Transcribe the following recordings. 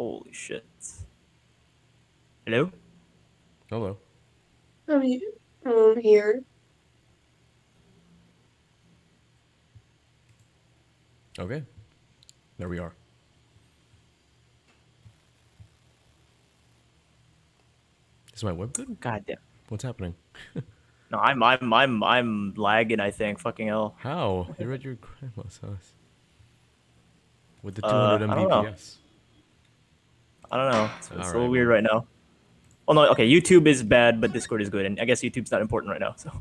Holy shit. Hello? Hello. I'm here. Okay. There we are. Is my web good? God damn. What's happening? No, I'm lagging, I think. Fucking hell. How? You're at your grandma's house. With the 200 I don't know. Mbps. I don't know. It's a Alright, little weird well. right now. Oh no, okay, YouTube is bad, but Discord is good, and I guess YouTube's not important right now, so.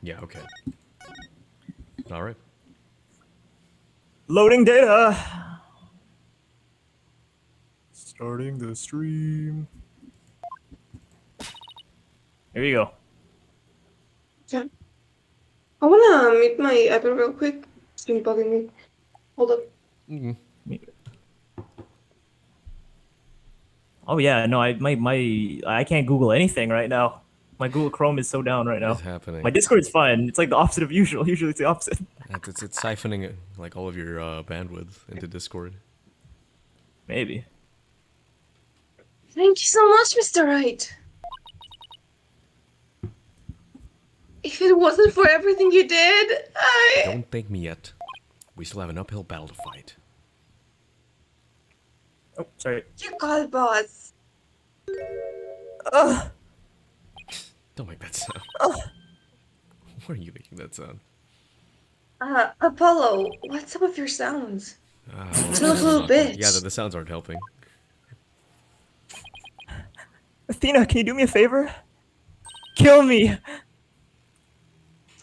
Yeah, okay. Alright. Loading data! Starting the stream. Here you go. Okay. I wanna mute my iPad real quick. It's been bugging me. Hold up. Mm-hmm. Oh yeah, no, I can't Google anything right now. My Google Chrome is so down right now. What's happening? My Discord is fine. It's like the opposite of usual. Usually it's the opposite. It's siphoning like all of your bandwidth into Discord. Maybe. Thank you so much, Mr. Wright. If it wasn't for everything you did, Don't thank me yet. We still have an uphill battle to fight. Oh, sorry. You got it, boss. Ugh. Don't make that sound. Why are you making that sound? Apollo, what's up with your sounds? Well, You look a little bitch. yeah, the sounds aren't helping. Athena, can you do me a favor? Kill me!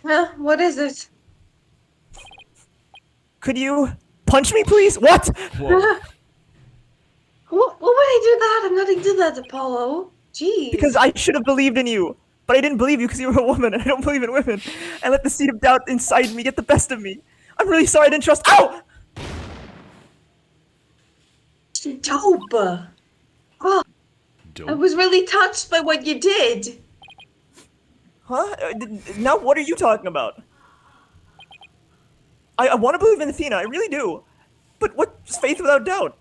Huh? What is it? Could you punch me, please? What? Whoa. What would I do that? I'm not into that, Apollo. Jeez. Because I should have believed in you. But I didn't believe you because you were a woman, and I don't believe in women. I let the seed of doubt inside me get the best of me. I'm really sorry I didn't trust. Ow! Dope. Oh, I Dope. was really touched by what you did. Huh? Now what are you talking about? I want to believe in Athena, I really do. But what's faith without doubt?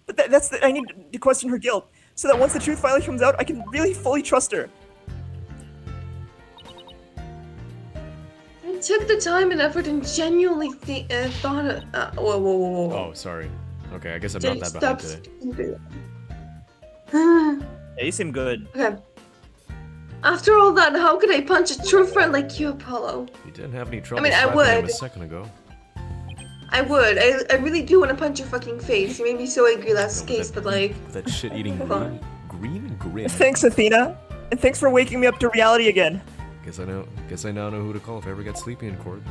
But I need to question her guilt, so that once the truth finally comes out, I can really fully trust her. I took the time and effort and genuinely thought. Whoa. Oh, sorry. Okay, I guess I'm not that behind today. Yeah, you seem good. Okay. After all that, how could I punch a true friend like you, Apollo? You didn't have any trouble mean, I slapping him would. a second ago. I would. I really do want to punch your fucking face. You made me so angry last No, case, but like. That shit-eating Hold on. green grin. Thanks, Athena. And thanks for waking me up to reality again. Guess I now know who to call if I ever get sleepy in court.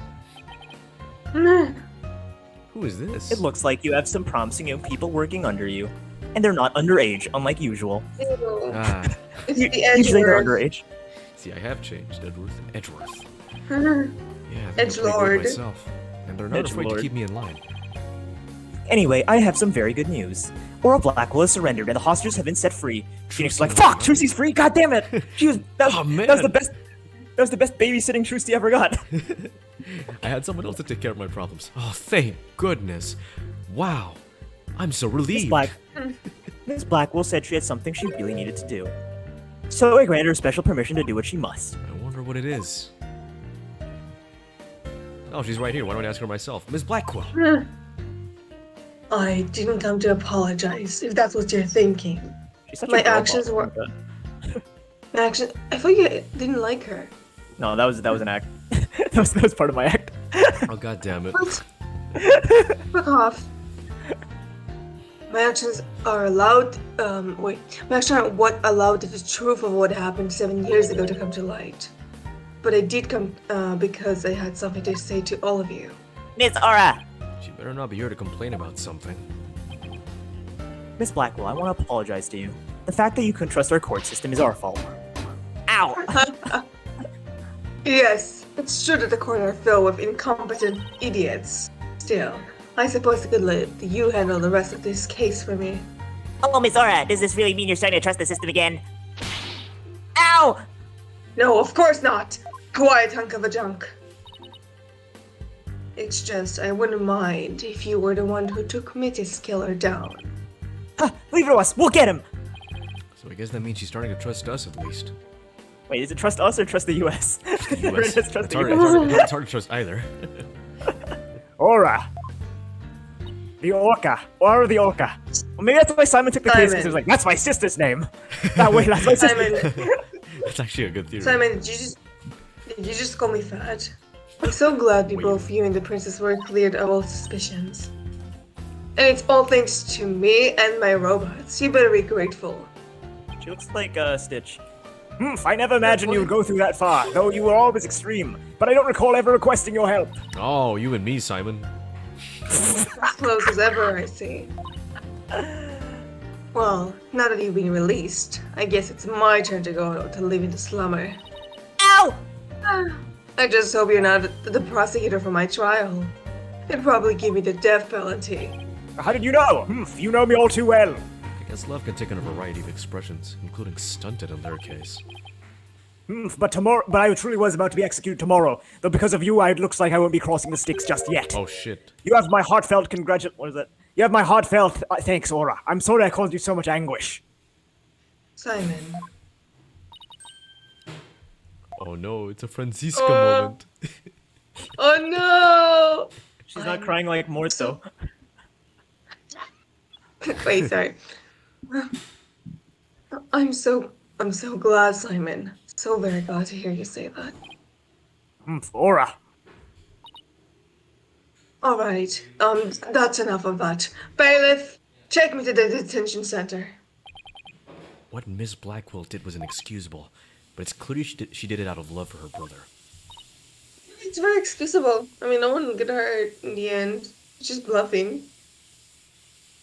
Who is this? It looks like you have some promising young people working under you. And they're not underage, unlike usual. Ew. Ah, It's the edge Usually they're word. underage. see, I have changed, Edgeworth. Mhm. Yeah, I think I played Edgelord. good myself. And they're not afraid to Edgelord. keep me in line. Anyway, I have some very good news. Aura Blackwell has surrendered and the hostages have been set free. Phoenix is like, fuck, Trucy's free, god damn it! Oh, man. That was the best babysitting Trusty ever got. I had someone else to take care of my problems. Oh, thank goodness. Wow. I'm so relieved. Miss Blackwell said she had something she really needed to do. So I granted her special permission to do what she must. I wonder what it is. Oh, she's right here. Why don't I ask her myself? Miss Blackwell. I didn't come to apologize, if that's what you're thinking. She's such My a girl actions boss. were- I thought you didn't like her. No, that was an act. that was part of my act. Oh, god damn it. What? Fuck off. My actions are allowed. My actions are what allowed the truth of what happened 7 years ago to come to light. But I did come because I had something to say to all of you. Miss Aura! She better not be here to complain about something. Miss Blackwell, I want to apologize to you. The fact that you couldn't trust our court system is our fault. Ow! Yes, it's true that the court are filled with incompetent idiots. Still, I suppose I could let you handle the rest of this case for me. Oh, Miss Aura, does this really mean you're starting to trust the system again? Ow! No, of course not! Quiet, hunk of a junk. It's just, I wouldn't mind if you were the one who took Mitty's killer down. Huh, leave it to us. We'll get him. So I guess that means she's starting to trust us at least. Wait, is it trust us or trust the U.S.? The Everyone US. says trust It's the hard, US. it's hard to trust either. Aura. The Orca. Aura the Orca. Well, maybe that's why Simon took the case, because he was like, that's my sister's name. That way, that's my sister. Simon, That's actually a good theory. Simon, did you just call me fat? I'm so glad we Wait. both you and the princess were cleared of all suspicions. And it's all thanks to me and my robots. You better be grateful. She looks like Stitch. I never imagined you would go through that far, though you were always extreme. But I don't recall ever requesting your help. Oh, you and me, Simon. As close as ever, I see. Well, now that you've been released, I guess it's my turn to go to live in the slumber. Ow! I just hope you're not the prosecutor for my trial. They'd probably give me the death penalty. How did you know? You know me all too well. I guess love can take on a variety of expressions, including stunted in their case. But I truly was about to be executed tomorrow. Though because of you, it looks like I won't be crossing the sticks just yet. Oh shit. You have my heartfelt what is it? You have my heartfelt thanks, Aura. I'm sorry I caused you so much anguish. Simon. Oh no, it's a Francisca moment. Oh no! She's not crying like Mort, though. Wait, sorry. I'm so glad, Simon. So very glad to hear you say that. Aura. Alright, that's enough of that. Bailiff, take me to the detention center. What Miss Blackwell did was inexcusable, but it's clear she did it out of love for her brother. It's very excusable. I mean, no one will get hurt in the end. It's just bluffing.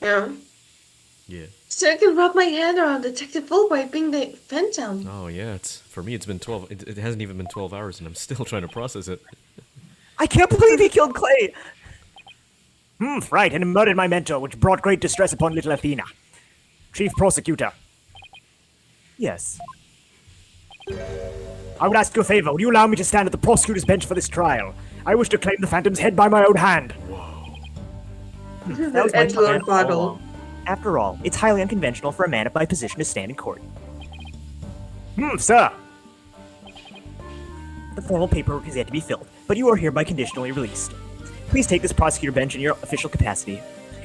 Yeah. Yeah. So I can wrap my hand around Detective Fulbright being the phantom. Oh yeah, for me it's been 12, it hasn't even been 12 hours and I'm still trying to process it. I can't believe he killed Clay. Right, and murdered my mentor, which brought great distress upon little Athena. Chief Prosecutor. Yes. I would ask you a favor. Would you allow me to stand at the prosecutor's bench for this trial? I wish to claim the Phantom's head by my own hand. That was my Edgelord plan all bottle. along. After all, it's highly unconventional for a man of my position to stand in court. Sir. The formal paperwork is yet to be filled, but you are hereby conditionally released. Please take this prosecutor bench in your official capacity,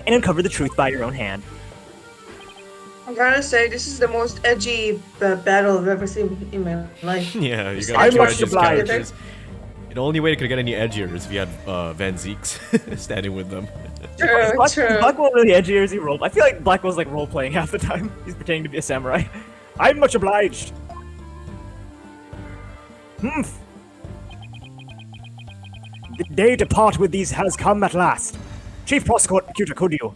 and uncover the truth by your own hand. I gotta say, this is the most edgy battle I've ever seen in my life. Yeah, you I'm got two much edgiest obliged. characters. The only way it could get any edgier is if you had Van Zeeks standing with them. True, true. Blackwell really edgy, or is he role? I feel like Blackwell's like role playing half the time. He's pretending to be a samurai. I'm much obliged. The day to part with these has come at last. Chief Prosecutor, could you?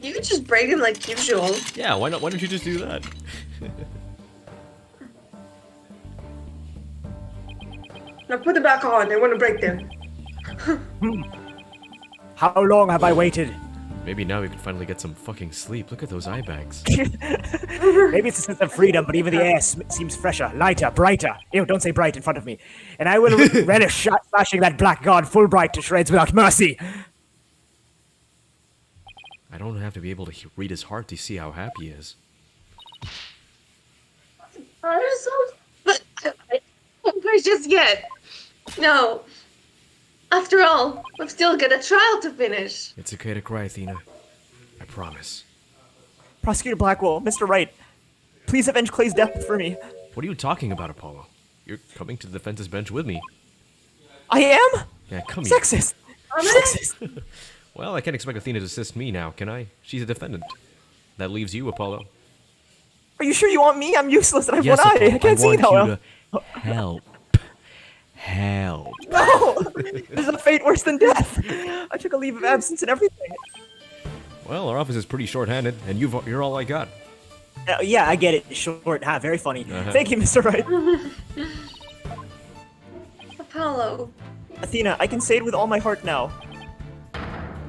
You could just break them like usual. Yeah, why not? Why don't you just do that? Now put them back on. I want to break them. How long have I waited? Maybe now we can finally get some fucking sleep. Look at those eye bags. Maybe it's a sense of freedom, but even the air seems fresher, lighter, brighter. Ew, don't say bright in front of me. And I will relish slashing that black god Fulbright to shreds without mercy. I don't have to be able to read his heart to see how happy he is. But not just yet. No. After all, we've still got a trial to finish. It's okay to cry, Athena. I promise. Prosecutor Blackwell, Mr. Wright, please avenge Clay's death for me. What are you talking about, Apollo? You're coming to the defense's bench with me. I am? Yeah, come here. Sexist. Sexist. Well, I can't expect Athena to assist me now, can I? She's a defendant. That leaves you, Apollo. Are you sure you want me? I'm useless and I have Yes, one eye. Apollo, I can't see want that you well. to help. Help. No! There's a fate worse than death. I took a leave of absence and everything. Well, our office is pretty short-handed, and you're all I got. Yeah, I get it. Short. Very funny. Uh-huh. Thank you, Mr. Wright. Apollo. Athena, I can say it with all my heart now.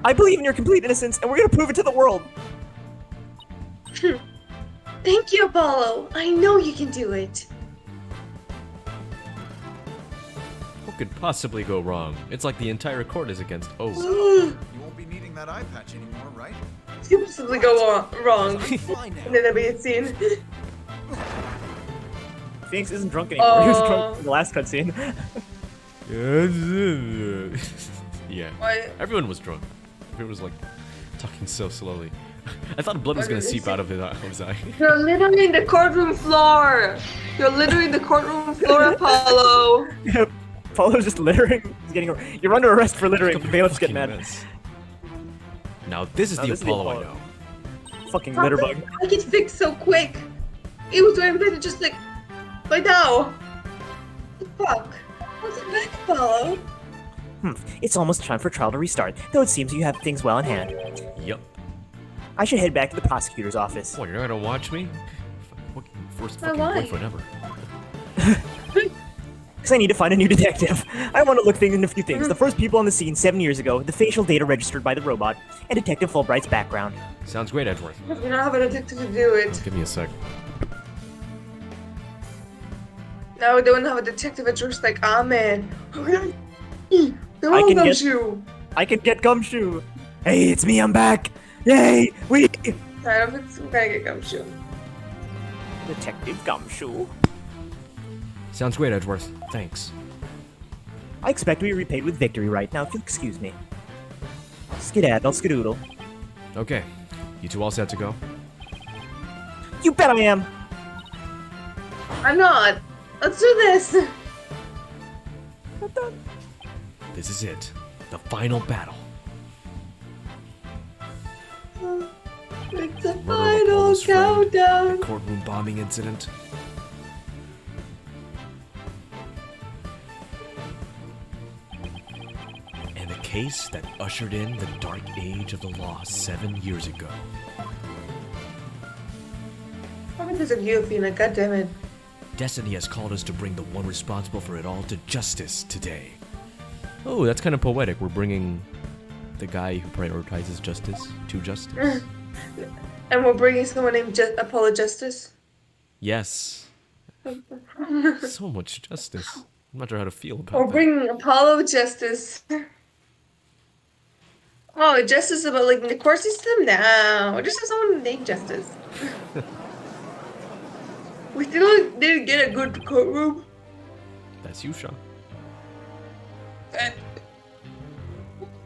I believe in your complete innocence, and we're gonna prove it to the world. Thank you, Apollo. I know you can do it. What could possibly go wrong? It's like the entire court is against Oz. You won't be needing that eye patch anymore, right? could possibly go wrong? And then there'll be a scene. Phoenix isn't drunk anymore. He was drunk in the last cutscene. Yeah. Why? Everyone was drunk. Everyone was like talking so slowly. I thought blood was gonna seep out of his eye. You're littering the courtroom floor. You're littering the courtroom floor, Apollo. Apollo's just littering. He's getting. You're under arrest for littering. Bailiff's getting mad. Mess. Now this is the Apollo I know. Fucking litter bug. I get fixed so quick. It was very better just like by now. The fuck? What's it back, Apollo? It's almost time for trial to restart, though it seems you have things well in hand. Yep. I should head back to the prosecutor's office. What, you're not gonna watch me? First fucking why? boyfriend ever. Because I need to find a new detective. I want to look into a few things. The first people on the scene 7 years ago, the facial data registered by the robot, and Detective Fulbright's background. Sounds great, Edgeworth. You don't have a detective to do it. Give me a sec. Now we don't have a detective. It's just like, ah man. I can get- Gumshoe. I can get Gumshoe. Hey, it's me. I'm back. Yay! We. I don't think we're gonna get Gumshoe. Detective Gumshoe. Sounds great, Edgeworth. Thanks. I expect to be repaid with victory right now, if you'll excuse me. Skedaddle, skedoodle. Okay. You two all set to go? You bet I am. I'm not. Let's do this. This is it. The final battle. It's a Murder of final Apollo's friend. countdown. The courtroom bombing incident. And the case that ushered in the dark age of the law 7 years ago. How because of you, Athena? God damn it. Destiny has called us to bring the one responsible for it all to justice today. Oh, that's kind of poetic. We're bringing the guy who prioritizes justice to justice. And we're bringing someone named Apollo Justice. Yes. So much justice. I'm not sure how to feel about We're that. bringing Apollo Justice. Oh, justice about like the court system? No, just have someone named Justice. We still didn't get a good courtroom. That's you, Sean.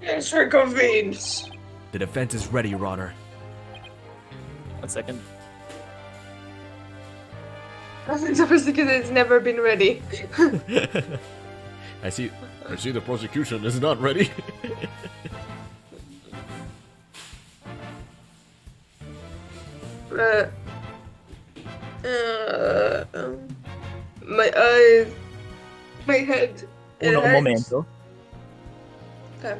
It's for convenience. The defense is ready, Your Honor. 1 second. I think the prosecutor has never been ready. I see the prosecution is not ready. My eyes, my head. It Uno hurts. momento. Okay.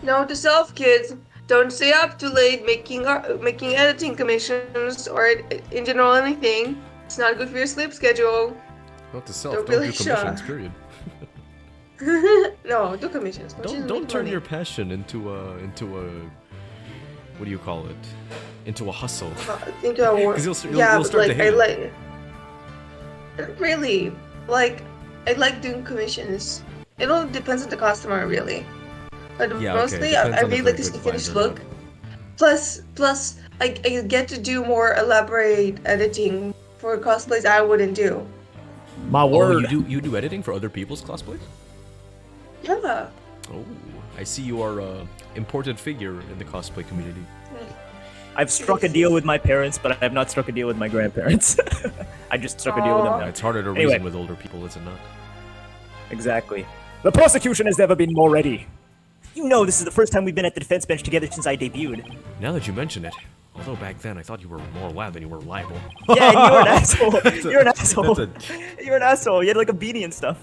Note to self, kids: don't stay up too late making editing commissions or in general anything. It's not good for your sleep schedule. Not to self. Don't Don't really do commissions. show. Period. No, do commissions. Don't turn your passion into a what do you call it? Into a hustle. into a work. 'Cause you'll Yeah, start but to like hate I it. like really like I like doing commissions. It all depends on the customer, really. But Yeah, okay. mostly, Depends I on really if like they're to see good finished clients or look. Plus, I get to do more elaborate editing for cosplays I wouldn't do. My Oh, word. you do editing for other people's cosplays? Yeah. Oh, I see you are a imported figure in the cosplay community. I've struck a deal with my parents, but I have not struck a deal with my grandparents. I just struck a deal with them now. It's harder to Anyway. reason with older people, is it not? Exactly. The prosecution has never been more ready. You know this is the first time we've been at the defense bench together since I debuted. Now that you mention it, although back then I thought you were more lab than you were liable. Yeah, and you were an asshole. You're an asshole. That's You're an asshole. You had like a beanie and stuff.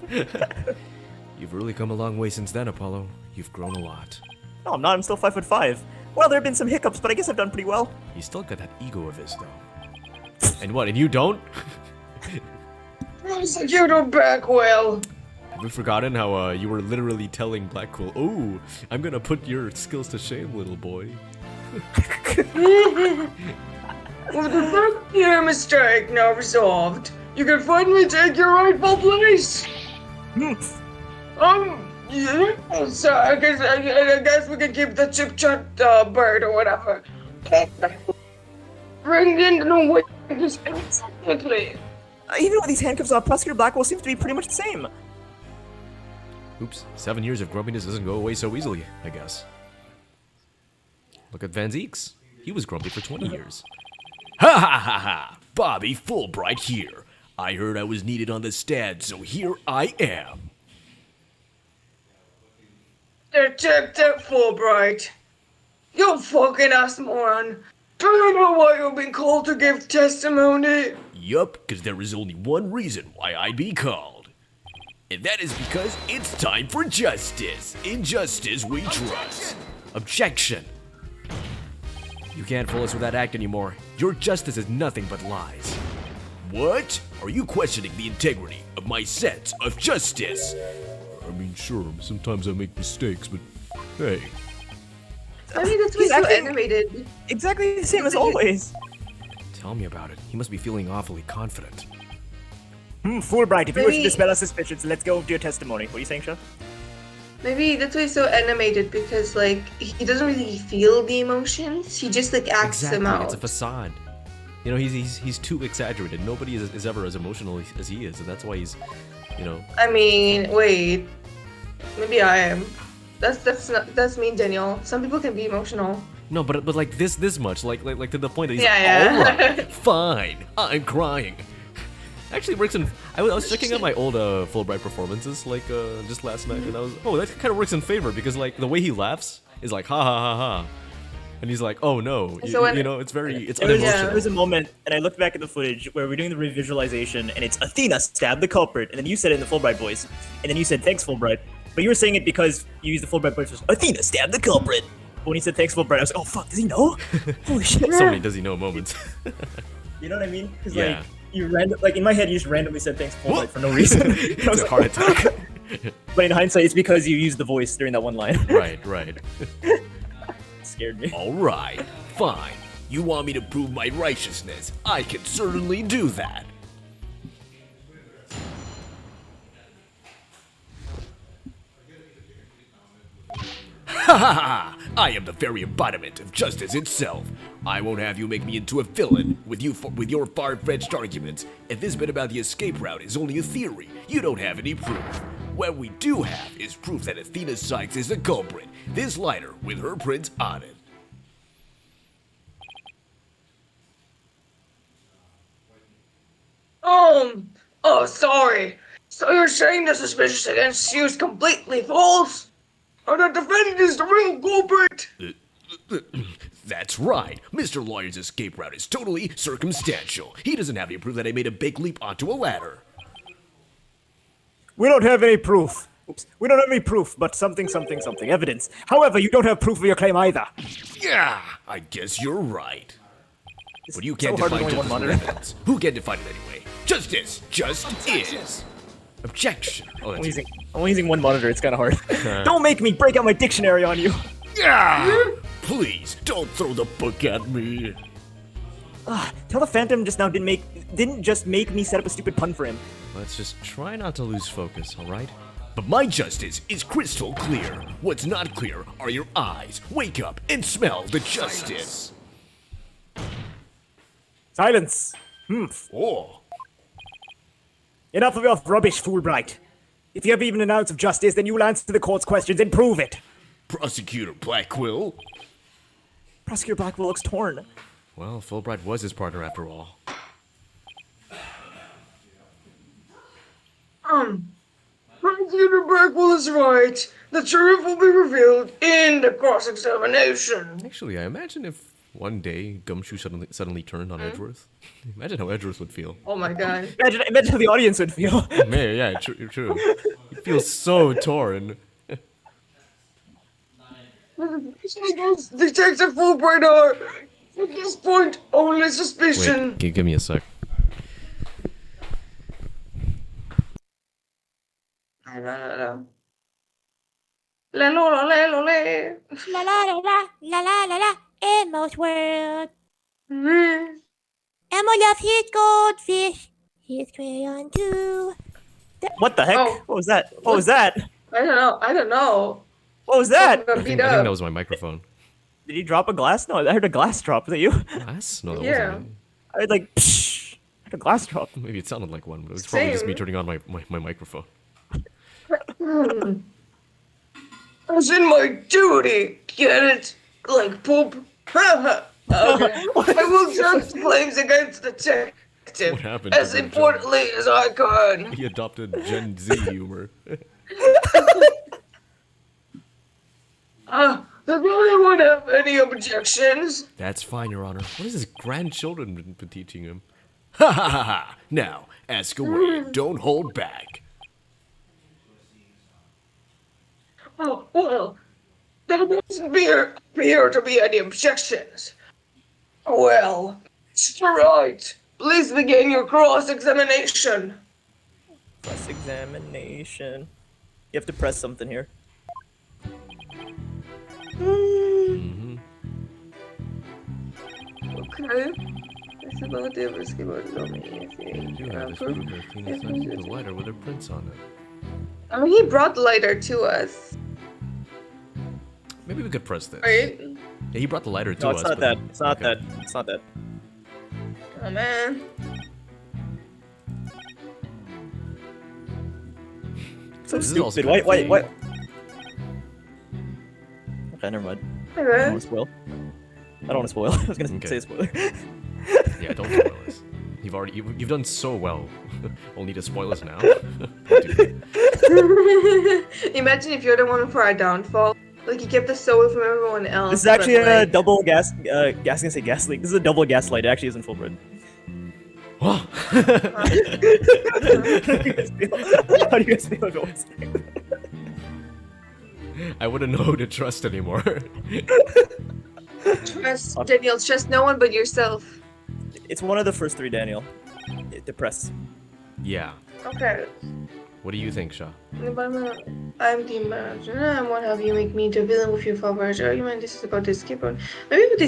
You've really come a long way since then, Apollo. You've grown a lot. No, I'm not. I'm still 5'5". Well, there have been some hiccups, but I guess I've done pretty well. You still got that ego of his, though. And what, and you don't? Prosecutor Backwell. Have you forgotten how you were literally telling Blackquill, oh, I'm gonna put your skills to shame, little boy. With the first year mistake now resolved, you can finally take your rightful place. Yeah, so I guess we can keep the chip chat bird or whatever. Bring in the way just instantly. Even with these handcuffs off, Prosecutor Blackwell seems to be pretty much the same. Oops, 7 years of grumpiness doesn't go away so easily, I guess. Look at Van Zeeks. He was grumpy for 20 years. Ha ha ha ha! Bobby Fulbright here. I heard I was needed on the stand, so here I am. Detective Fulbright. You fucking ass moron. Do you know why you've been called to give testimony? Yup, because there is only one reason why I'd be called. And that is because it's time for justice. In justice we trust. Objection. You can't fool us with that act anymore. Your justice is nothing but lies. What? Are you questioning the integrity of my sense of justice? I mean, sure, sometimes I make mistakes, but hey. I mean, that's why He's so acting- animated. Exactly the same as always. Tell me about it. He must be feeling awfully confident. Fulbright, if you wish to Maybe- dispel our suspicions, let's go to your testimony. What are you saying, Chef? Maybe that's why he's so animated, because like he doesn't really feel the emotions. He just like acts them out. It's a facade. You know, he's too exaggerated. Nobody is ever as emotional as he is, and that's why he's, you know. I mean, wait. Maybe I am. That's me, Daniel. Some people can be emotional. No, but like this much, like to the point that he's Yeah, like, yeah. all right, fine, I'm crying. Actually, works in. I was checking out my old Fulbright performances like just last night, and I was that kind of works in favor because like the way he laughs is like ha ha ha ha, and he's like oh no, So when- you know it's There unemotional. was a moment, and I looked back at the footage where we're doing the revisualization, and it's Athena stabbed the culprit, and then you said it in the Fulbright voice, and then you said thanks Fulbright, but you were saying it because you used the Fulbright voice. Athena stabbed the culprit. But when he said thanks Fulbright, I was like, oh fuck, does he know? Holy shit! So many does he know moments. You know what I mean? Because Yeah. like you like in my head, you just randomly said thanks Fulbright for no reason. I It's was a like, heart attack. But in hindsight, it's because you used the voice during that one line. Right. It scared me. All right, fine. You want me to prove my righteousness? I can certainly do that. Ha ha ha! I am the very embodiment of justice itself. I won't have you make me into a villain with your far-fetched arguments. And this bit about the escape route is only a theory. You don't have any proof. What we do have is proof that Athena Sykes is the culprit. This lighter with her prints on it. Oh, sorry. So you're saying the suspicion against you is completely false? Or the defendant is the real culprit? That's right. Mr. Lawyer's escape route is totally circumstantial. He doesn't have any proof that I made a big leap onto a ladder. We don't have any proof. Oops. We don't have any proof, but something, evidence. However, you don't have proof of your claim either. Yeah, I guess you're right. But you can't so hard with define only one justice with monitor. evidence. Who can define it anyway? Justice just is. Objection. Oh, I'm that's only using one monitor, it's kind of hard. Don't make me break out my dictionary on you. Yeah! Please, don't throw the book at me. Tell the Phantom just now didn't just make me set up a stupid pun for him. Let's just try not to lose focus, alright? But my justice is crystal clear. What's not clear are your eyes. Wake up and smell the justice. Silence. Oh. Enough of your rubbish, Fulbright. If you have even an ounce of justice, then you will answer the court's questions and prove it. Prosecutor Blackquill? Prosecutor Blackwell looks torn. Well, Fulbright was his partner after all. Prosecutor Blackwell is right. The truth will be revealed in the cross-examination. Actually, I imagine if one day Gumshoe suddenly turned on Edgeworth. Imagine how Edgeworth would feel. Oh my god. Imagine how the audience would feel. Man, yeah, true. He feels so torn. Detective Fulbright are, at this point, only suspicion. Wait, give me a sec. La la la la la la. La la la la la la la la. Elmo's world. Elmo loves his goldfish. His crayon too. What the heck? Oh. What was that? What was that? I don't know. What was that? I got I beat think up. that was my microphone. Did you drop a glass? No, I heard a glass drop. Was that you? Glass? No, that Yeah. wasn't me. I heard like, psh, I heard a glass drop. Maybe it sounded like one, but it was probably just me Same. turning on my microphone. As in my duty. Get it? Like poop. Okay. I will just claims against the detective What happened to as Jim? importantly as I can. He adopted Gen Z humor. Does anyone have any objections? That's fine, Your Honor. What has his grandchildren been teaching him? Ha ha ha ha! Now, ask away. Don't hold back. Oh, well, there doesn't appear to be any objections. Well, it's right. Please begin your cross-examination. Press examination. You have to press something here. Okay. It's about the risk about You have this proof of Athena's touched the lighter with her prints on it. I mean, he brought the lighter to us, Maybe we could press this. right? Yeah, he brought the lighter to No, us. it's not but- that. It's not okay. that. It's not that. Oh man. So This is also stupid. kind of Why? vague. Okay, never mind. I don't Okay. want to spoil. I don't want to spoil. I was gonna Okay. say a spoiler. Yeah, don't spoil us. You've done so well. Only to spoil us now. Dude. Imagine if you're the one for our downfall. Like you kept us away from everyone else. This is actually but, a like, double gas. I was gonna say gas leak. This is a double gaslight. It actually isn't full bread. Whoa. How do you guys feel? How do you guys feel about what's I wouldn't know who to trust anymore. Trust Daniel. Trust no one but yourself. It's one of the first three, Daniel. Depress. Yeah. Okay. What do you think, Shah? I'm the manager. And what have you make me the villain with your favorite argument? This is about the escape route. Maybe with the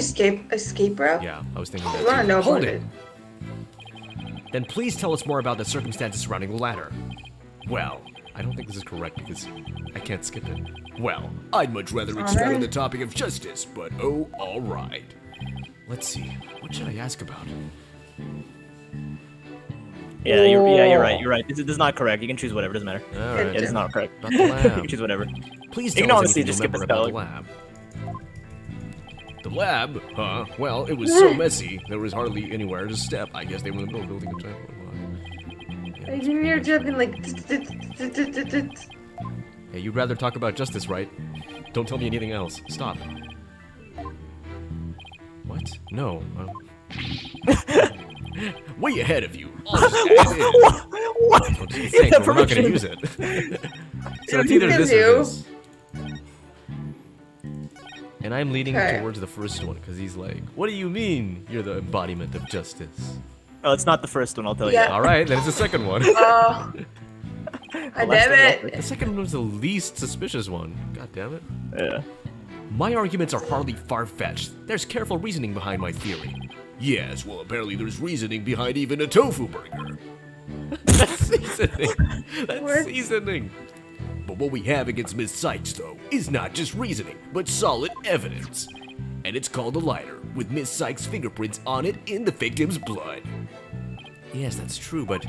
escape route? Yeah, I was thinking that. I wanna too. know Hold about it. Then please tell us more about the circumstances surrounding the ladder. Well, I don't think this is correct because I can't skip it. Well, I'd much rather expound on the topic of justice, but oh, alright. Let's see, what should I ask about? Yeah, you're right. You're right. This is not correct. You can choose whatever. Doesn't matter. Alright. Yeah, this is not correct. About the you lab. can choose whatever. Please You tell can us honestly anything just you skip remember this about the dialogue. lab. The lab? Huh? Well, it was so messy, there was hardly anywhere to step. I guess they were in the middle of building a giant I didn't hear jumping like. Hey, you'd rather talk about justice, right? Don't tell me anything else. Stop. What? No. Way ahead of you. I'll just add it in. What? I'm just saying, That but we're not gonna permission. use it. So it's either this or You. this. And I'm leaning Okay. towards the first one because he's like, "What do you mean? You're the embodiment of justice." Oh, it's not the first one. I'll tell Yeah. All right, then it's the second one. Oh. Well, Damn that's it. The second one was the least suspicious one. God damn it. you. Yeah. My arguments are hardly far-fetched. There's careful reasoning behind my theory. Yes, well, apparently there's reasoning behind even a tofu burger. That's seasoning. That's What? seasoning. But what we have against Miss Sykes, though, is not just reasoning, but solid evidence. And it's called a lighter, with Miss Sykes' fingerprints on it in the victim's blood. Yes, that's true, but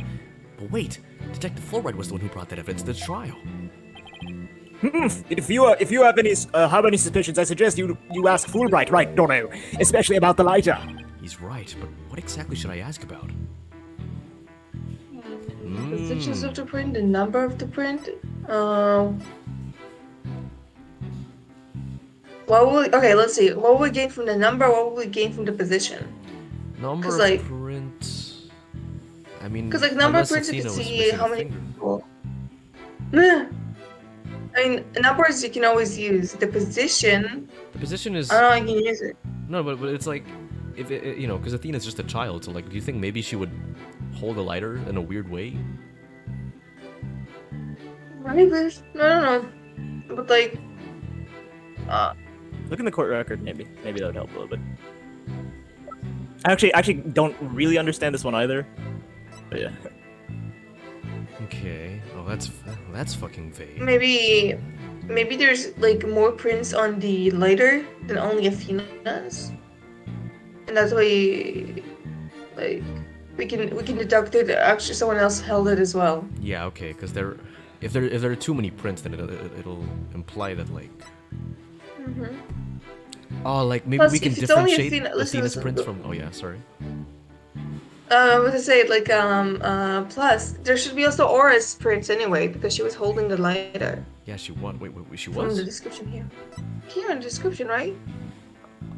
wait. Detective Fulbright was the one who brought that evidence to the trial. If you have any have any suspicions, I suggest you ask Fulbright, right, Dono? Especially about the lighter. He's right, but what exactly should I ask about? Positions of the print, the number of the print. Okay, let's see. What will we gain from the number? What will we gain from the position? Number 'Cause, of like- print. I mean, Because like number of unless prints, you can Athena was see missing how a many finger. people. Meh. I mean, numbers you can always use. The position, The position is I don't know. I can use it. no, but it's like if you know, because Athena's just a child, so like, do you think maybe she would hold a lighter in a weird way? Maybe. I don't know. But like, Look in the court record, maybe. Maybe that would help a little bit. I actually don't really understand this one either. But yeah. Okay. Oh, that's fucking vague. Maybe there's like more prints on the lighter than only Athena's, and that's why like we can deduct that actually someone else held it as well. Yeah, okay, because if there are too many prints, then it'll imply that like. Oh, like maybe Plus, we can if it's only differentiate listen, Athena's listen, prints go- from. Oh yeah, sorry. I was to say like plus there should be also Aura's prints anyway because she was holding the lighter. Yeah, she won. Wait, she From was. the description here. Here in the description, right?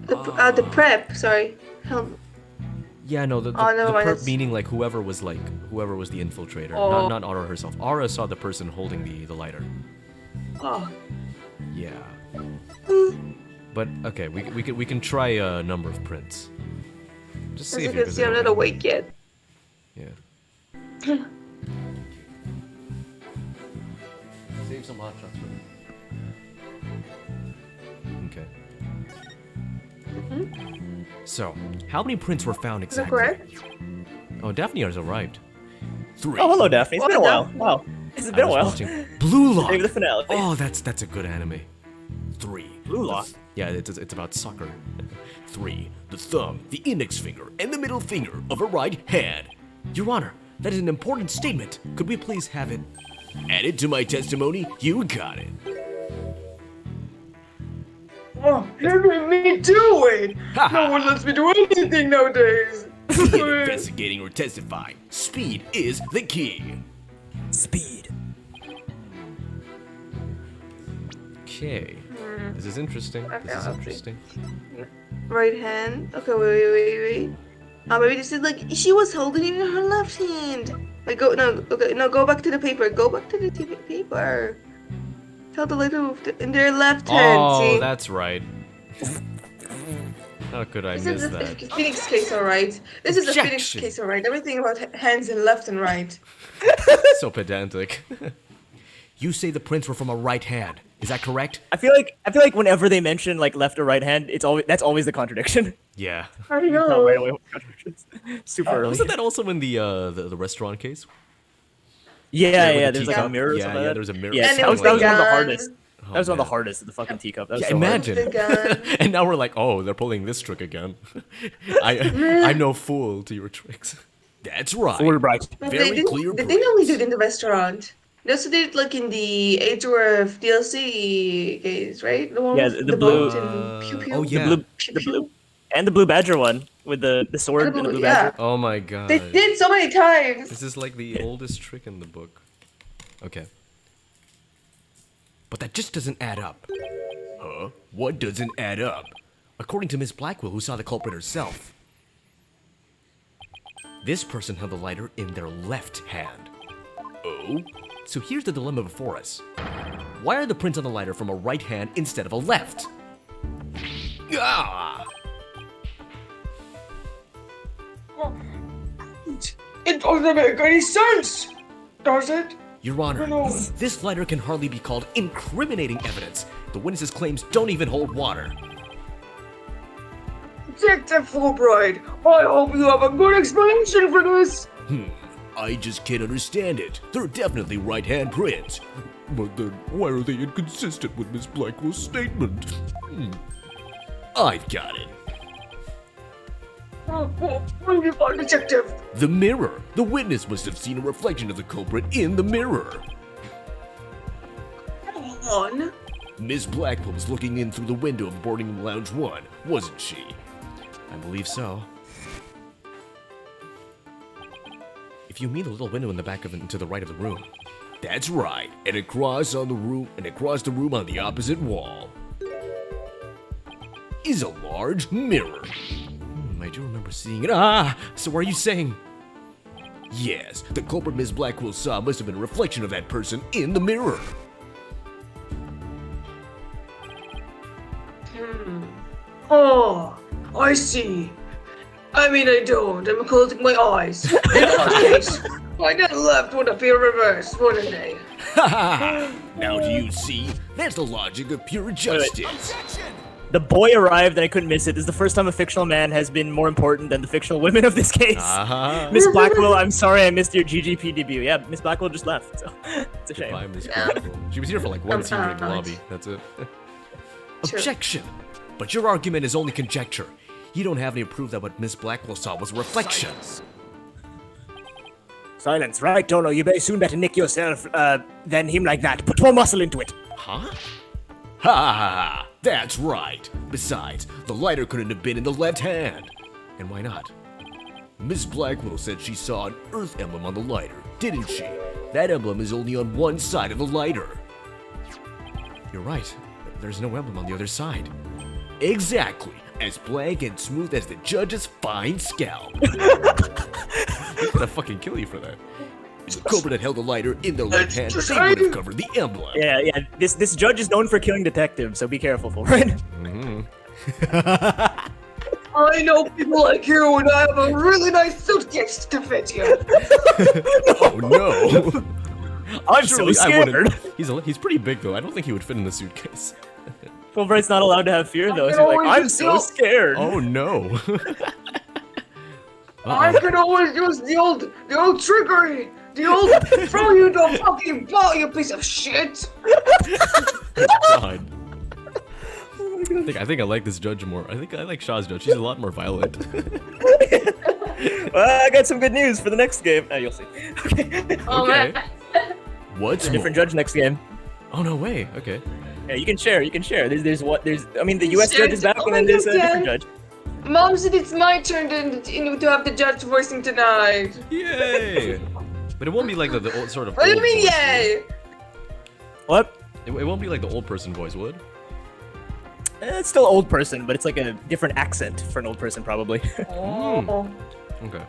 The prep, sorry. Held. Yeah, no, the Oh, never mind, perp that's- meaning like whoever was the infiltrator, Oh. not Aura herself. Aura saw the person holding the lighter. Oh. Yeah. But okay, we can try a number of prints. Just As see you if can there's see, I'm not anything. awake yet. Yeah. Save some hot shots for me. Okay. So, how many prints were found Is that exactly? correct? Oh, Daphne has arrived. 3. Oh, hello, Daphne. It's been a while. Daphne. Wow. It's I been a was while. watching Blue Lock. Maybe the finale. Oh, that's a good anime. 3. Blue Lock? Yeah, it's about soccer. 3. The thumb, the index finger, and the middle finger of a right hand. Your Honor, that is an important statement. Could we please have it added to my testimony? You got it. Oh, let me do it! No one lets me do anything nowadays! Be it investigating or testifying, speed is the key. Speed. Okay. This is interesting. This is Okay. interesting. Right hand. Okay, wait. Maybe this is like she was holding it in her left hand. Like go go back to the paper. Go back to the paper. Tell the lighter in their left hand. Oh, See? that's right. How could I This miss is a that? Phoenix case, alright. This is a Phoenix Objection. case, alright. Everything about hands and left and right. So pedantic. You say the prints were from a right hand. Is that correct? I feel like whenever they mention like left or right hand, that's always the contradiction. Yeah. I Tell right know. away what the contradiction is. Super early. Wasn't that also in the restaurant case? Yeah, with the there's like teacup? a mirror or Yeah, something yeah, like that. there's a mirror. Yeah, And that it was was one the of the gun. hardest. Oh, That was one of the man. hardest, the fucking teacup. That was Yeah, so hard. imagine. The gun. And now we're like, oh, they're pulling this trick again. I'm no fool to your tricks. That's right. Fulbright. Very clear They didn't only prints. do it in the restaurant. They also did it like in the Age of DLC case, right? The one Yeah, with the the blue- boat and pew pew. oh, yeah. The blue, Pew, the pew. blue, and the blue badger one with the sword and the blue Yeah. badger. Oh my god. They did so many times. This is like the oldest trick in the book. Okay. But that just doesn't add up. Huh? What doesn't add up? According to Miss Blackwell, who saw the culprit herself, this person held the lighter in their left hand. Oh? So here's the dilemma before us. Why are the prints on the lighter from a right hand instead of a left? Ah! It doesn't make any sense, does it? Your Honor, No. this lighter can hardly be called incriminating evidence. The witness's claims don't even hold water. Detective Fulbright, I hope you have a good explanation for this. I just can't understand it. They're definitely right-hand prints. But then, why are they inconsistent with Miss Blackwell's statement? I've got it. What have you found, Detective? The mirror. The witness must have seen a reflection of the culprit in the mirror. Come on. Miss Blackwell was looking in through the window of boarding room lounge 1, wasn't she? I believe so. If you mean the little window in the back of to the right of the room. That's right, and across the room on the opposite wall is a large mirror. I do remember seeing it. Ah, so are you saying? Yes, the culprit Miss Blackwell saw must have been a reflection of that person in the mirror. Oh, I see. I mean, I don't. I'm closing my eyes. In that case, I get left would appear reversed, wouldn't they? Now do you see? That's the logic of pure justice. The boy arrived and I couldn't miss it. This is the first time a fictional man has been more important than the fictional women of this case. Miss Blackwell, I'm sorry I missed your GGP debut. Yeah, Miss Blackwell just left, so it's a shame. Goodbye, Miss Blackwell. She was here for like one scene in the lobby. That's it. Objection! But your argument is only conjecture. You don't have any proof that what Miss Blackwell saw was a reflection. Silence, right, Dono? You may soon better nick yourself than him like that. Put more muscle into it. Huh? Ha ha ha! That's right. Besides, the lighter couldn't have been in the left hand. And why not? Miss Blackwell said she saw an Earth emblem on the lighter, didn't she? That emblem is only on one side of the lighter. You're right. There's no emblem on the other side. Exactly. As blank and smooth as the judge's fine scalp. He's gonna fucking kill you for that. If the culprit had held the lighter in their left hand, they would have covered the emblem. Yeah. This judge is known for killing detectives, so be careful for it. I know people like you, and I have a really nice suitcase to fit you. Oh no! I'm so scared. He's pretty big though. I don't think he would fit in the suitcase. Fulbright's not allowed to have fear though, so he's like, I'm so scared. Oh no! I can always use the old trickery, the old throw you to a fucking ball, you piece of shit. God. I think I like this judge more. I think I like Shaw's judge. She's a lot more violent. Well, I got some good news for the next game. You'll see. Okay. Okay. What's a different judge next game? Oh no way. Okay. Yeah, you can share. I mean, the U.S. judge is back, and then there's a different judge. Mom said it's my turn to have the judge voicing tonight. Yay! But it won't be like the old sort of. What do you old mean, voice, yay? What? It won't be like the old person voice, would? It's still old person, but it's like a different accent for an old person, probably. Oh. Okay.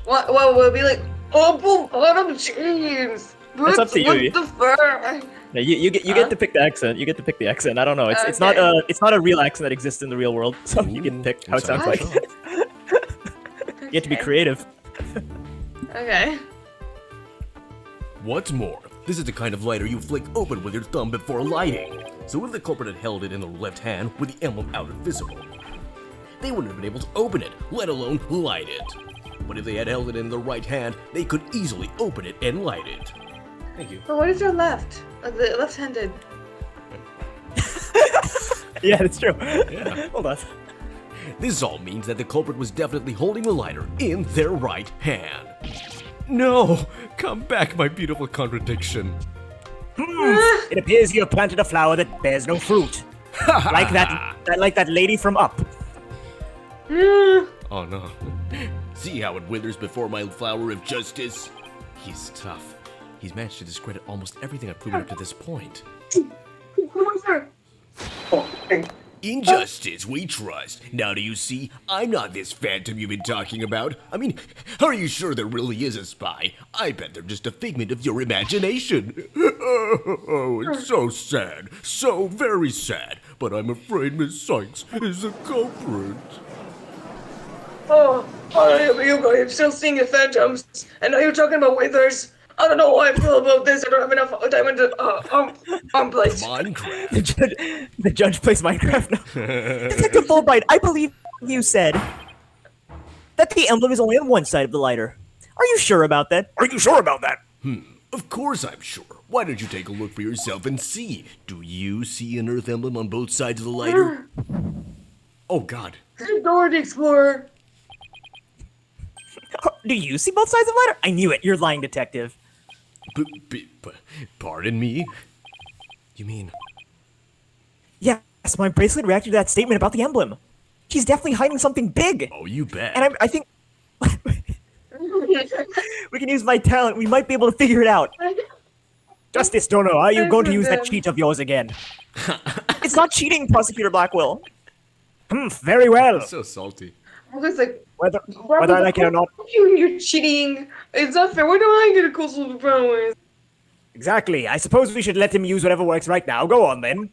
What will be like? Oh, bottom cheese. That's up to you. What the fuck? No, you get to pick the accent. You get to pick the accent. I don't know. It's not a real accent that exists in the real world, so you can pick how it sounds like. You get to be creative. Okay. What's more, this is the kind of lighter you flick open with your thumb before lighting. So if the culprit had held it in the left hand with the emblem out and visible, they wouldn't have been able to open it, let alone light it. But if they had held it in the right hand, they could easily open it and light it. Thank you. But what is your left? The left-handed. Yeah, that's true. Yeah. Hold on. This all means that the culprit was definitely holding the lighter in their right hand. No! Come back, my beautiful contradiction. It appears you have planted a flower that bears no fruit. like that lady from Up. Oh no. See how it withers before my flower of justice? He's tough. He's managed to discredit almost everything I've proven up to this point. In justice, we trust. Now do you see, I'm not this phantom you've been talking about. I mean, are you sure there really is a spy? I bet they're just a figment of your imagination. Oh, it's so sad. So very sad. But I'm afraid Miss Sykes is the culprit. Oh, you guys are still seeing the phantoms, and now you're talking about withers. I don't know how I feel about this. I don't have enough time on place. Minecraft. The judge plays Minecraft now. Detective Fulbright, I believe you said that the emblem is only on one side of the lighter. Are you sure about that? Are you sure about that? Of course I'm sure. Why don't you take a look for yourself and see? Do you see an Earth emblem on both sides of the lighter? Oh God. Dora the Explorer. Do you see both sides of the lighter? I knew it. You're lying, detective. Pardon me? You mean? Yes, my bracelet reacted to that statement about the emblem. She's definitely hiding something big. Oh, you bet. And I think we can use my talent. We might be able to figure it out. Justice Dono, are you going to use that cheat of yours again? It's not cheating, Prosecutor Blackwell. Very well. So salty. I was like, Whether I like it or not. You're cheating. It's not fair. Why do I get a cool superpowers? Exactly. I suppose we should let him use whatever works right now. Go on, then.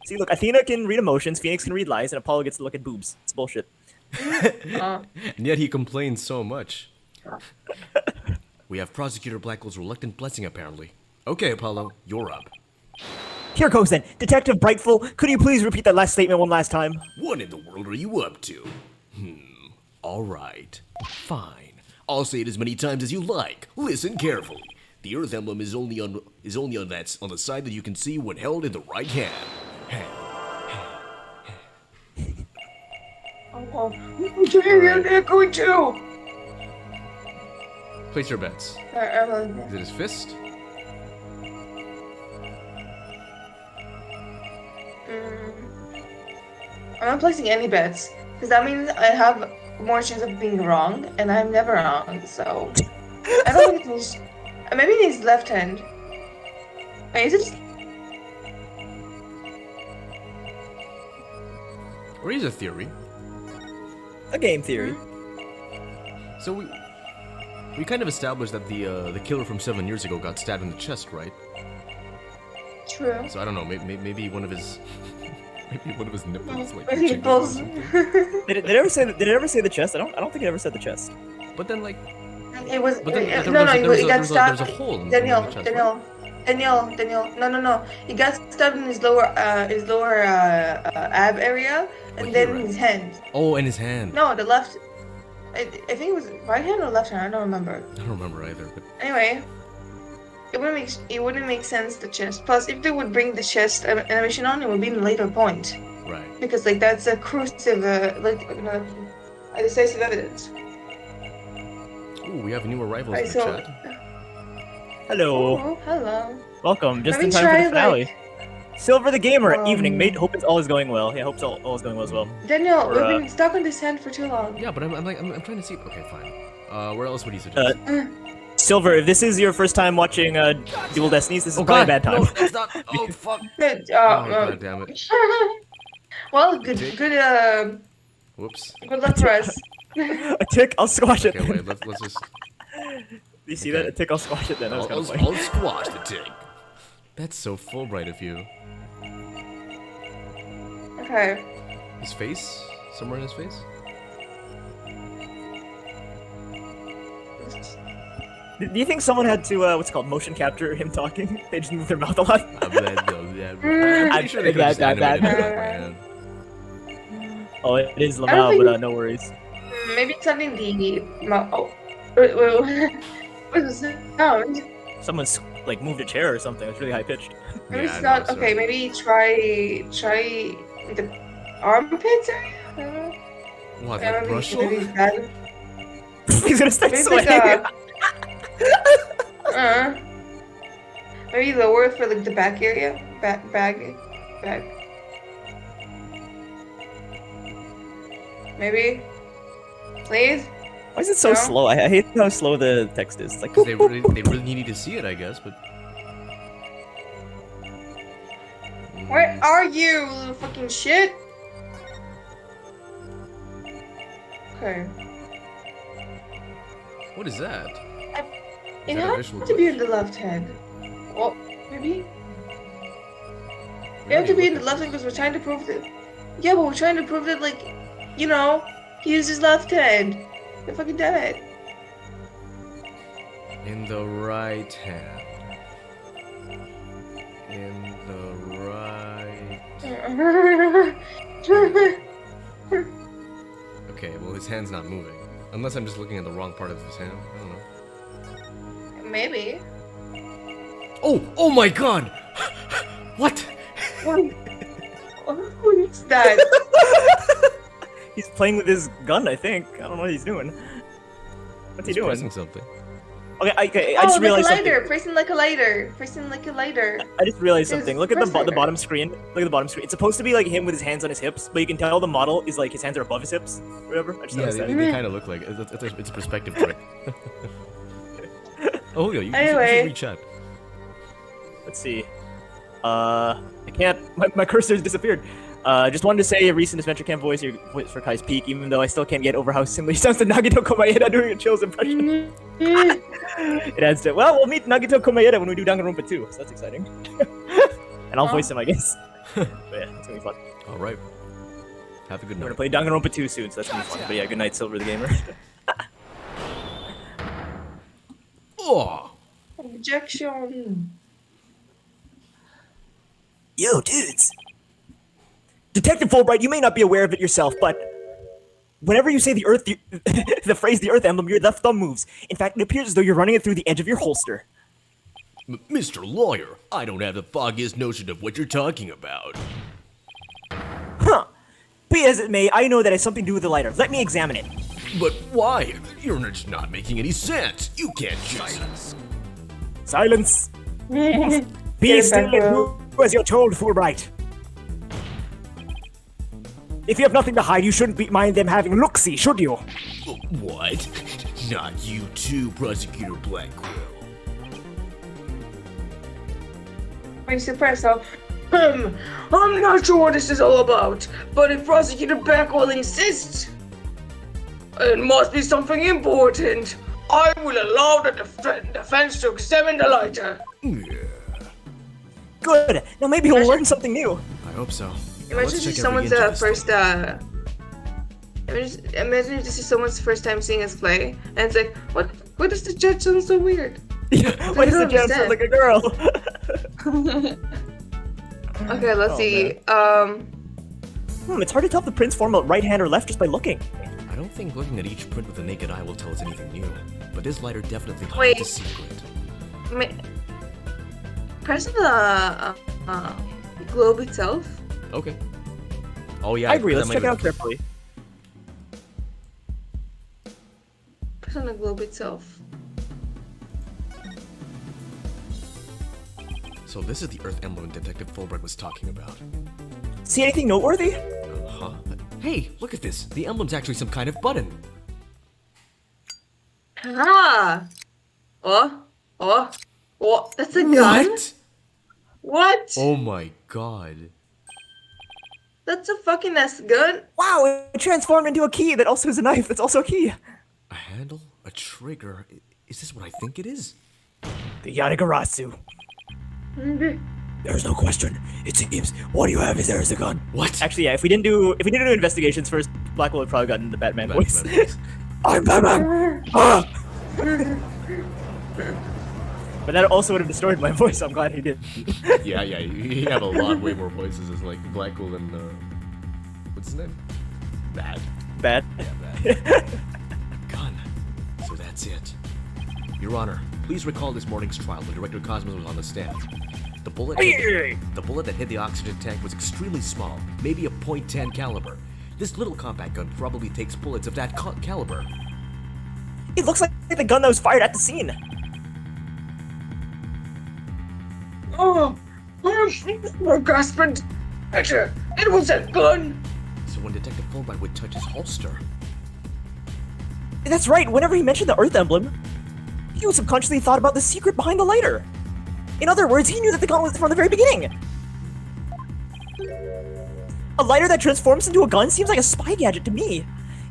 See, look, Athena can read emotions, Phoenix can read lies, and Apollo gets to look at boobs. It's bullshit. And yet he complains so much. We have Prosecutor Blackwell's reluctant blessing, apparently. Okay, Apollo, you're up. Here goes then. Detective Brightful, could you please repeat that last statement one last time? What in the world are you up to? Alright. Fine. I'll say it as many times as you like. Listen carefully. The Earth emblem is only on the side that you can see when held in the right hand. Oh, they're going to. Place your bets. Is it his fist? I'm not placing any bets because that means I have more chance of being wrong, and I'm never wrong. So I don't think it's maybe it's left hand. Wait, is it? Or is a theory. A game theory. So we kind of established that the killer from 7 years ago got stabbed in the chest, right? True. So I don't know. Maybe one of his nipples like Maybe itching or nipples. something. Did it ever say? Did it ever say the chest? I don't think it ever said the chest. But then like It was But then no, there's he got stabbed. a hole in Daniel, the chest, Daniel, no. He got stabbed in his lower ab area, and Like then here, right? his hand. Oh, and his hand. No, the left. I think it was right hand or left hand. I don't remember. I don't remember either. But Anyway, it wouldn't make sense the chest. Plus, if they would bring the chest animation on, it would be in a later point right. because like that's a crucive a decisive evidence. Ooh, we have new arrivals Right, in the so. chat. Hello. Oh, hello. Welcome. Just Let in me time for try, the finale. like, Silver the Gamer, evening, mate. um, Hope it's all is going well. Yeah, hope all is going well as well. Daniel, Or, we've been stuck on this hand for too long. Yeah, but I'm trying to see. Okay, fine. Where else would you suggest? Silver, if this is your first time watching Dual Destinies, this is probably a bad time. No, it's not. Oh fuck. Good, Oh god damn it. well, good, Whoops. good luck for us. A tick, I'll squash it. Okay, wait. Let's just. You see that? A tick, I'll squash it then. That was kind of funny. I'll squash the tick. That's so Fulbright of you. Okay. His face? Somewhere in his face? Do you think someone had to, what's it called, motion capture him talking? They just move their mouth a lot? I'm pretty sure they could have just animated it up, man. Oh, it is I don't Lamau, think- but no worries. Maybe it's something wait, what is the sound? Someone's, like, moved a chair or something. It's really high-pitched. Maybe Yeah, it's I not. know, Okay, so- maybe try the armpits area. I don't know. What, Yeah, like maybe, brush maybe off? that. He's gonna start Maybe it's like sweating. maybe lower for like the back area, back. Maybe, please. Why is it so No? slow? I hate how slow the text is. It's like, 'Cause they really needed to see it, I guess, but. Where are you, little fucking shit? Okay. What is that? It that a has visual to be glitch? in the left hand. Well, maybe. Where It has to are be you in the looking? left hand because we're trying to prove that. Yeah, but we're trying to prove that, like, you know, he used his left hand. I fucking damn it. In the right hand. In the right. Okay, well his hand's not moving. Unless I'm just looking at the wrong part of his hand. I don't know. Maybe. Oh my god! What? What is that? he's playing with his gun, I think. I don't know what he's doing. What's he He's doing? pressing something. Okay, I Oh, just like a realized lighter. something. Pressing like a lighter. Pressing like a lighter. I just realized There's something. Look at the press lighter. bottom screen. Look at the bottom screen. It's supposed to be like him with his hands on his hips, but you can tell the model is like his hands are above his hips. Or whatever. I just Yeah, noticed they, that. they kind of look like it. It's a perspective trick. Oh, yeah, you Anyway. should reach out. Let's see. I can't. My cursor's disappeared. Just wanted to say a recent Adventure Camp voice for Kai's Peak, even though I still can't get over how similar he sounds to Nagito Komaeda doing a Chill's impression. It adds to, well, we'll meet Nagito Komaeda when we do Danganronpa 2, so that's exciting. And I'll voice him, I guess. But yeah, it's gonna be fun. Alright. Have a good We're gonna night. play Danganronpa 2 soon, so that's gonna be fun. But yeah, good night, Silver the Gamer. Oh! Objection. Yo, dudes. Detective Fulbright, you may not be aware of it yourself, but whenever you say the phrase the Earth emblem, your left thumb moves. In fact, it appears as though you're running it through the edge of your holster. Mr. Lawyer, I don't have the foggiest notion of what you're talking about. Huh. Be as it may, I know that has something to do with the lighter. Let me examine it. But why? You're just not making any sense. You can't just... Silence. Be still and do as you're told, Fulbright. If you have nothing to hide, you shouldn't mind them having look-see, should you? What? Not you too, Prosecutor Blackwell. Mr. Presser, I'm not sure what this is all about, but if Prosecutor Blackwell insists, it must be something important. I will allow the defense to examine the lighter. Good. Now maybe we'll learn something new. I hope so. Imagine if someone's first imagine if this is someone's first time seeing us play, and it's like, what does the judge sound so weird? Why does the judge sound like a girl? Okay, let's see. It's hard to tell if the prints form a right hand or left just by looking. I don't think looking at each print with the naked eye will tell us anything new, but this lighter definitely Wait. hides a secret. Press the globe itself. Okay. Oh yeah, I agree. that Let's might check be it out the- carefully. Press on the globe itself. So this is the Earth emblem Detective Fulbright was talking about. See anything noteworthy? Huh? Hey, look at this. The emblem's actually some kind of button. Ah! Oh! That's a gun? What? What? Oh my god. That's a fucking ass gun? Wow, it transformed into a key that also is a knife that's also a key. A handle? A trigger? Is this what I think it is? The Yanagarasu. There's no question. It seems what you have is there is a gun. What? Actually, yeah, if we didn't do investigations first, Blackwell would probably gotten the Batman voice. I'm Batman. Ah! But that also would have destroyed my voice. I'm glad he did. Yeah, you have a lot way more voices as like Blackwell than what's his name? Bad. Bad. Yeah, bad. Gun. So that's it. Your Honor, please recall this morning's trial when Director Cosmos was on the stand. The bullet that hit the oxygen tank was extremely small, maybe a .10 caliber. This little compact gun probably takes bullets of that caliber. It looks like the gun that was fired at the scene. Oh! I'm grasping. Picture! It was a gun! So when Detective Fulbright would touch his holster... That's right. Whenever he mentioned the Earth emblem, he subconsciously thought about the secret behind the lighter. In other words, he knew that the gun was from the very beginning. A lighter that transforms into a gun seems like a spy gadget to me.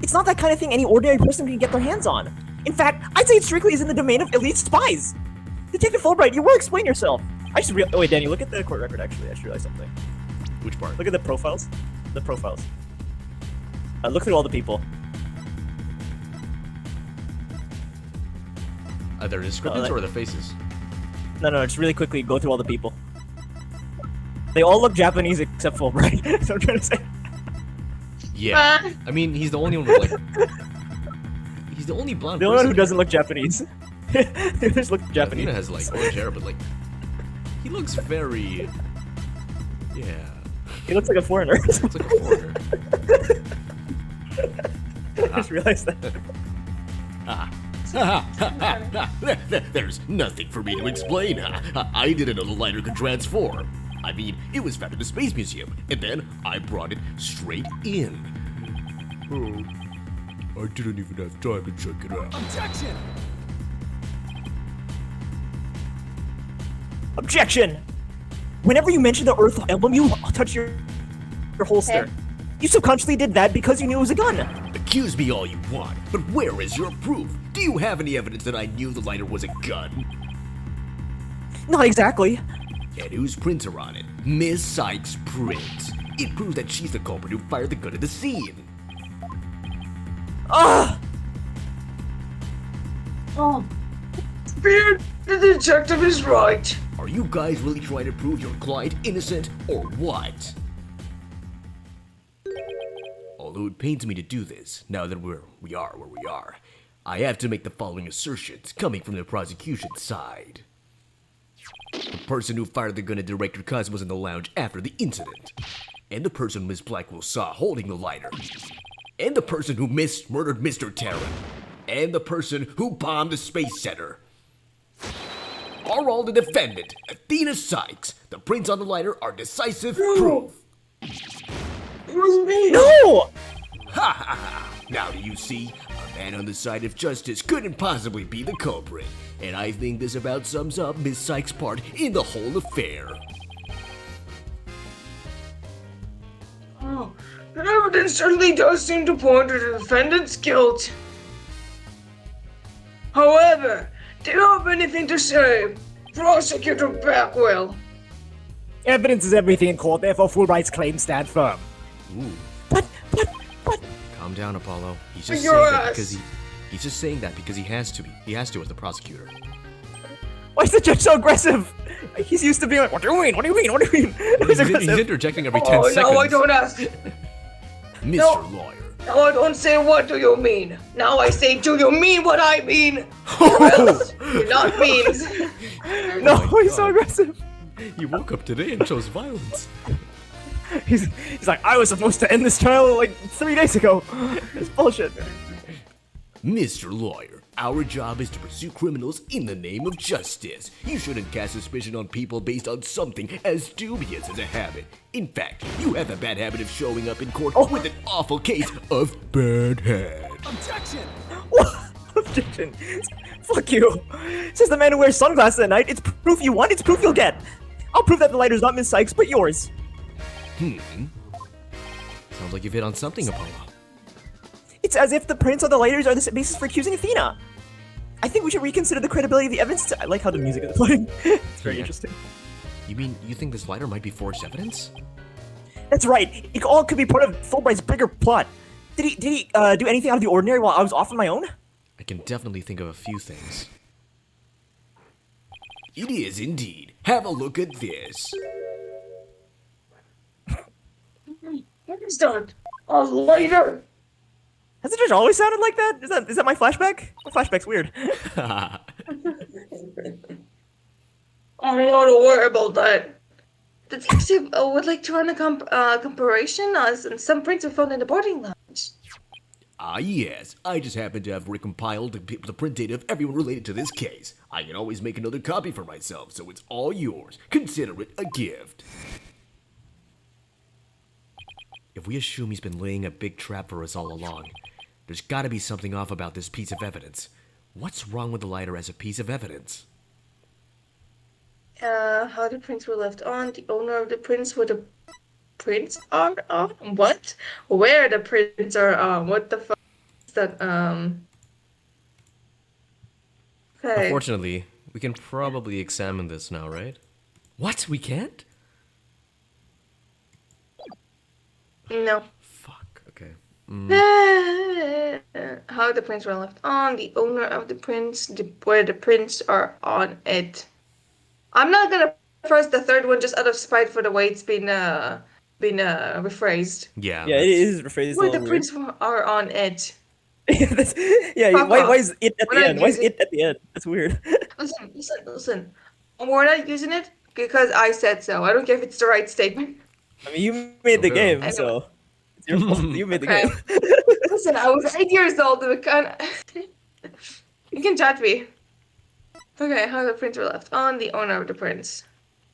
It's not that kind of thing any ordinary person can get their hands on. In fact, I'd say it strictly is in the domain of elite spies. Detective Fulbright, you will explain yourself. Oh wait, Danny, look at the court record. Actually, I just realized something. Which part? Look at the profiles. The profiles. Look through all the people. Are there descriptions or are there faces? No, just really quickly go through all the people. They all look Japanese except Fulbright. That's what I'm trying to say. Yeah. I mean, he's the only one with like... He's the only blonde The only one person who doesn't look Japanese. They just look Japanese. Athena has like orange hair, but like... He looks very... Yeah. He looks like a foreigner. Looks like a foreigner. I just realized that. There's nothing for me to explain. I didn't know the lighter could transform. I mean, it was found in the Space Museum, and then I brought it straight in. Oh, I didn't even have time to check it out. Objection! Objection! Whenever you mention the Earth emblem, you touch your holster. Okay. You subconsciously did that because you knew it was a gun. Accuse me all you want, but where is your proof? Do you have any evidence that I knew the lighter was a gun? Not exactly. And whose prints are on it? Miss Sykes' prints. It proves that she's the culprit who fired the gun at the scene. Ah! Oh. Beard, the detective is right. Are you guys really trying to prove your client innocent or what? Although it pains me to do this, now that we are where we are, I have to make the following assertions coming from the prosecution side. The person who fired the gun at Director Cuz was in the lounge after the incident. And the person Ms. Blackwell saw holding the lighter. And the person who murdered Mr. Terran. And the person who bombed the Space Center. Are all the defendant, Athena Sykes. The prints on the lighter are decisive proof. It was me. No! Ha ha ha! Now do you see? A man on the side of justice couldn't possibly be the culprit. And I think this about sums up Miss Sykes' part in the whole affair. Oh, the evidence certainly does seem to point to the defendant's guilt. However, do you have anything to say, Prosecutor Blackwell? Evidence is everything in court, therefore Fulbright's claims stand firm. Ooh. But, Calm down, Apollo. He's Your just saying that ass. because he's just saying that because he has to be. He has to as the prosecutor. Why is the judge so aggressive? He's used to being like, what do you mean? What do you mean? What do you mean? He's interjecting every 10 Oh, seconds. now I don't ask. Mr. Lawyer. Now I don't say what do you mean. Now I say do you mean what I mean? Or else you're not means. No, my he's so God. aggressive. He woke up today and chose violence. He's like, I was supposed to end this trial like 3 days ago. It's bullshit. Mr. Lawyer, our job is to pursue criminals in the name of justice. You shouldn't cast suspicion on people based on something as dubious as a habit. In fact, you have a bad habit of showing up in court with an awful case of bad head. What? Objection. Fuck you. Says the man who wears sunglasses at night. It's proof you want, it's proof you'll get. I'll prove that the lighter's not Miss Sykes, but yours. Sounds like you've hit on something, Apollo. It's as if the prints on the lighters are the basis for accusing Athena. I think we should reconsider the credibility of the evidence. I like how the music is playing. It's very Yeah. interesting. You mean you think this lighter might be forged evidence? That's right. It all could be part of Fulbright's bigger plot. Did he do anything out of the ordinary while I was off on my own? I can definitely think of a few things. It is indeed. Have a look at this. What is that? A lighter? Has the judge always sounded like that? Is that my flashback? My flashback's weird. I don't know to worry about that. Detective would like to run a comparison as some prints were found in the boarding lounge. Ah, yes. I just happen to have recompiled the print data of everyone related to this case. I can always make another copy for myself, so it's all yours. Consider it a gift. If we assume he's been laying a big trap for us all along, there's gotta be something off about this piece of evidence. What's wrong with the lighter as a piece of evidence? How the prints were left on, the owner of the prints, where the prints are on? What? Where the prints are on? What the fuck is that, Okay. Unfortunately, we can probably examine this now, right? What? We can't? No. Fuck, okay. How the prints were left on, the owner of the prints, where the prints are on it. I'm not gonna press the third one just out of spite for the way it's been rephrased. Yeah. Yeah, it is rephrased. Where the prints are on it. That's, yeah, Fuck why off. is it at We're the not end? Why is using- it at the end? That's weird. Listen. We're not using it because I said so. I don't care if it's the right statement. I mean, you made the Okay. game, so it's your fault. You made the Okay. game. Listen, I was 8 years old. You can judge me. Okay, how the prints were left on, the owner of the prints.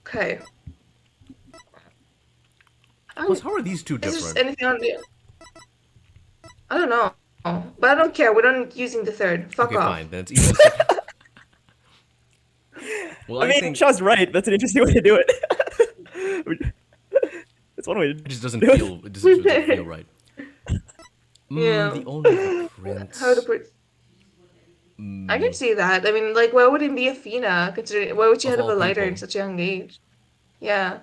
Okay. Plus, how are these two Is there different? anything on the... I don't know. But I don't care. We're not using the third. Fuck Okay, off. fine. Then it's easy. Well, I mean, think Shaw's right. That's an interesting way to do it. That's one way. it just doesn't feel. It just doesn't feel right. Yeah. The owner of the prints. How the prints... I can see that. I mean, like, why would it be Athena? Considering why would she Of have a all lighter in people. such a young age? Yeah.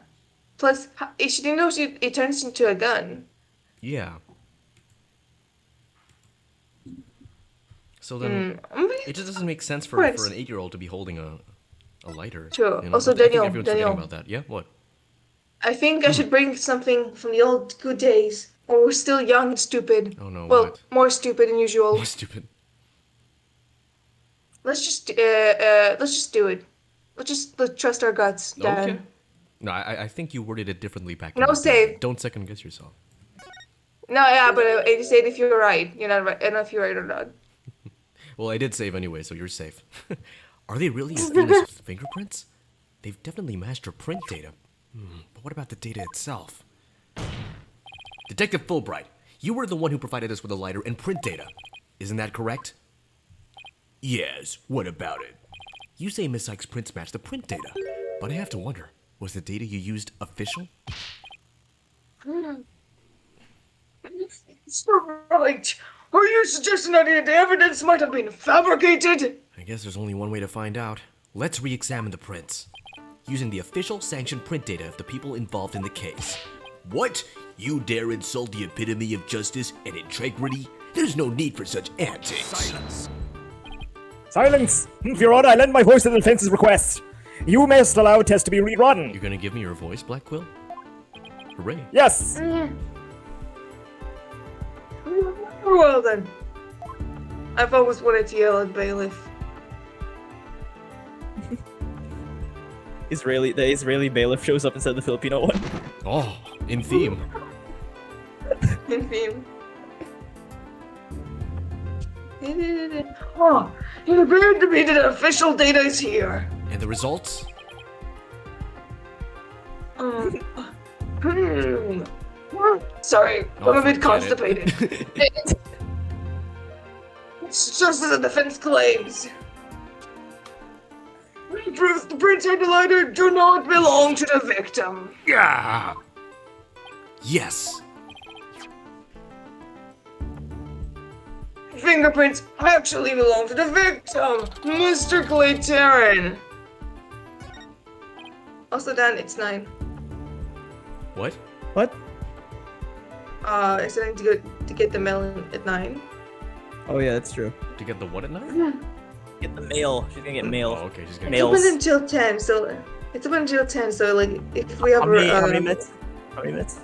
Plus, she didn't know it turns into a gun. Yeah. So then, I mean, it just doesn't make sense for Prints. an 8-year-old to be holding a A lighter. True. You know, Also, I think Daniel, everyone's forgetting Daniel. about that. Yeah, what? I think I should bring something from the old good days when we're still young and stupid. Oh no, Well, what? more stupid than usual. More stupid. Let's just do it. Let's trust our guts, Dan. Okay. No, I think you worded it differently back No in the day. save. Don't second guess yourself. No, yeah, but I just said if you're right. You're not right. I don't know if you're right or not. Well, I did save anyway, so you're safe. Are they really Athena's fingerprints? They've definitely matched her print data. But what about the data itself? Detective Fulbright, you were the one who provided us with the lighter and print data. Isn't that correct? Yes, what about it? You say Miss Ike's prints match the print data, but I have to wonder, was the data you used official? It's not right. Are you suggesting that the evidence might have been fabricated? I guess there's only one way to find out. Let's re-examine the prints, using the official sanctioned print data of the people involved in the case. What? You dare insult the epitome of justice and integrity? There's no need for such antics. Silence. Silence! Your Honor, I lend my voice to the defense's request. You must allow a test to be rerun. You're gonna give me your voice, Black Quill? Hooray. Yes! Well then. I've always wanted to yell at bailiff. The Israeli bailiff shows up instead of the Filipino one. Oh, in theme. In theme. Oh, it appeared to me that official data is here. And the results? Sorry, Oh, I'm a bit forget it. constipated. It's just as the defense claims. Proves the prints and the lighter do not belong to the victim. Yeah. Yes. Fingerprints actually belong to the victim, Mr. Clayterin. Also, Dan, it's 9. What? What? I said I need to get the mail in at 9. Oh yeah, that's true. To get the what at night? Get the mail. She's gonna get mail. Oh, okay, she's gonna Mail. It's open until 10, so it's open until 10. So like, if we have How many minutes? How many minutes?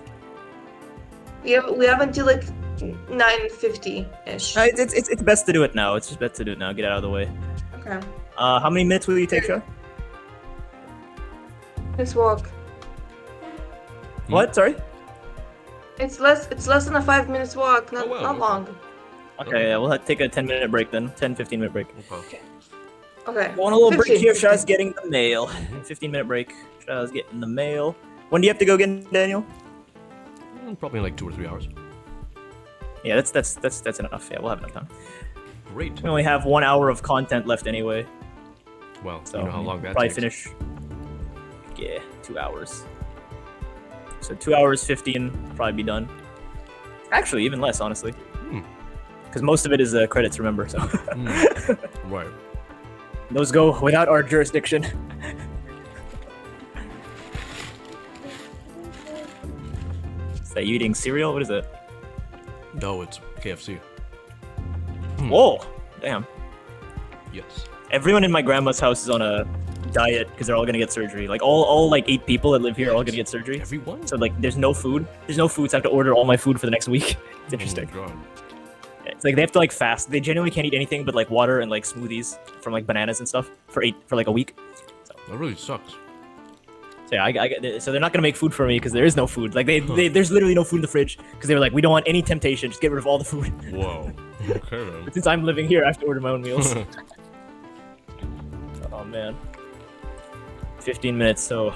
we have until like 9:50 ish. It's best to do it now. It's just best to do it now. Get it out of the way. Okay. How many minutes will you take, Sean? Let's walk. What? Sorry. It's less than a 5 minutes walk. Not Oh, wow, not okay. long. Okay, yeah, we'll have to take a 10-minute break then. 10-15 minute break. Okay. Okay. Go on a little break 15, here. 15. Shaw's getting the mail. 15-minute break. Shaw's getting the mail. When do you have to go again, Daniel? Probably in like 2 or 3 hours. Yeah, that's enough. Yeah, we'll have enough time. Great. We only have 1 hour of content left anyway, Well, so you know how long that probably takes. finish. Yeah, 2 hours. So 2 hours 15 probably be done. Actually, even less, honestly. Because most of it is credits, remember? So Right. those go without our jurisdiction. Is that you eating cereal? What is it? No, it's KFC. Whoa! Damn. Yes. Everyone in my grandma's house is on a diet because they're all gonna get surgery. Like all like 8 people that live here are all gonna get surgery. Everyone? So like there's no food. There's no food, so I have to order all my food for the next week. It's interesting. Oh my God. It's like they have to like fast. They genuinely can't eat anything but like water and like smoothies from like bananas and stuff for like a week. That really sucks. So yeah, so they're not gonna make food for me because there is no food. Like there's literally no food in the fridge because they were like, we don't want any temptation. Just get rid of all the food. Whoa. Okay then. But since I'm living here, I have to order my own meals. Oh man. 15 minutes, so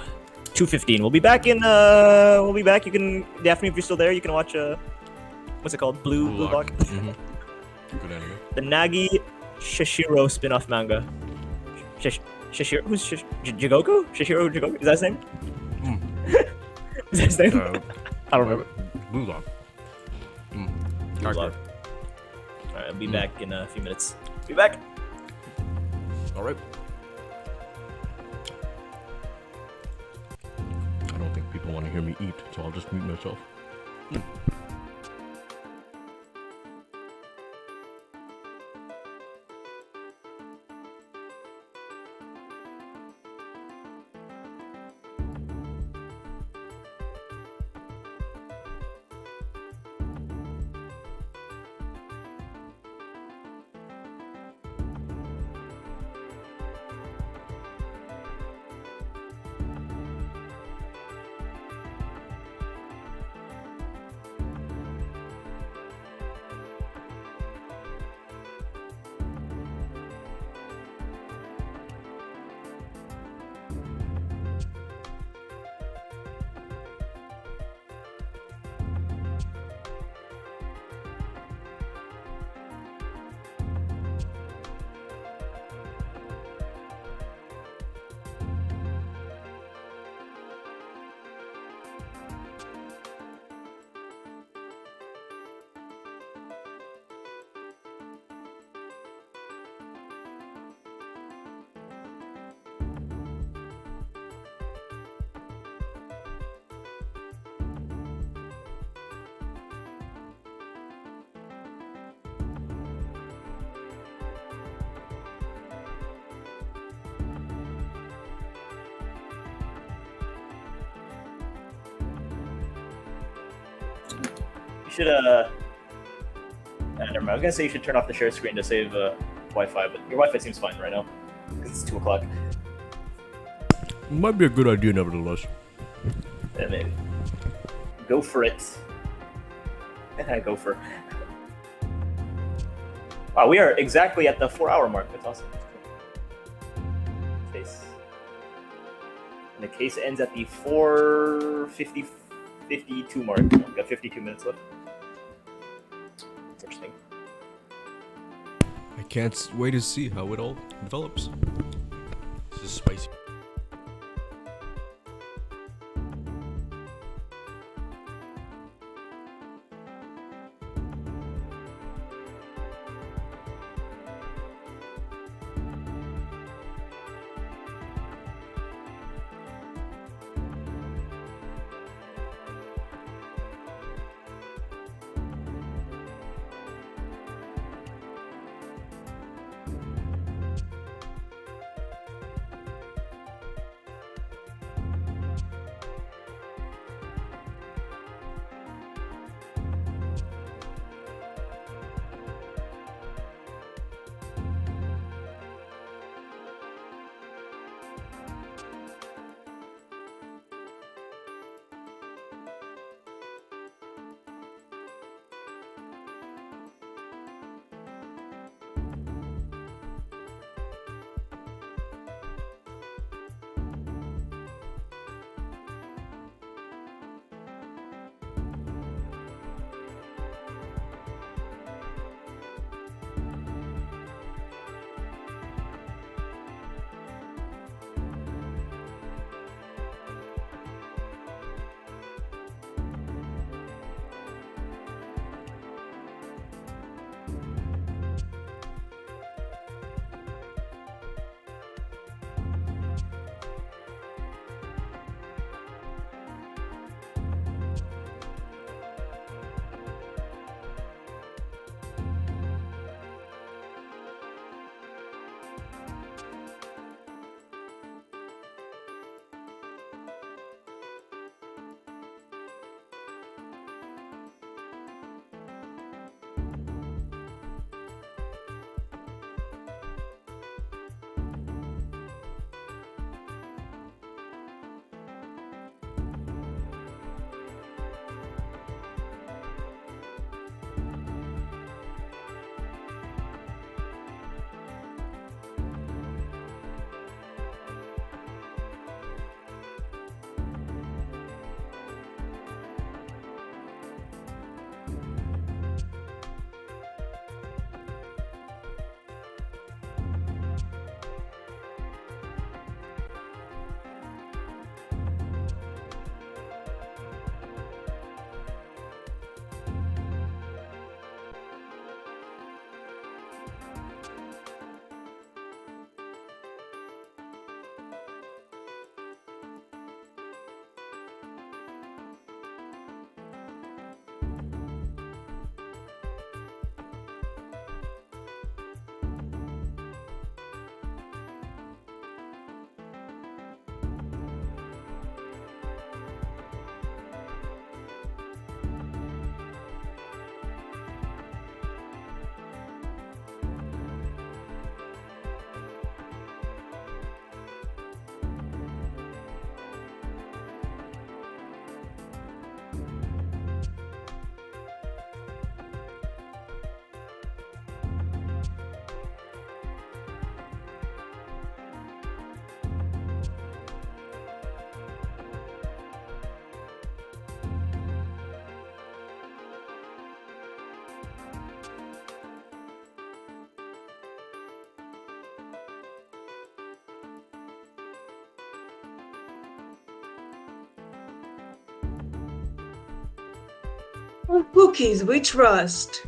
2:15. We'll be back in. We'll be back. You can Daphne, if you're still there, you can watch. What's it called? Blue Lock. Mhm. Good anime. The Nagi Shishiro spin-off manga. Shishiro, who's Jigoku? Shishiro Jigoku? Is that his name? Is that his name? I don't remember. Blue Lock. Blue Lock. Alright, I'll be back in a few minutes. Be back. Alright. I don't think people want to hear me eat, so I'll just mute myself. You should never mind. I was gonna say you should turn off the share screen to save Wi-Fi, but your Wi-Fi seems fine right now because it's 2 o'clock. Might be a good idea, nevertheless. Yeah, maybe. Go for it. Go for it. Wow, we are exactly at the 4-hour mark. That's awesome. Case. And the case ends at the 4:52 mark. We've got 52 minutes left. Interesting. I can't wait to see how it all develops. This is spicy. Cookies, we trust.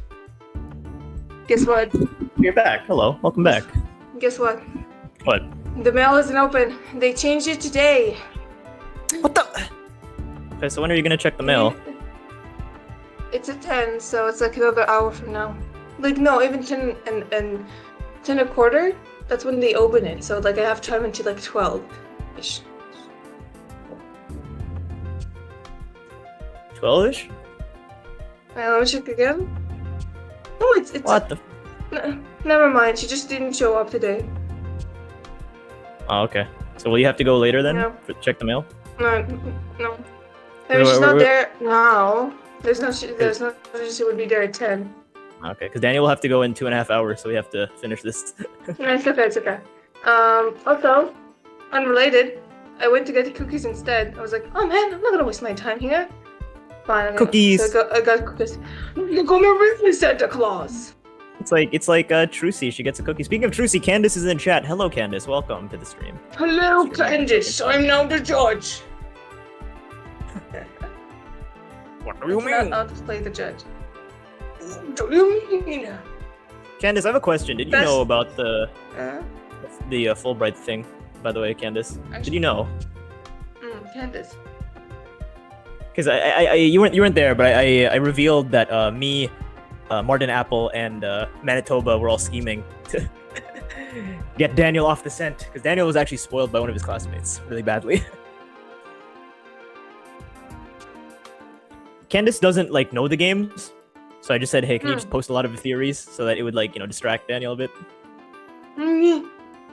Guess what? You're back. Hello. Welcome back. Guess what? What? The mail isn't open. They changed it today. What the? Okay, so when are you gonna check the mail? It's at 10, so it's like another hour from now. Like, no, even 10 and 10 a quarter, that's when they open it. So, like, I have time until, like, 12-ish. 12-ish? Let me check again. Oh, it's What the? never mind. She just didn't show up today. Oh, okay. So will you have to go later then? Yeah. Check the mail? No. Maybe she's not Wait. there now. There's no. She would be there at 10. Okay, because Daniel will have to go in 2.5 hours, so we have to finish this. No, it's okay. It's okay. Also, unrelated. I went to get the cookies instead. I was like, oh man, I'm not gonna waste my time here. Fine. I'm Cookies. So I got cookies. You're coming with me, Santa Claus. It's like Trucy. She gets a cookie. Speaking of Trucy, Candace is in chat. Hello, Candace. Welcome to the stream. Hello, Candace. I'm now the judge. What do you mean? I'll just play the judge. What do you mean? Candace, I have a question. Did you Best- know about the Uh, Fulbright thing? By the way, Candace, did you know? Candace. Because you weren't there, but I revealed that me, Martin Apple, and Manitoba were all scheming to get Daniel off the scent. Because Daniel was actually spoiled by one of his classmates really badly. Candace doesn't like know the games, so I just said, hey, can you just post a lot of theories so that it would like distract Daniel a bit. Mm,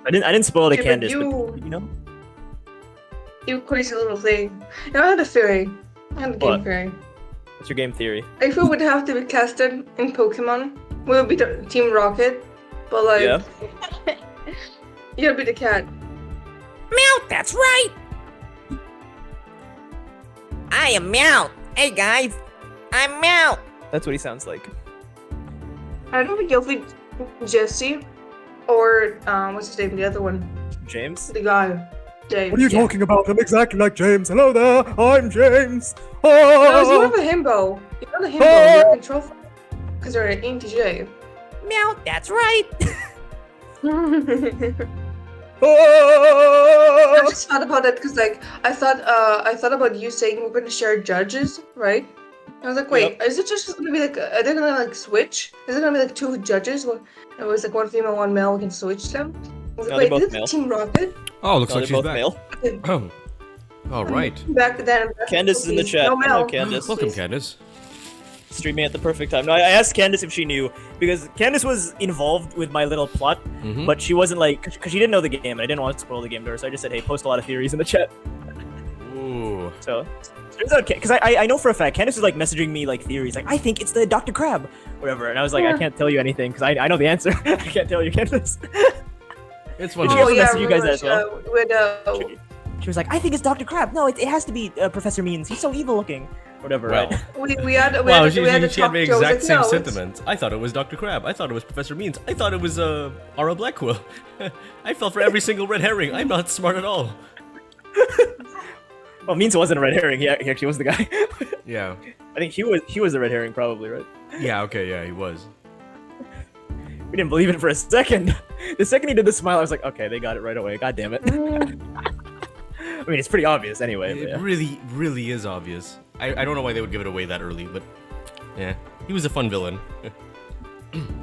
I didn't spoil the Yeah, but Candace, but you- did you know? you crazy little thing. I had a theory. I had a game What? theory. What's your game theory? If we would have to be casted in Pokemon, we would be the Team Rocket, but like, Yeah. you'd be the cat. Meow, that's right! I am Meow. Hey guys, I'm Meow. That's what he sounds like. I don't think you'll be Jesse, or what's his name? The other one, James? the guy, Dave. What are you Yeah. talking about? I'm exactly like James. Hello there, I'm James. No, it's more Oh, of a himbo. You're not a himbo. You're a control. Because you're an ENTJ. Meow, that's right. I oh. just thought about it because, like, I thought about you saying we're gonna share judges, right? I was like, wait, is it just gonna be like, are they gonna like switch? Is it gonna be like 2 judges? It was like 1 female, 1 male. We can switch them. I was No, like, they're wait, both is it male. Team Rocket? Oh, looks No, like they're she's both back. male. Oh. All right. Back then. Candace is in the chat. No Hello, male. Candace. Welcome, Candace. Streaming at the perfect time. No, I asked Candace if she knew because Candace was involved with my little plot, Mhm. but she wasn't like because she didn't know the game and I didn't want to spoil the game to her. So I just said, hey, post a lot of theories in the chat. Ooh. So turns out because I know for a fact Candace was like messaging me like theories like I think it's the Dr. Crab, whatever, and I was like I can't tell you anything because I know the answer. I can't tell you, Candace. It's one Did of you those. ever message you guys as well? With She was like I think it's Dr. Crab. No, it has to be Professor Means. He's so evil looking. Whatever, Well, right? we had wow, to she talk had the to I was exact like, same no, it's- sentiments. I thought it was Dr. Crab. I thought it was Professor Means. I thought it was Aura Blackquill. I fell for every single red herring. I'm not smart at all. Well, Means wasn't a red herring. He actually was the guy. Yeah. I think he was the red herring probably, right? Yeah, okay, yeah, he was. We didn't believe it for a second. The second he did the smile, I was like, okay, they got it right away. God damn it. I mean, it's pretty obvious anyway. But It yeah. really, really is obvious. I don't know why they would give it away that early, but yeah. He was a fun villain.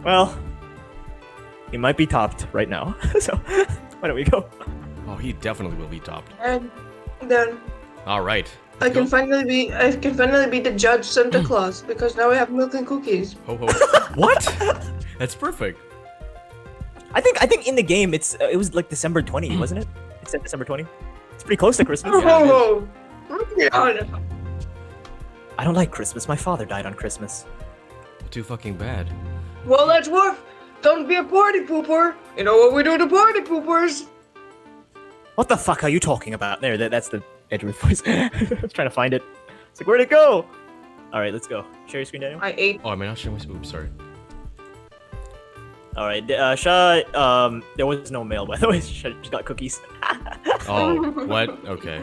Well, he might be topped right now. So why don't we go? Oh, he definitely will be topped. And then Alright. I can finally be the judge Santa Claus because now we have milk and cookies. Ho ho. What? That's perfect. I think in the game it was like December 20, wasn't it? It said December 20. It's pretty close to Christmas. Oh, yeah. I don't like Christmas. My father died on Christmas. Too fucking bad. Well, that's Wolf. Don't be a party pooper. You know what we do to party poopers? What the fuck are you talking about? There, that's the Edgeworth voice. I was trying to find it. It's like, where'd it go? All right, let's go. Share your screen, Daniel. I ate. Oh, am I not showing my... Oops, sorry. All right, Sha. There was no mail, by the way. She got cookies. Oh, what? Okay.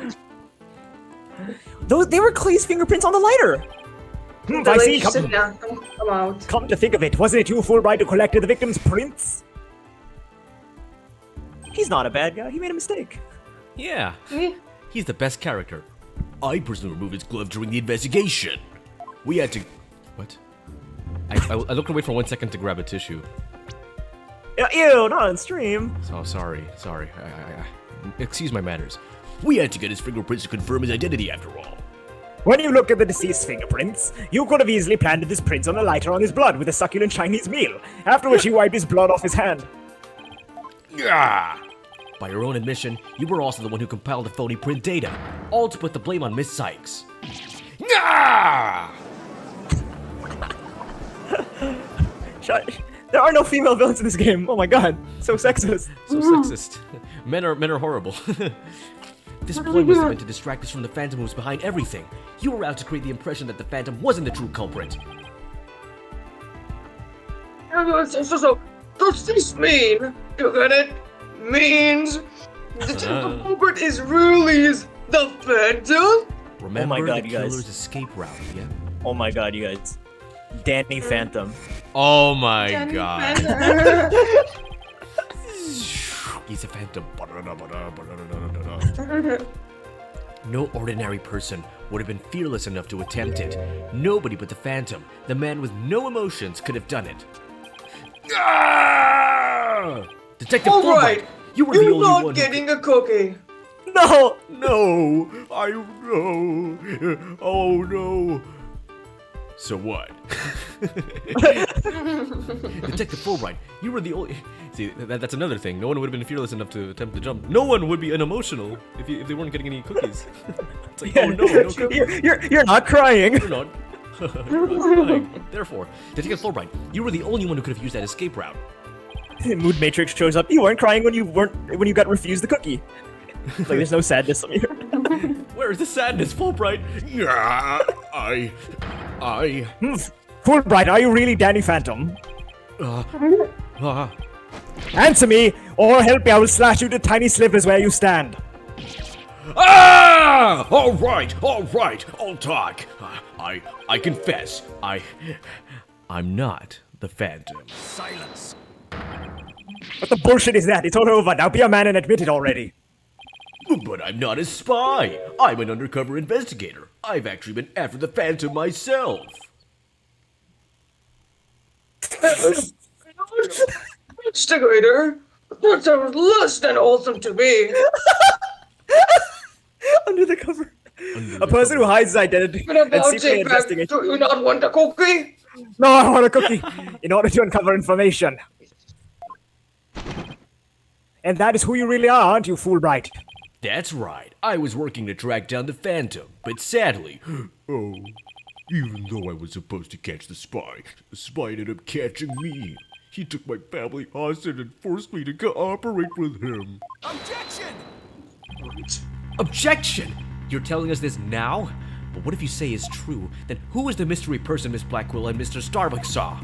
They were Clay's fingerprints on the lighter. I see. Sit down. Come out. Come to think of it, wasn't it you, Fulbright, who collected the victim's prints? He's not a bad guy. He made a mistake. Yeah. Me? He's the best character. I personally removed his glove during the investigation. We had to... What? I looked away for 1 second to grab a tissue. Ew, not on stream. Oh, sorry. Excuse my manners. We had to get his fingerprints to confirm his identity after all. When you look at the deceased's fingerprints, you could have easily planted this print on a lighter on his blood with a succulent Chinese meal, after which he wiped his blood off his hand. Gah! By your own admission, you were also the one who compiled the phony print data, all to put the blame on Miss Sykes. Gah! There are no female villains in this game. Oh my god, so sexist. So sexist. Men are horrible. This ploy was meant to distract us from the Phantom who was behind everything. You were out to create the impression that the Phantom wasn't the true culprit. So, does this mean, you get it? Means the culprit is really the Phantom? Remember God, the you guys. killer's escape route, yeah? Oh my god, you guys. Danny Phantom. Oh my god. He's a Phantom. No ordinary person would have been fearless enough to attempt it. Nobody but the Phantom, the man with no emotions, could have done it. Ah! Detective All Fulbright, right, you were the you're only not one. getting a cookie. No! No, I no. Oh no. So what? Detective Fulbright, you were the only. See, that's another thing. No one would have been fearless enough to attempt to jump. No one would be unemotional if they weren't getting any cookies. It's like, oh no, no cookies. You're not crying. You're not. You're not crying. Therefore, Detective Fulbright, you were the only one who could have used that escape route. Mood Matrix shows up. You weren't crying when you got refused the cookie. Like there's no sadness on here. Where is the sadness, Fulbright? Yeah, I. Fulbright, are you really Danny Phantom? uh, Answer me, or help me, I will slash you to tiny slivers where you stand. Ah! All right, I'll talk. I confess, I'm not the Phantom. Silence. What the bullshit is that? It's all over. Now be a man and admit it already. But I'm not a spy. I'm an undercover investigator. I've actually been after the Phantom myself. Investigator? That sounds less than awesome to me. Under the cover. A person who hides his identity But and about secretly it, back, investigates. do you not want a cookie? No, I want a cookie in order to uncover information. And that is who you really are, aren't you, Fulbright? That's right. I was working to track down the Phantom, but sadly, even though I was supposed to catch the spy ended up catching me. He took my family hostage and forced me to cooperate with him. Objection! Objection! You're telling us this now? But what if you say is true? Then who is the mystery person Miss Blackwell and Mr. Starbuck saw?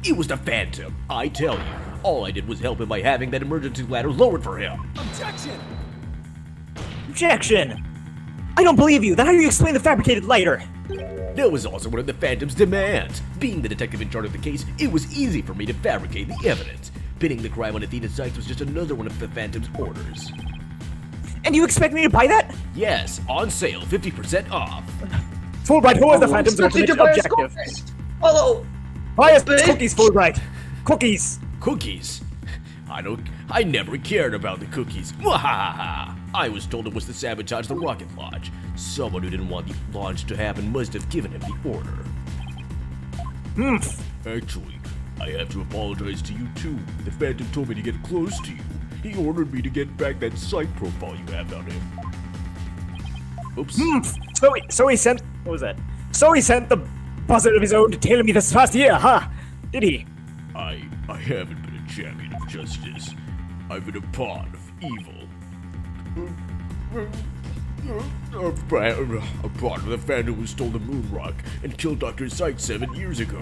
It was the Phantom, I tell you. All I did was help him by having that emergency ladder lowered for him. Objection! Objection! I don't believe you. Then how do you explain the fabricated lighter? That was also one of the Phantom's demands. Being the detective in charge of the case, it was easy for me to fabricate the evidence. Pinning the crime on Athena Sykes was just another one of the Phantom's orders. And you expect me to buy that? Yes, on sale, 50% off. Fulbright, who is the Phantom's Expected ultimate to buy a objective? cookies. Hello. Buy us Bitch. cookies, Fulbright. Cookies. Cookies? I never cared about the cookies. Wahahaha! I was told it was to sabotage the rocket launch. Someone who didn't want the launch to happen must have given him the order. Actually, I have to apologize to you too. The Phantom told me to get close to you. He ordered me to get back that site profile you have on him. Oops. So he sent. What was that? So he sent the buzzard of his own to tail me this past year, huh? Did he? I haven't been a champion of justice. I've been a pawn of evil. A pawn of the Phantom who stole the moon rock and killed Dr. Sykes 7 years ago.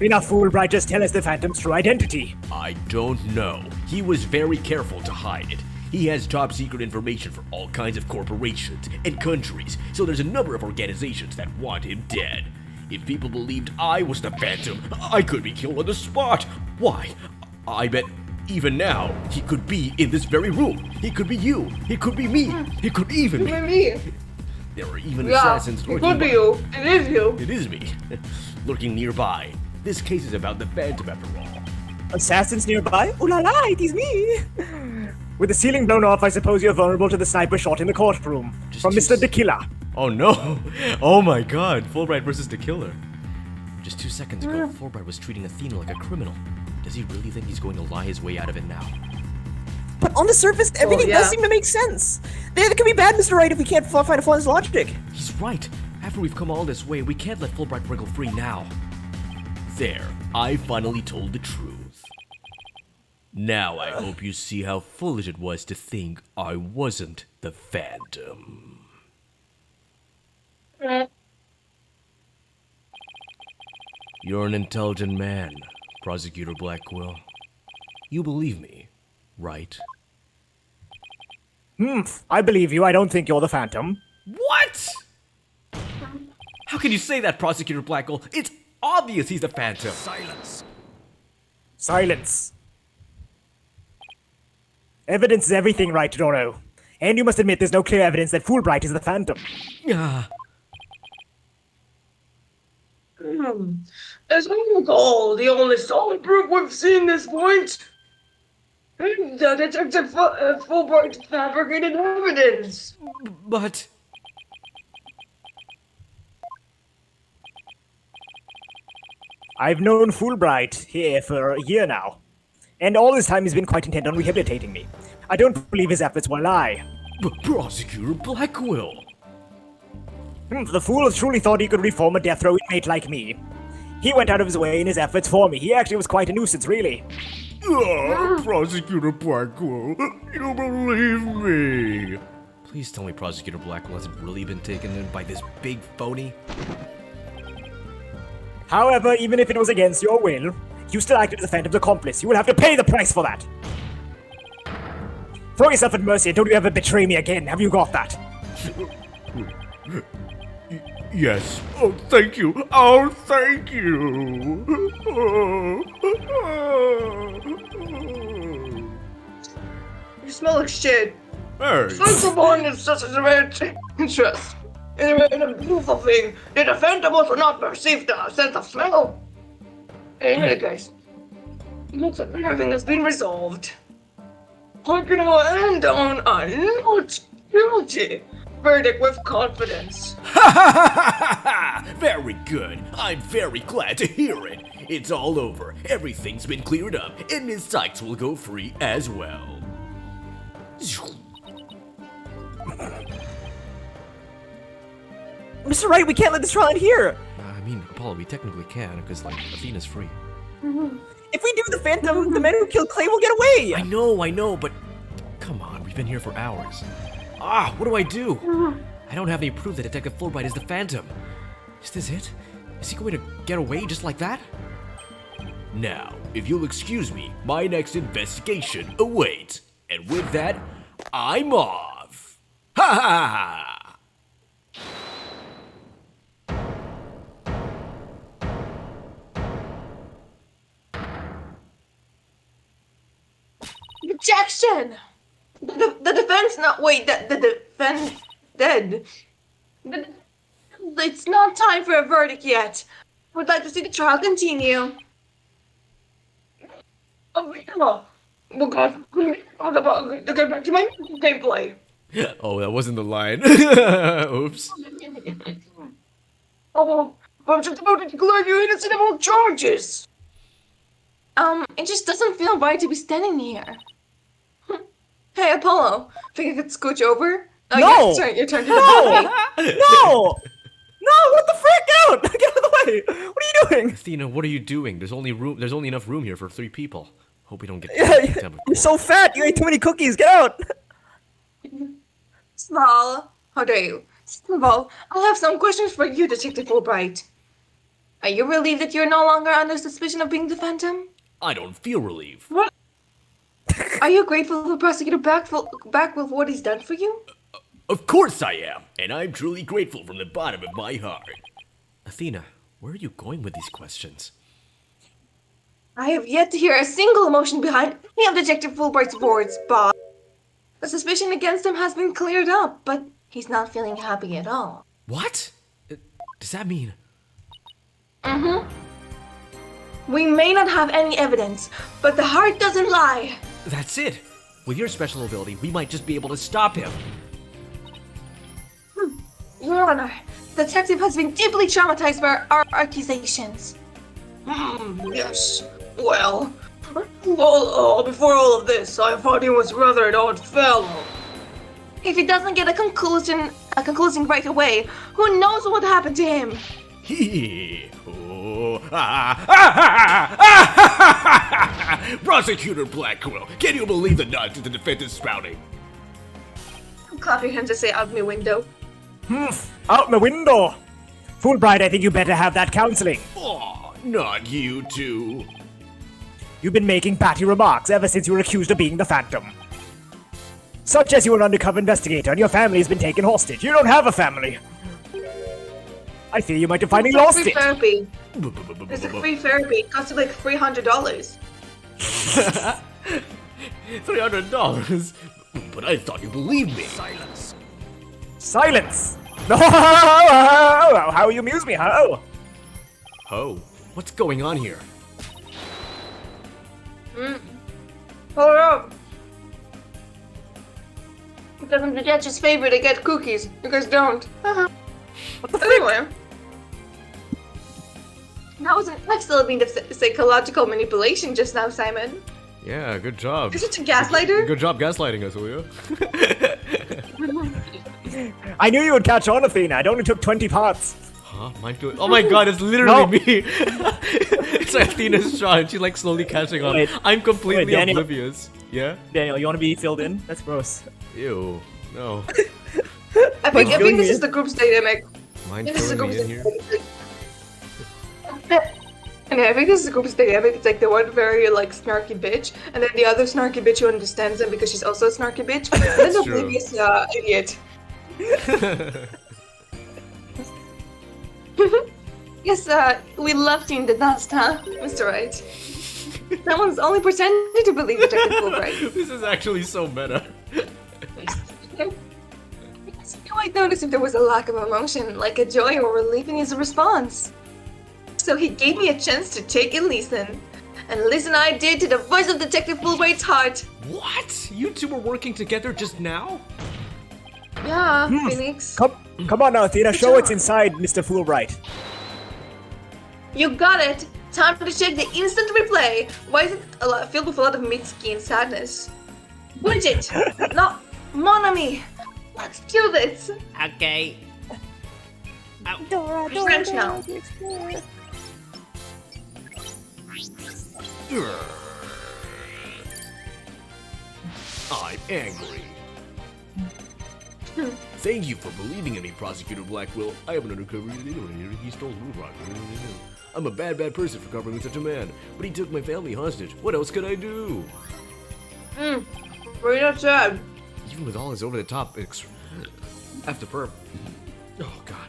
Enough, Fulbright. Just tell us the Phantom's true identity. I don't know. He was very careful to hide it. He has top secret information for all kinds of corporations and countries, so there's a number of organizations that want him dead. If people believed I was the Phantom, I could be killed on the spot. Why? I bet even now, he could be in this very room. He could be you. He could be me. He could even be. Me. There are even Yeah, assassins it lurking. could be you. It is you. It is me. Lurking nearby. This case is about the Phantom after all. Assassins nearby? Ooh la la, it is me! With the ceiling blown off, I suppose you're vulnerable to the sniper shot in the courtroom. From Mr. just- the Killer. Oh no! Oh my god, Fulbright versus the killer. Just 2 seconds ago, Fulbright was treating Athena like a criminal. Does he really think he's going to lie his way out of it now? But on the surface, everything yeah. does seem to make sense. There could be bad, Mr. Wright, if we can't find a flaw in his logic. He's right. After we've come all this way, we can't let Fulbright wriggle free now. There, I finally told the truth. Now I hope you see how foolish it was to think I wasn't the Phantom. You're an intelligent man, Prosecutor Blackwell. You believe me, right? I believe you. I don't think you're the Phantom. What? How can you say that, Prosecutor Blackwell? It's obvious he's the Phantom. Silence. Evidence is everything, right, Doro? And you must admit there's no clear evidence that Fulbright is the Phantom. Ah, As I recall, the only solid proof we've seen this point. The Detective Fulbright fabricated evidence. but... I've known Fulbright here for a year now. And all this time he's been quite intent on rehabilitating me. I don't believe his efforts were a lie. But Prosecutor Blackwell! The fool truly thought he could reform a death row inmate like me. He went out of his way in his efforts for me. He actually was quite a nuisance, really. Prosecutor Blackwell, you believe me? Please tell me Prosecutor Blackwell hasn't really been taken in by this big phony? However, even if it was against your will, you still acted as the Phantom's accomplice. You will have to pay the price for that. Throw yourself at mercy and don't you ever betray me again. Have you got that? Yes. Oh, thank you. Oh, thank you. You smell like shit. Hey. Someone is such a romantic interest. In a beautiful thing, did the Phantom also not perceive the sense of smell? In any case, it looks like everything has been resolved. I can now end on a not guilty verdict with confidence. Very good. I'm very glad to hear it. It's all over. Everything's been cleared up, and Ms. Sykes will go free as well. Mr. Wright, we can't let this trial end here. I mean, Apollo, we technically can, because, like, Athena's free. If we do the Phantom, the men who killed Clay will get away. I know, but come on, we've been here for hours. What do I do? I don't have any proof that Detective Fulbright is the Phantom. Is this it? Is he going to get away just like that? Now, if you'll excuse me, my next investigation awaits. And with that, I'm off. Ha ha ha! Objection! The defense not wait, the defense dead. It's not time for a verdict yet. Would like to see the trial continue. Oh God, to get back to my gameplay. Oh, that wasn't the line. Oops. Oh, I'm just about to declare you innocent of all charges. It just doesn't feel right to be standing here. Hey, Apollo, think I could scooch over? Oh, No! your turn to No! defend me. No! No! What the frick? Out! Get out of the way! What are you doing? Athena, what are you doing? There's only enough room here for 3 people. Hope we don't get You're so fat. You ate too many cookies. Get out. Small, how dare you? Second of all, I have some questions for you, Detective Fulbright. Are you relieved that you're no longer under suspicion of being the Phantom? I don't feel relief. What? Are you grateful for Prosecutor Blackwell for what he's done for you? Of course I am, and I'm truly grateful from the bottom of my heart. Athena, where are you going with these questions? I have yet to hear a single emotion behind any of Detective Fulbright's words, Bob. The suspicion against him has been cleared up, but he's not feeling happy at all. What? Does that mean... We may not have any evidence, but the heart doesn't lie. That's it. With your special ability, we might just be able to stop him. Your Honor, the detective has been deeply traumatized by our accusations. Yes. Well, before all of this, I thought he was rather an odd fellow. If he doesn't get a conclusion right away, who knows what happened to him? Prosecutor Blackwell, can you believe the nonsense the defense is spouting? Clap your hands and say out my window. Out my window! Fulbright, I think you better have that counseling. Oh, not you two. You've been making batty remarks ever since you were accused of being the Phantom. Such as you're an undercover investigator and your family has been taken hostage. You don't have a family. I fear you might have finally lost free it. Therapy. It's a free therapy. It costs like $300. $300? But I thought you believed me. Silence. Silence! No! How you amuse me, how? Oh, what's going on here? Hold up. Because I'm the judge's favorite, I get cookies. You guys don't. Anyway. That was an excellent bit of psychological manipulation just now, Simon. Yeah, good job. Is it a gaslighter? Good job gaslighting us, will you? I knew you would catch on, Athena. It only took 20 parts. Huh? Oh my god, it's literally No. me! It's Athena's shot and she's like slowly catching on. Wait. I'm completely Wait, Daniel. oblivious. Yeah? Daniel, you want to be filled in? That's gross. Ew. No. I think this is the group's dynamic. Mind This is the filling group's me in here? dynamic. And I think this is the group's dynamic. It's like the one very like snarky bitch, and then the other snarky bitch who understands them because she's also a snarky bitch. And then the true. oblivious idiot. Yes, we love seeing the dust, huh, Mr. Wright? Someone's only pretending to believe Detective Fulbright. This is actually so meta. You might notice if there was a lack of emotion, like a joy or relief in his response. So he gave me a chance to take and listen. And listen I did to the voice of Detective Fulbright's heart. What? You two were working together just now? Yeah, Phoenix. Come on now, Athena. Show what's inside Mr. Fulbright. You got it. Time to check the instant replay. Why is it filled with a lot of Mitsuki and sadness? Bridget! No, mon ami! Let's do this! Okay. French now. I'm angry. Thank you for believing in me, Prosecutor Blackwell. I have an undercover here. He stole Blue Rock. I'm a bad person for covering such a man, but he took my family hostage. What else could I do? Very not sad. Even with all his over-the-top after perp. Oh god.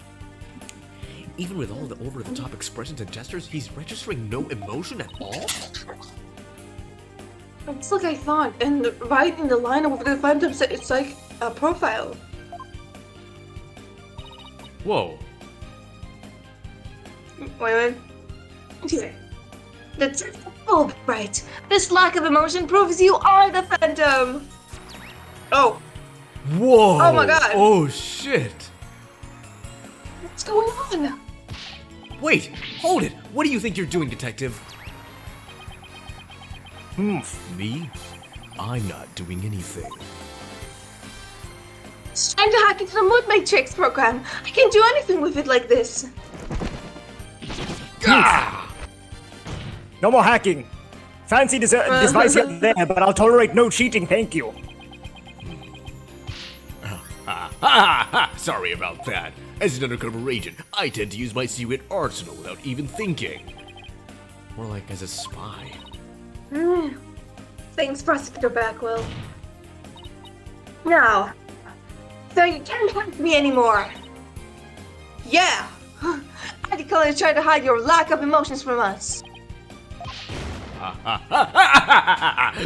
Even with all the over-the-top expressions and gestures, he's registering no emotion at all? It's like I thought, and right in the line of the Phantom, it's like a profile. Whoa. Wait. That's Fulbright. This lack of emotion proves you are the Phantom. Oh, Whoa! Oh my god. Oh shit! what's going on? Wait! Hold it! What do you think you're doing, Detective? Me? I'm not doing anything. It's trying to hack into the Mood Matrix program. I can't do anything with it like this. Ah! No more hacking. Fancy device here and there, but I'll tolerate no cheating, thank you. Sorry about that. As an undercover agent, I tend to use my secret arsenal without even thinking. More like as a spy. Thanks, Prosecutor Blackwell. Now, so you can't hurt me anymore. Yeah! I declare to try to hide your lack of emotions from us.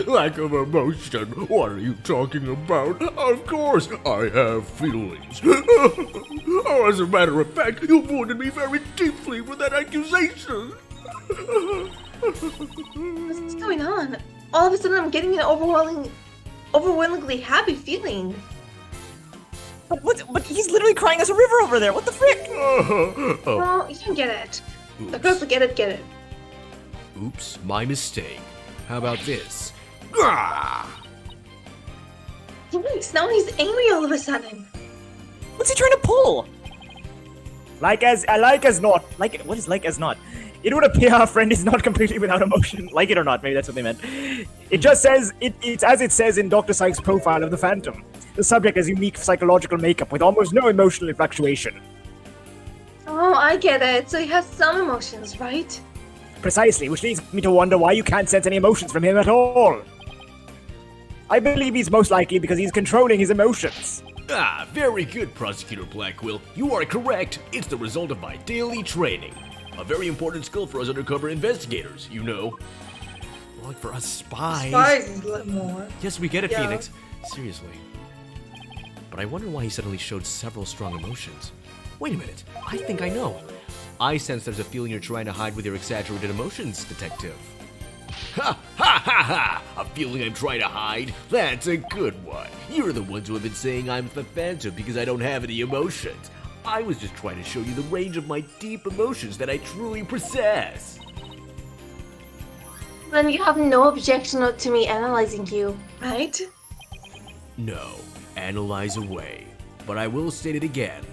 Lack of emotion? What are you talking about? Of course, I have feelings. Oh, as a matter of fact, you wounded me very deeply with that accusation. What's going on? All of a sudden I'm getting an overwhelmingly happy feeling. But he's literally crying us a river over there. What the frick? Well, you can get it. The girls that get it. Oops, my mistake. How about this? Gah! Thanks, now he's angry all of a sudden. What's he trying to pull? Like as not. Like what is like as not? It would appear our friend is not completely without emotion. Like it or not, maybe that's what they meant. It just says, it's as it says in Dr. Sykes' profile of the Phantom. The subject has unique psychological makeup with almost no emotional fluctuation. Oh, I get it. So he has some emotions, right? Precisely, which leads me to wonder why you can't sense any emotions from him at all. I believe he's most likely because he's controlling his emotions. Ah, very good, Prosecutor Blackquill. You are correct. It's the result of my daily training. A very important skill for us undercover investigators, you know. Well, like for us spies. Spies is a little more. Yes, we get it, Yeah. Phoenix. Seriously. But I wonder why he suddenly showed several strong emotions. Wait a minute. I think I know. I sense there's a feeling you're trying to hide with your exaggerated emotions, Detective. Ha ha ha ha! A feeling I'm trying to hide? That's a good one. You're the ones who have been saying I'm the Phantom because I don't have any emotions. I was just trying to show you the range of my deep emotions that I truly possess. Then you have no objection to me analyzing you, right? No, analyze away. But I will state it again.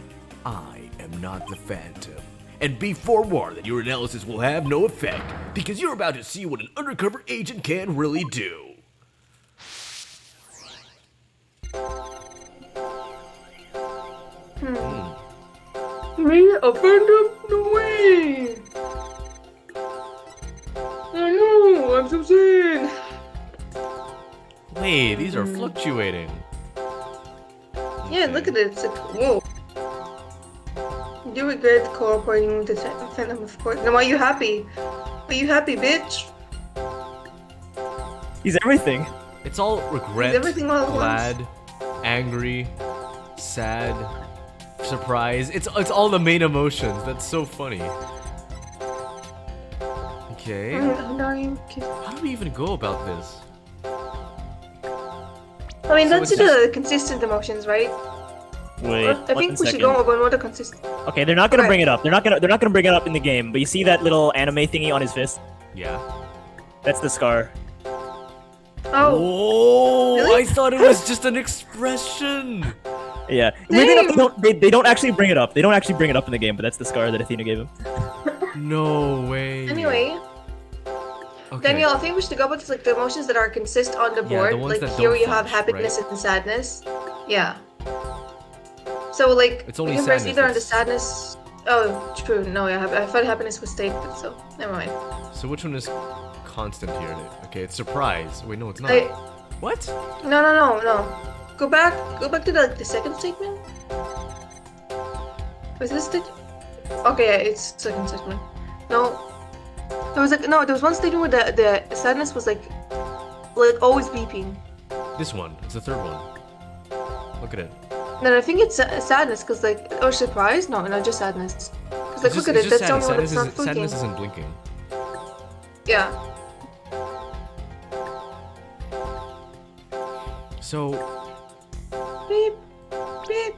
I am not the Phantom. And be forewarned that your analysis will have no effect, because you're about to see what an undercover agent can really do. Me? A Phantom? No way! I know, I'm so sad. Wait, these are fluctuating. Yeah, look at it. It's like, whoa. You regret cooperating with the Phantom, of course. Now, are you happy? Are you happy, bitch? He's everything. It's all regret, everything all at glad, angry, sad, surprise. It's all the main emotions. That's so funny. Okay. How do we even go about this? I mean, So let's it's do the consistent emotions, right? Wait, I think we should second. go over more the consistent. Okay, they're not gonna Okay. bring it up. They're not gonna bring it up in the game. But you see that little anime thingy on his fist? Yeah. That's the scar. Oh, Oh, Really? I thought it was just an expression. Yeah. Weirdly enough, Dang. they don't actually bring it up. They don't actually bring it up in the game. But that's the scar that Athena gave him. No way. anyway, Okay. Daniel, I think we should go back to like the emotions that are consist on the Yeah, board. the ones Like that here don't you have flash, happiness and sadness. Yeah. So like It's only we can press sadness either on the that's- sadness. Oh, true. No, yeah, I thought happiness was stated, so never mind. So which one is constant here? Okay, it's surprise. Wait, no, it's not. I- What? No. Go back to the second statement. Was this the? Okay, yeah, it's second statement. No, there was one statement where the sadness was like always beeping. This one. It's the third one. Look at it. Then I think it's sadness, cause like or surprise. No, just sadness. Cause like It's look at just- it, it's that's the just only one that's not sadness blinking. isn't blinking. Yeah. So, Beep, beep.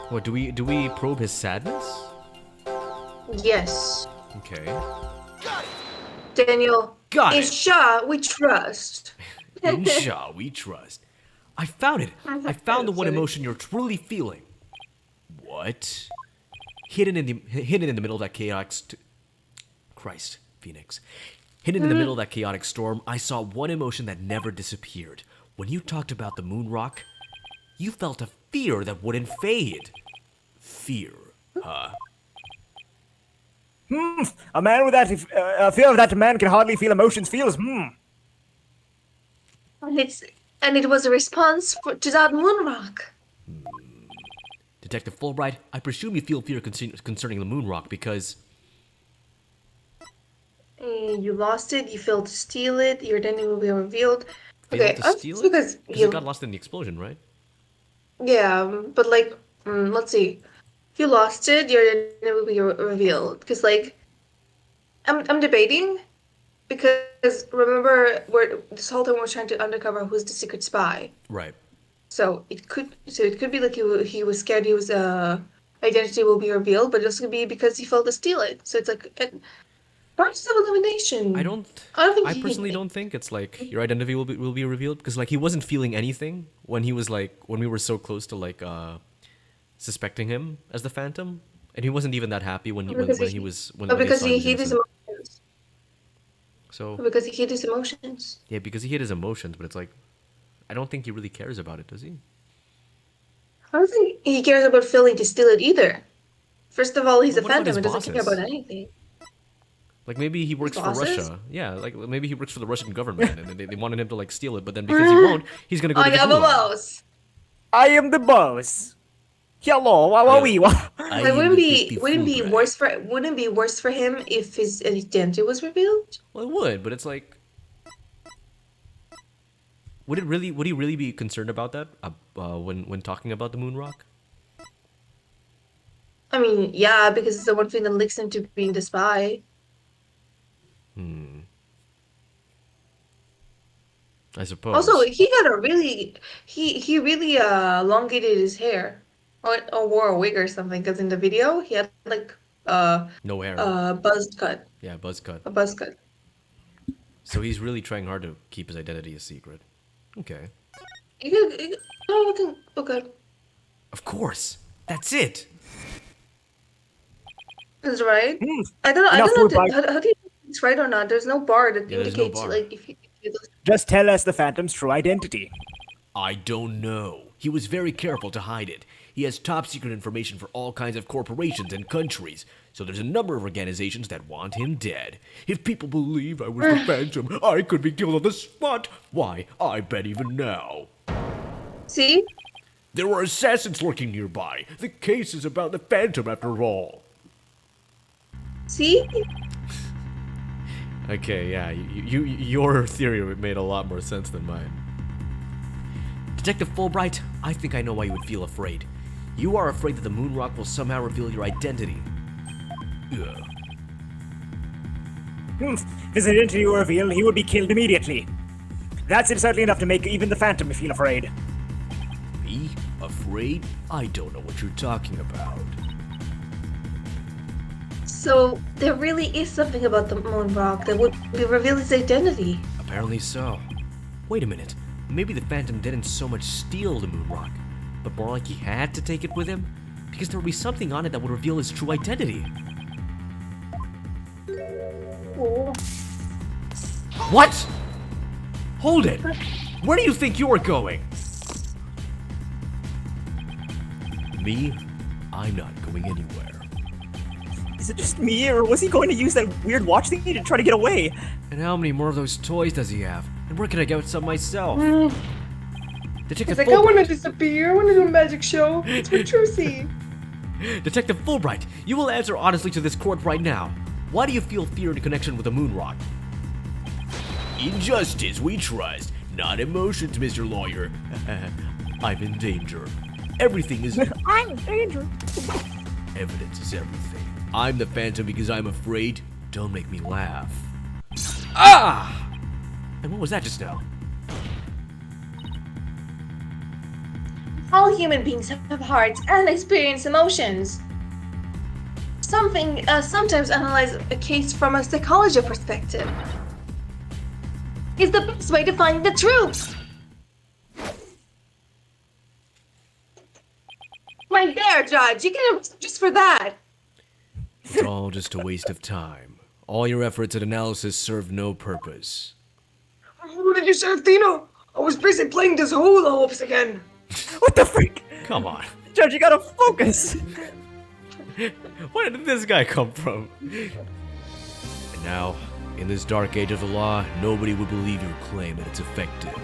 what do we probe his sadness? Yes, Okay. Daniel. Got In it. Shah, we trust. In Shah we trust. I found it. I found the one Sorry. emotion you're truly feeling. What? Hidden in the middle of that chaotic Christ, Phoenix. Hidden in the middle of that chaotic storm, I saw one emotion that never disappeared. When you talked about the moon rock, you felt a fear that wouldn't fade. Fear, huh? A man with that, a fear of that man can hardly feel emotions feels, And it was a response to that moon rock. Detective Fulbright, I presume you feel fear concerning the moon rock because You lost it, you failed to steal it, your identity will be revealed. failed Okay, to steal it? because Because it got lost in the explosion, right? yeah, but like, let's see. If you lost it, your identity will be revealed. Because like, I'm debating, because remember, this whole time we're trying to undercover who's the secret spy. Right. So it could be like he was scared his identity will be revealed, but it also could be because he failed to steal it. So it's like process of elimination. I don't. I don't think I personally don't think it's like your identity will be revealed because like he wasn't feeling anything when he was like when we were so close to like suspecting him as the Phantom, and he wasn't even that happy when he Because when he- he was when because they he assigned hid his innocent. emotions. So Because he hid his emotions. yeah, because he hid his emotions, but it's like I don't think he really cares about it, does he? I don't think he cares about failing to steal it either. First of all, he's But a what about phantom his and doesn't care bosses? about anything. Like maybe he works for bosses? Russia. Yeah, like maybe he works for the Russian government, and they wanted him to like steal it, but then because he won't, he's gonna go to I the have a gulag. mouse. I am the boss. Hello, how are we? Like, wouldn't be worse for him if his identity was revealed? Well, it would, but it's like, would he really be concerned about that when talking about the moon rock? I mean, yeah, because it's the one thing that links him to being the spy. I suppose. Also, he got a really he really elongated his hair, or wore a wig or something. Because in the video, he had like no hair. buzz cut, Yeah, buzz cut. a buzz cut. So he's really trying hard to keep his identity a secret. Okay. Okay. Of course. That's it. That's right. Hmm. I don't Enough know food, bye. how do you know if it's right or not? There's no bar that Yeah, there's no indicates bar. like if you Just tell us the Phantom's true identity. I don't know. He was very careful to hide it. He has top secret information for all kinds of corporations and countries. So there's a number of organizations that want him dead. If people believe I was the Phantom, I could be killed on the spot. Why, I bet even now. see. There are assassins lurking nearby. The case is about the Phantom after all. See? Okay, yeah, your theory made a lot more sense than mine. Detective Fulbright, I think I know why you would feel afraid. You are afraid that the moon rock will somehow reveal your identity. Ugh. If his identity were revealed, he would be killed immediately. That's certainly enough to make even the Phantom feel afraid. Me? Afraid? I don't know what you're talking about. So there really is something about the moon rock that would reveal his identity. Apparently so. Wait a minute. Maybe the Phantom didn't so much steal the moon rock, but more like he had to take it with him? Because there would be something on it that would reveal his true identity. Oh. What? Hold it! Where do you think you're going? Me? I'm not going anywhere. Is it just me, or was he going to use that weird watch thingy to try to get away? And how many more of those toys does he have? And where can I get some myself? Detective He's like, I want to Fulbright, disappear. I want to do a magic show. It's for Trucy. Detective Fulbright, you will answer honestly to this court right now. Why do you feel fear in connection with the moon rock? In justice, we trust, not emotions, Mr. Lawyer. I'm in danger. Everything is... I'm in danger. Evidence is everything. I'm the Phantom because I'm afraid. Don't make me laugh. Ah! And what was that just now? All human beings have hearts and experience emotions. Sometimes analyze a case from a psychology perspective is the best way to find the truth. Right there, Judge. You can just for that. It's all just a waste of time. All your efforts at analysis serve no purpose. What did you say, Athena? I was busy playing this hula hoops again. What the freak? Come on. Judge, you gotta focus. Where did this guy come from? And now, in this dark age of the law, nobody would believe your claim that it's effective.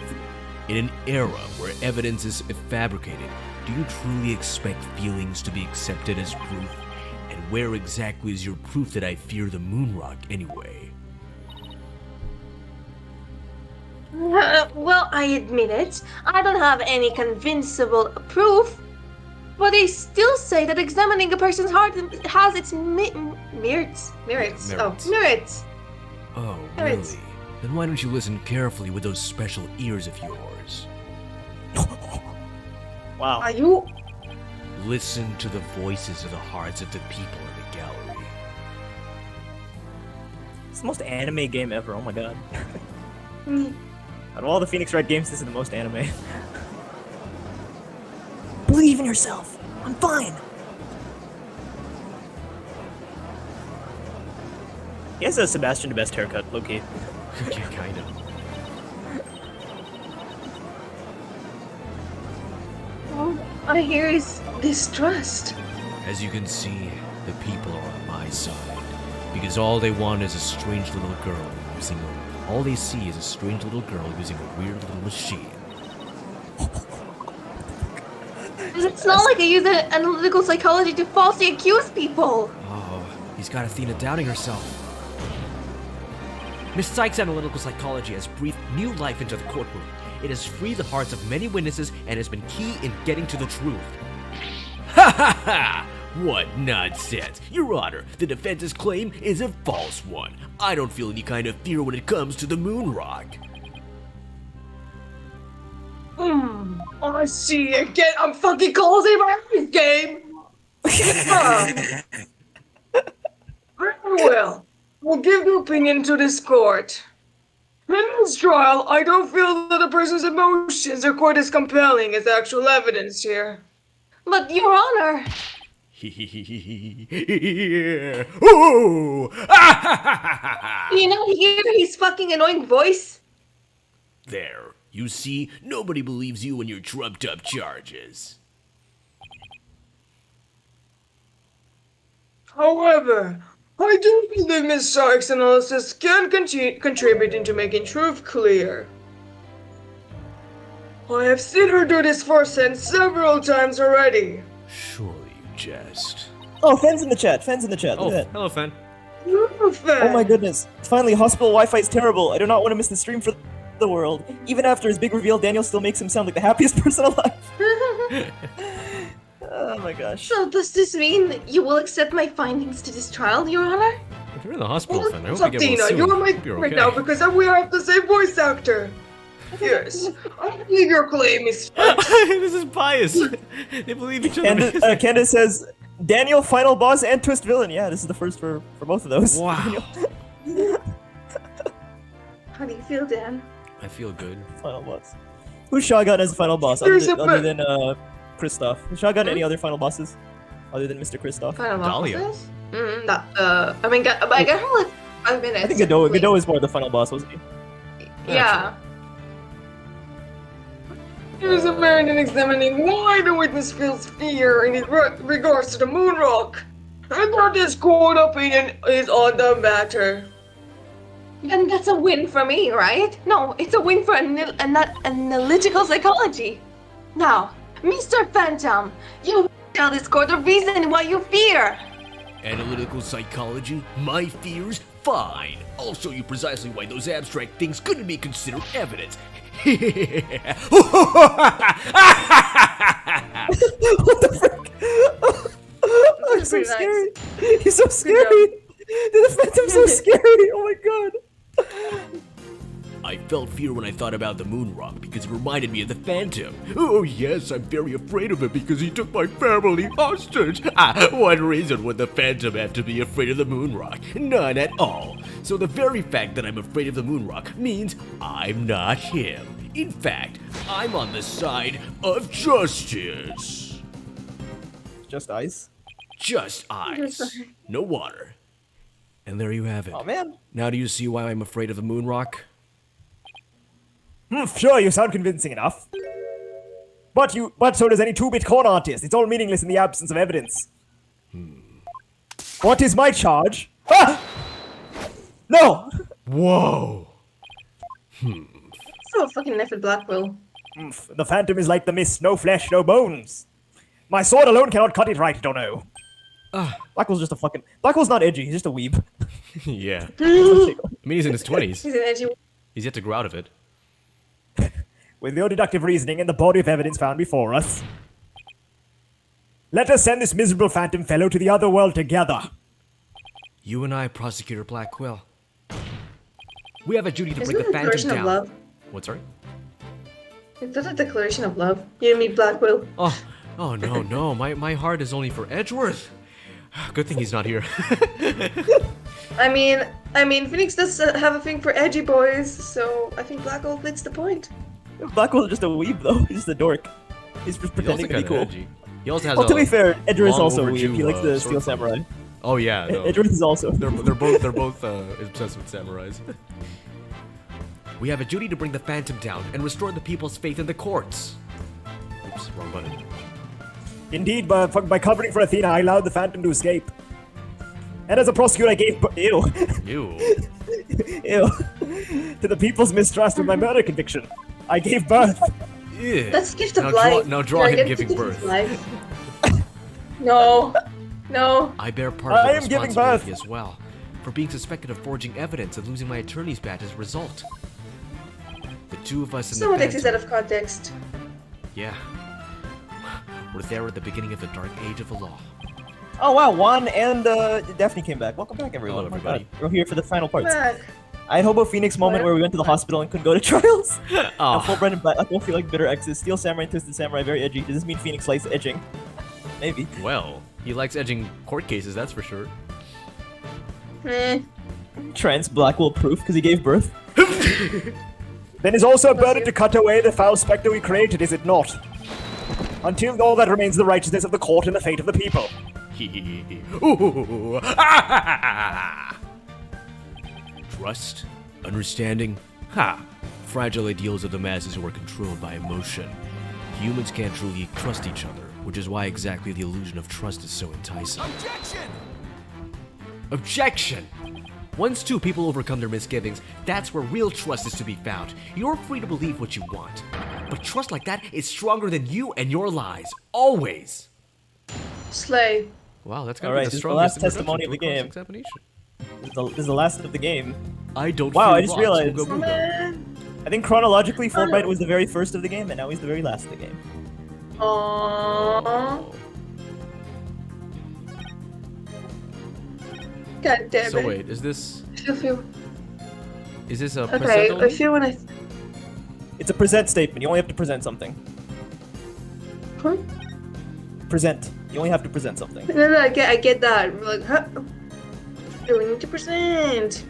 In an era where evidence is fabricated, do you truly expect feelings to be accepted as proof? And where exactly is your proof that I fear the moon rock anyway? Well, I admit it. I don't have any convincible proof. But they still say that examining a person's heart has its merits. Merits. Oh, merits. Oh, Merits. really? Then why don't you listen carefully with those special ears of yours? Wow. Are you? Listen to the voices of the hearts of the people in the gallery. It's the most anime game ever. Oh my god. Mm. Out of all the Phoenix Wright games, this is the most anime. Believe in yourself. I'm fine. He has a Sebastian the Best haircut, low-key. Yeah, kind of. All I hear is distrust. As you can see, the people are on my side. Because all they want is a strange little girl using a... All they see is a strange little girl using a weird little machine. It's not like I use analytical psychology to falsely accuse people. Oh, he's got Athena doubting herself. Miss Sykes' analytical psychology has breathed new life into the courtroom. It has freed the hearts of many witnesses and has been key in getting to the truth. Ha ha ha! What nonsense! Your Honor, the defense's claim is a false one. I don't feel any kind of fear when it comes to the moon rock. I see. Again, I'm fucking closing my eyes, game. Very well. We'll give the opinion to this court. In this trial, I don't feel that the person's emotions are quite as compelling as actual evidence here. But, Your Honor... Ooh! You not hear his fucking annoying voice? There, you see, nobody believes you and your trumped up charges. However, I do believe Miss Sykes' analysis can contribute into making truth clear. I have seen her do this firsthand several times already. Surely you jest. Oh, Fen's in the chat. Fen's in the chat. Look at that. hello, Fen. Oh my goodness. Finally, hospital Wi-Fi is terrible. I do not want to miss the stream for the world. Even after his big reveal, Daniel still makes him sound like the happiest person alive. Oh my gosh. So does this mean you will accept my findings to this trial, Your Honor? If you're in the hospital, Fen, I hope you get well Athena, soon. you're my Hope you're right okay. now because we have the same voice actor. Yes, I believe your claim is. This is bias. They believe each other. Candace says, Daniel, final boss, and twist villain. Yeah, this is the first for both of those. Wow. How do you feel, Dan? I feel good. Final boss. Who's Shotgun as the final boss, other than Kristoff? Has Shotgun any other final bosses? Other than Mr. Kristoff? Final Dahlia. bosses? I mean, I got her like 5 minutes. I think Godot is more the final boss, wasn't he? Yeah. Here's a man in examining why the witness feels fear in regards to the moon rock. And that this court opinion is on the matter. Then that's a win for me, right? No, it's a win for analytical psychology. Now, Mr. Phantom, you tell this court the reason why you fear. Analytical psychology? My fears? Fine. I'll show you precisely why those abstract things couldn't be considered evidence. What the frick? I'm so pretty nice. scary. He's so scary. The Phantom's so scary. Oh my god. I felt fear when I thought about the moon rock because it reminded me of the Phantom. Oh yes, I'm very afraid of him because he took my family hostage. What reason would the Phantom have to be afraid of the moon rock? None at all. So the very fact that I'm afraid of the moon rock means I'm not him. In fact, I'm on the side of justice. Just ice. Just ice. No water. And there you have it. Oh man. Now do you see why I'm afraid of the moon rock? Sure, you sound convincing enough. But so does any 2-bit con artist. It's all meaningless in the absence of evidence. What is my charge? Ah! No! Whoa! So fucking left with Blackwell. The Phantom is like the mist, no flesh, no bones. My sword alone cannot cut it right, don't know. Blackwell's just a fucking... Blackwell's not edgy, he's just a weeb. Yeah. I mean, he's in his 20s. He's an edgy. He's yet to grow out of it. With your deductive reasoning and the body of evidence found before us, let us send this miserable Phantom fellow to the other world together. You and I, Prosecutor Blackwell. We have a duty to Isn't bring the it a Phantom version of down. love? What, sorry? Is that a declaration of love? You and me, Blackwell. Oh no, my heart is only for Edgeworth. Good thing he's not here. I mean, Phoenix does have a thing for edgy boys, so I think Blackwell fits the point. Blackwell's just a weeb though. He's just a dork. He's just He's also pretending to be kinda cool. edgy. He also has Well, to be fair, Edgeworth is long also a weeb. overdue, He likes the sword Steel fight. Samurai. Oh yeah, no. Edgeworth is also. They're both obsessed with samurais. We have a duty to bring the Phantom down and restore the people's faith in the courts. Oops, wrong button. Indeed, by covering for Athena, I allowed the Phantom to escape. And as a prosecutor, I gave ew, Ew. ew, to the people's mistrust of my murder conviction. I gave birth. Yeah. That's gift of now life. Now draw Yeah, him gift giving of birth. life. No. No. I bear part I of am the giving responsibility birth. as well, for being suspected of forging evidence and losing my attorney's badge as a result. The two of us in Someone the takes this out Phantom, of context. yeah, we're there at the beginning of the dark age of the law. Oh wow, Juan and Daphne came back. Welcome back, everyone. Hello, Oh my everybody. God. We're here for the final parts. Back. I had Hobo Phoenix moment What? where we went to the hospital and couldn't go to trials. Now Oh, Fulbright and Black both feel like bitter exes. Steel Samurai and Twisted Samurai very edgy. Does this mean Phoenix likes edging? Maybe. well, he likes edging court cases, that's for sure. Trans Blackwell proof because he gave birth. Then is also a burden to cut away the foul spectre we created, is it not? Until all that remains the righteousness of the court and the fate of the people. Ooh. Trust, understanding, fragile ideals of the masses who are controlled by emotion. Humans can't truly trust each other, which is why exactly the illusion of trust is so enticing. Objection! Once two people overcome their misgivings, that's where real trust is to be found. You're free to believe what you want, but trust like that is stronger than you and your lies, always. Slay. Wow, that's gonna All be right, the this is the strongest last testimony introduction of to the a cross-examination. This is the last of the game. I don't Wow, feel I just lost. realized- Ooga booga. Man. I think chronologically, Fulbright was the very first of the game, and now he's the very last of the game. Aww. God damn So it. wait, is this I feel. a Okay, present I only? feel when I. It's a present statement. You only have to present something. Huh? Present. You only have to present something. No, I get that. We're like, huh? Do we need to present?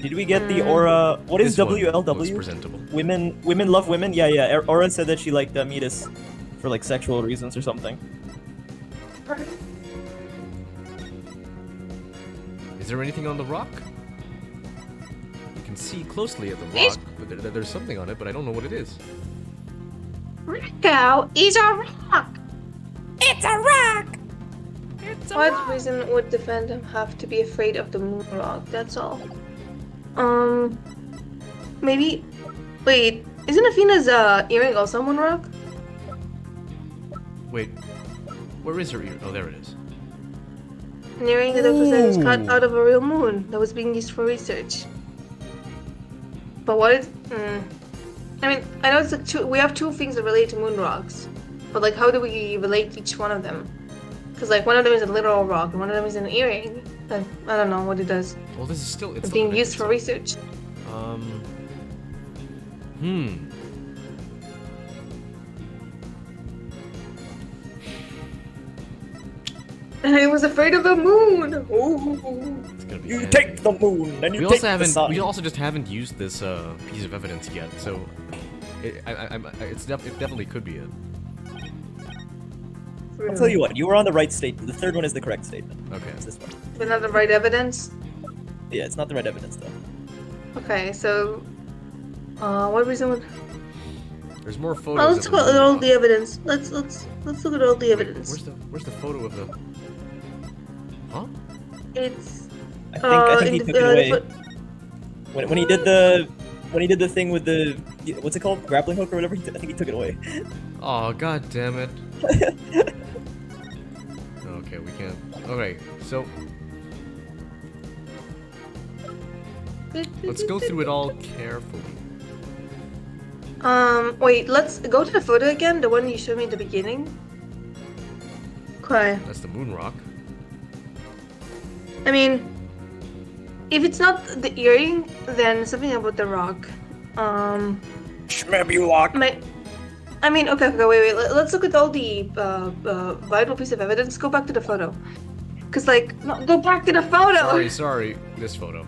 Did we get the aura? What is This one looks WLW? presentable. Women love women. Yeah. Aura said that she liked Midas for like sexual reasons or something. Is there anything on the rock? You can see closely at the rock, but there's something on it, but I don't know what it is. Cow is a rock. It's a rock! What reason would the Phantom have to be afraid of the moon rock? That's all. Maybe. Wait, isn't Athena's earring also moon rock? Wait, where is her ear? Oh, there it is. An earring that was cut out of a real moon that was being used for research. But what is? I mean, I know it's like we have two things that relate to moon rocks, but like, how do we relate each one of them? Because like one of them is a literal rock and one of them is an earring. And I don't know what it does. Well, this is still It's being used for research. I was afraid of the moon. Ooh. It's gonna be You handy. take the moon, and you We take also the haven't. sun. We also just haven't used this piece of evidence yet, so it definitely could be it. I'll tell you what. You were on the right statement. The third one is the correct statement. Okay. It's this one. But not the right evidence. Yeah, it's not the right evidence though. Okay, so what reason would? There's more photos. Oh, let's of go the at moon all rock. the evidence. Let's look at all the Wait, evidence. where's the photo of the? Huh? It's I think he in took the- it away when he did the thing with the what's it called, grappling hook or whatever. I think he took it away. Oh, god damn it. Okay, we can't. Okay, so let's go through it all carefully. Wait, let's go to the photo again, the one you showed me at the beginning. Okay. That's the moon rock. I mean, If it's not the earring, then something about the rock. Schmabby lock. I mean, okay, wait. Let's look at all the vital piece of evidence. Go back to the photo. Cause like, no, go back to the photo. Sorry. This photo.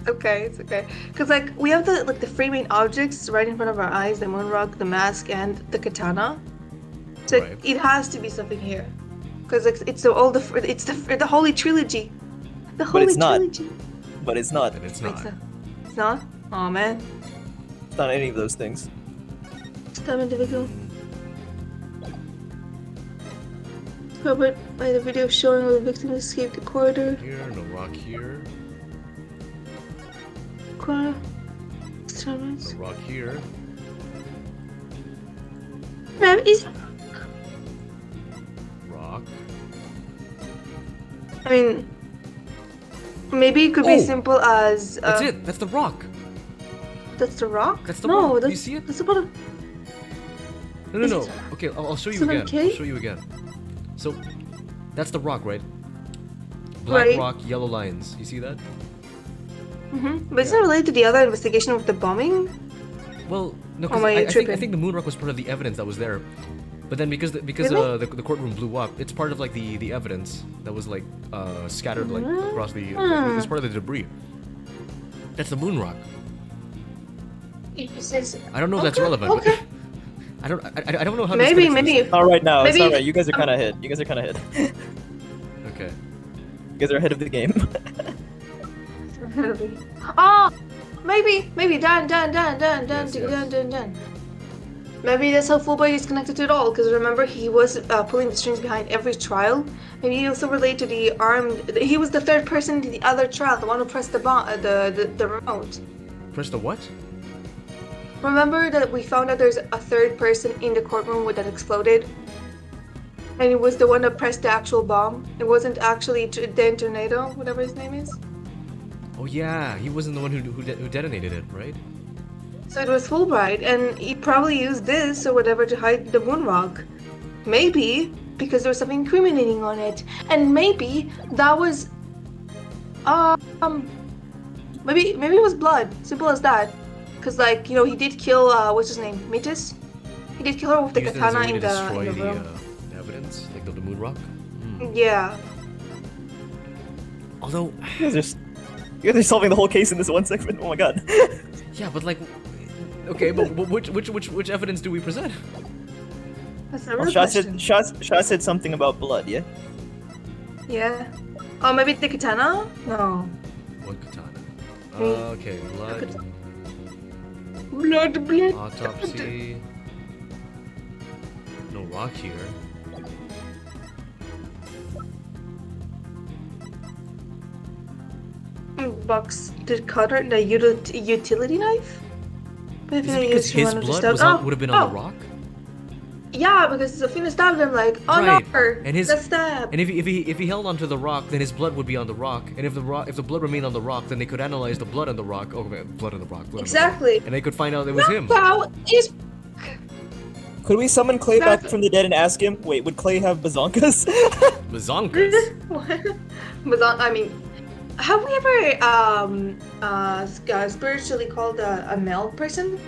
Okay, it's okay. Cause like we have the three main objects right in front of our eyes: the moon rock, the mask, and the katana. So Right. it has to be something here. Cause it's the holy trilogy. The holy it's not. trilogy. But it's not. And it's not. It's not. Oh man. It's not any of those things. Stop individual. Covered by the video showing how the victim escaped the corridor. Here, no rock here. Corner. No rock here. Is Rock. I mean, maybe it could be Oh! simple as. That's it. That's the rock. That's the rock. That's the no, rock. That's, You see it? That's the bottom. No. Okay, I'll show you Is it again. okay? I'll show you again. So, that's the rock, right? Black Right. rock, yellow lines. You see that? But it's not related to the other investigation with the bombing. Well, no, Am because I I tripping? think the moon rock was part of the evidence that was there. But then because Really? the courtroom blew up, it's part of like the evidence that was like scattered like across the. It's part of the debris. That's the moon rock. It says. I don't know if that's relevant. but Okay. I don't know how. Maybe, this connects to maybe. this. It's not right now. It's Maybe not right. if- You guys are kind of ahead. You guys are kind of ahead. Okay. You guys are ahead of the game. Oh, maybe. Done. Yes. Maybe that's how Fulbright is connected to it all. Because remember, he was pulling the strings behind every trial. Maybe he also related to the armed. He was the third person in the other trial, the one who pressed the the remote. Press the what? Remember that we found out there's a third person in the courtroom that exploded? And it was the one that pressed the actual bomb. It wasn't actually Dan Tornado, whatever his name is. Oh yeah, he wasn't the one who detonated it, right? So it was Fulbright, and he probably used this or whatever to hide the moon rock. Maybe because there was something incriminating on it, and maybe that was, maybe it was blood. Simple as that. Cause like he did kill what's his name, Mitis. He did kill her with the Used it as a katana way in to destroy the room. the evidence, like the moon rock. Yeah. Although, You guys are solving the whole case in this one segment. Oh my god. yeah, but like, okay, but which evidence do we present? That's a Well, real Shah question. said something about blood. Yeah. Yeah. Oh, maybe the katana? No. What katana? Me. Okay, blood, Blood. autopsy. No rock here. Box the cutter, the utility knife? But if Is I it because use his one of the blood stab- would have been on the rock? Yeah, because Sophina stabbed him like, oh Right. no, And his the stab. and if he held onto the rock, then his blood would be on the rock. And if the blood remained on the rock, then they could analyze the blood on the rock. Oh, man, blood on the rock. Blood on the Exactly. rock. And they could find out it was him. How is Could we summon Clay back That- from the dead and ask him? Wait, would Clay have bazonkas? Bazonkas. I mean, have we ever spiritually called a male person?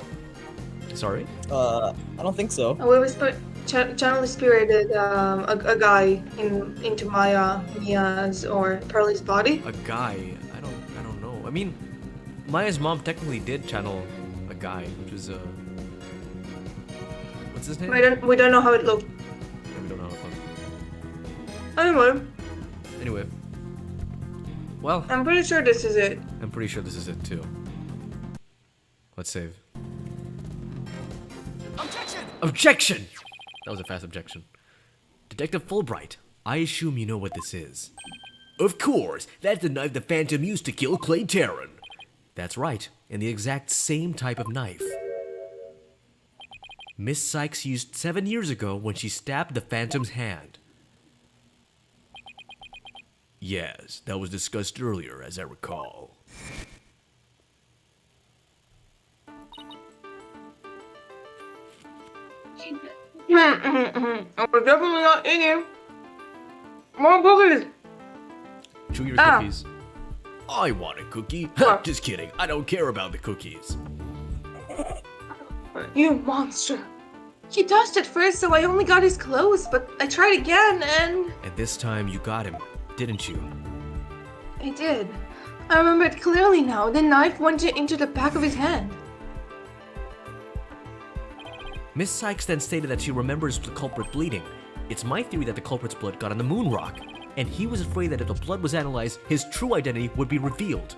Sorry. I don't think so. We ever channel spirited a guy into Mia's or Pearlie's body? A guy. I don't know. I mean, Maya's mom technically did channel a guy, which was what's his name? We don't know how it looked. Yeah, we don't know how it looked. Anyway, Anyway. Well, I'm pretty sure this is it. I'm pretty sure this is it too. Let's save. Objection! That was a fast objection. Detective Fulbright, I assume you know what this is. Of course, that's the knife the Phantom used to kill Clay Terran. That's right, and the exact same type of knife. Miss Sykes used 7 years ago when she stabbed the Phantom's hand. Yes, that was discussed earlier, as I recall. We're definitely not eating more cookies. Chew your Ah. cookies. I want a cookie. Just kidding. I don't care about the cookies. You monster. He touched it first, so I only got his clothes, but I tried again, and... And this time you got him, didn't you? I did. I remember it clearly now. The knife went into the back of his hand. Miss Sykes then stated that she remembers the culprit bleeding. It's my theory that the culprit's blood got on the moon rock, and he was afraid that if the blood was analyzed, his true identity would be revealed.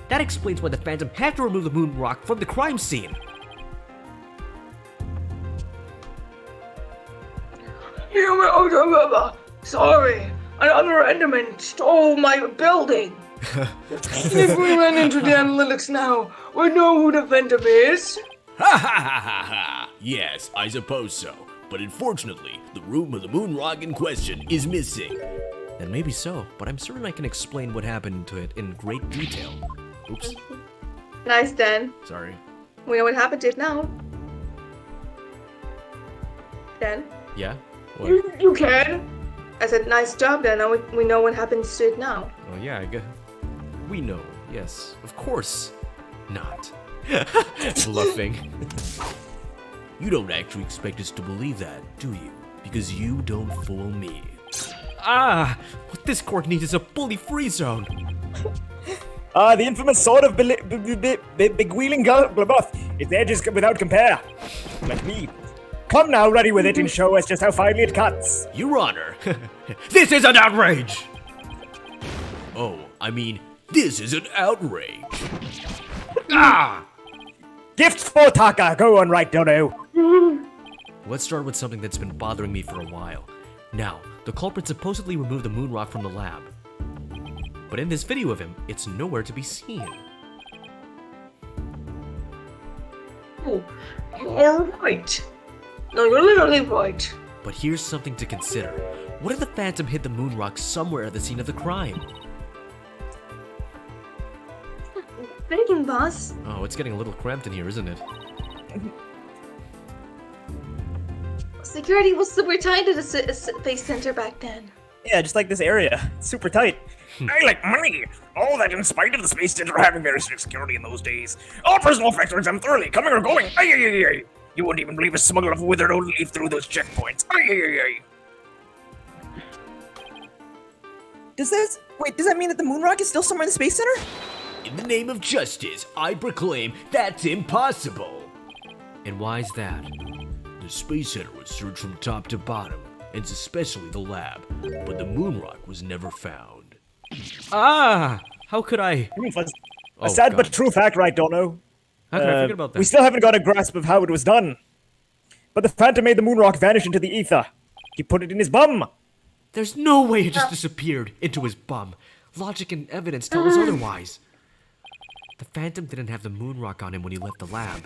That explains why the Phantom had to remove the moon rock from the crime scene. Sorry, another Enderman stole my building. If we went into the analytics now, we know who the Phantom is. Ha ha ha ha ha! Yes, I suppose so. But unfortunately, the room of the moon rock in question is missing. Then maybe so, but I'm certain I can explain what happened to it in great detail. Oops. Nice, Dan. Sorry. We know what happened to it now. Dan? Yeah? What? You can. I said, nice job, Dan. Now we know what happens to it now. Oh yeah, I guess. We know, yes. Of course not. Bluffing. You don't actually expect us to believe that, do you? Because you don't fool me. Ah! What this court needs is a bully free zone. The infamous sword of begwheeling Glamoth. Its edges without compare. Like me. Come now, ready with it, and show us just how finely it cuts. Your Honor, this is an outrage! Oh, I mean, this is an outrage. Ah! Gift for Taka. Go on, right, Dono. Let's start with something that's been bothering me for a while. Now, the culprit supposedly removed the moon rock from the lab. But in this video of him, it's nowhere to be seen. Oh, you're right. No, you're literally right. But here's something to consider. What if the Phantom hid the moon rock somewhere at the scene of the crime? Thinking, boss. Oh, it's getting a little cramped in here, isn't it? Security was super tight at the space center back then. Yeah, just like this area. It's super tight. I like money. All that in spite of the Space Center having very strict security in those days. All personal effects are exempt thoroughly, coming or going. Ay, ay, ay, ay. You wouldn't even believe a smuggler of withered old leaf through those checkpoints. Ay, ay, ay, ay. Does that mean that the moon rock is still somewhere in the Space Center? In the name of justice, I proclaim that's impossible. And why's that? The Space Center was searched from top to bottom, and especially the lab, but the moon rock was never found. Ah! How could I? A sad but true fact, right, Dono? How could I forget about that? We still haven't got a grasp of how it was done. But the Phantom made the moon rock vanish into the ether. He put it in his bum. There's no way it just disappeared into his bum. Logic and evidence tell us otherwise. The Phantom didn't have the moon rock on him when he left the lab.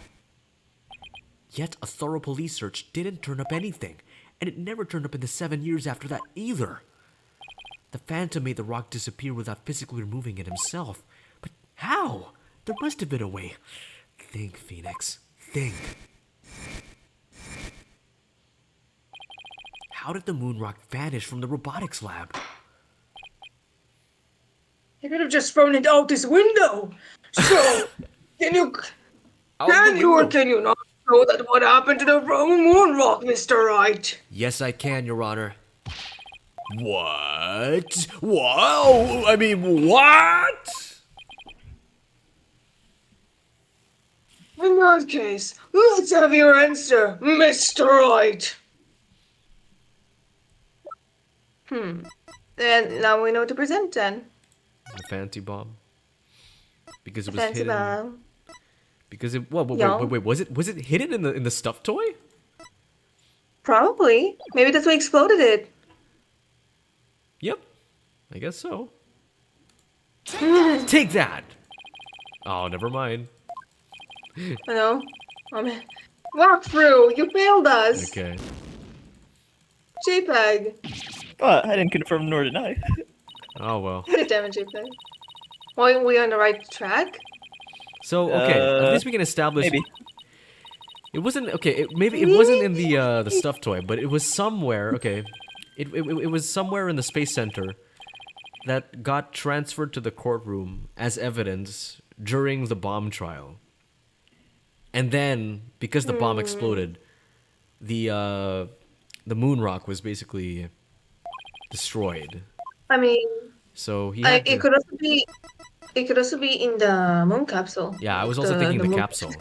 Yet a thorough police search didn't turn up anything, and it never turned up in the 7 years after that either. The Phantom made the rock disappear without physically removing it himself. But how? There must have been a way. Think, Phoenix. Think. How did the moon rock vanish from the robotics lab? You could have just thrown it out this window. So, can you or can you not know that what happened to the moon rock, Mr. Wright? Yes, I can, Your Honor. What? Whoa! I mean, what? In that case, let's have your answer, Mr. Wright. Then now we know what to present then. The fancy bomb. Because it was Fancy hidden. bomb. Because it. Wait, Young. was it hidden in the stuffed toy? Probably. Maybe that's what exploded it. Yep. I guess so. Take that. Oh, never mind. I know. Walk through. You failed us. Okay. JPEG. Well, I didn't confirm nor deny. Oh well. Good damn it, JPEG. Well, we on the right track? So okay, at least we can establish. Maybe. It wasn't okay. Maybe it wasn't in the stuffed toy, but it was somewhere. Okay, it was somewhere in the space center. that got transferred to the courtroom as evidence during the bomb trial. And then, because the bomb exploded, the moon rock was basically destroyed. I mean, So he had it to, could also be. It could also be in the moon capsule. yeah, I was also thinking the moon- capsule.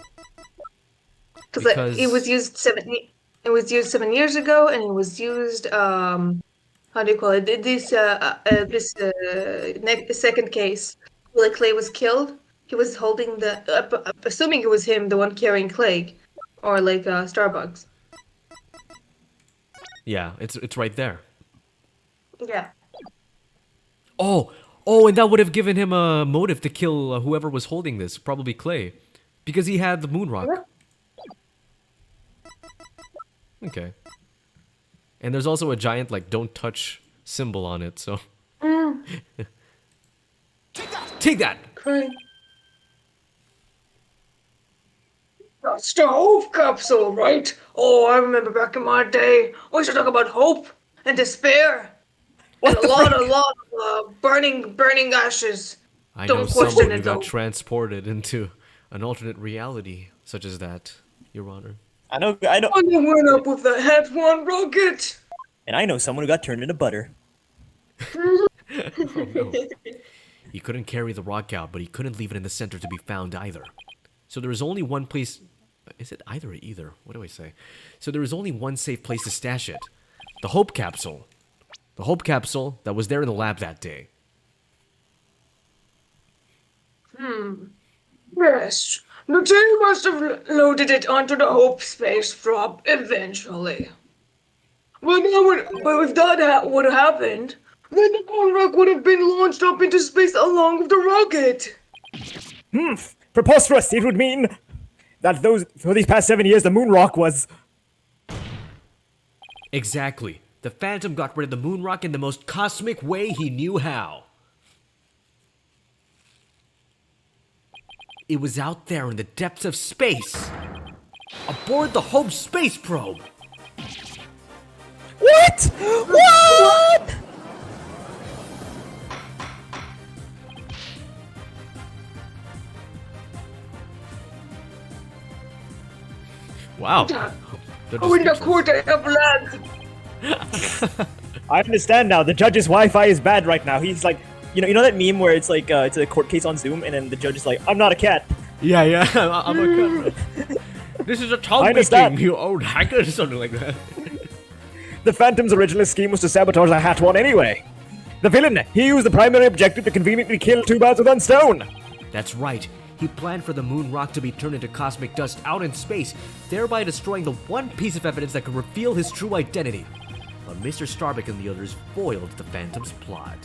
Because it was used 7 years ago, and it was used how do you call it? This second case where Clay was killed. He was holding the assuming it was him, the one carrying Clay, or like Starbucks. Yeah, it's right there. Yeah. Oh, and that would have given him a motive to kill whoever was holding this, probably Clay, because he had the moon rock. Yeah. Okay. And there's also a giant like "don't touch" symbol on it, so. Take that. Clay. That's the hope capsule, right? Oh, I remember back in my day, we used to talk about hope and despair. And a lot of burning ashes. I Don't know question someone it, who got though. transported into an alternate reality such as that, Your Honor. I know, And they went up with the Hat-1 rocket. and I know someone who got turned into butter. Oh, no. He couldn't carry the rock out, but he couldn't leave it in the center to be found either. So there is only one place. Is it either or either? What do I say? So there is only one safe place to stash it: the Hope Capsule. The Hope Capsule that was there in the lab that day. Yes, the team must have loaded it onto the Hope space prop eventually. But if that would have happened, then the moon rock would have been launched up into space along with the rocket. Preposterous! It would mean that for these past 7 years, the moon rock was. Exactly. The Phantom got rid of the moon rock in the most cosmic way he knew how. It was out there in the depths of space, aboard the Hope space probe. What? What? Wow. They're just Oh, in the speechless. court I have land. I understand now. The judge's Wi-Fi is bad right now. He's like, You know that meme where it's like it's a court case on Zoom, and then the judge is like, "I'm not a cat." Yeah, I'm a cat. This is a I town understand. meeting, you old hacker, something like that. The Phantom's original scheme was to sabotage the Hat-1 anyway. The villain, he used the primary objective to conveniently kill two birds with one stone. That's right. He planned for the moon rock to be turned into cosmic dust out in space, thereby destroying the one piece of evidence that could reveal his true identity. But Mr. Starbuck and the others foiled the Phantom's plot.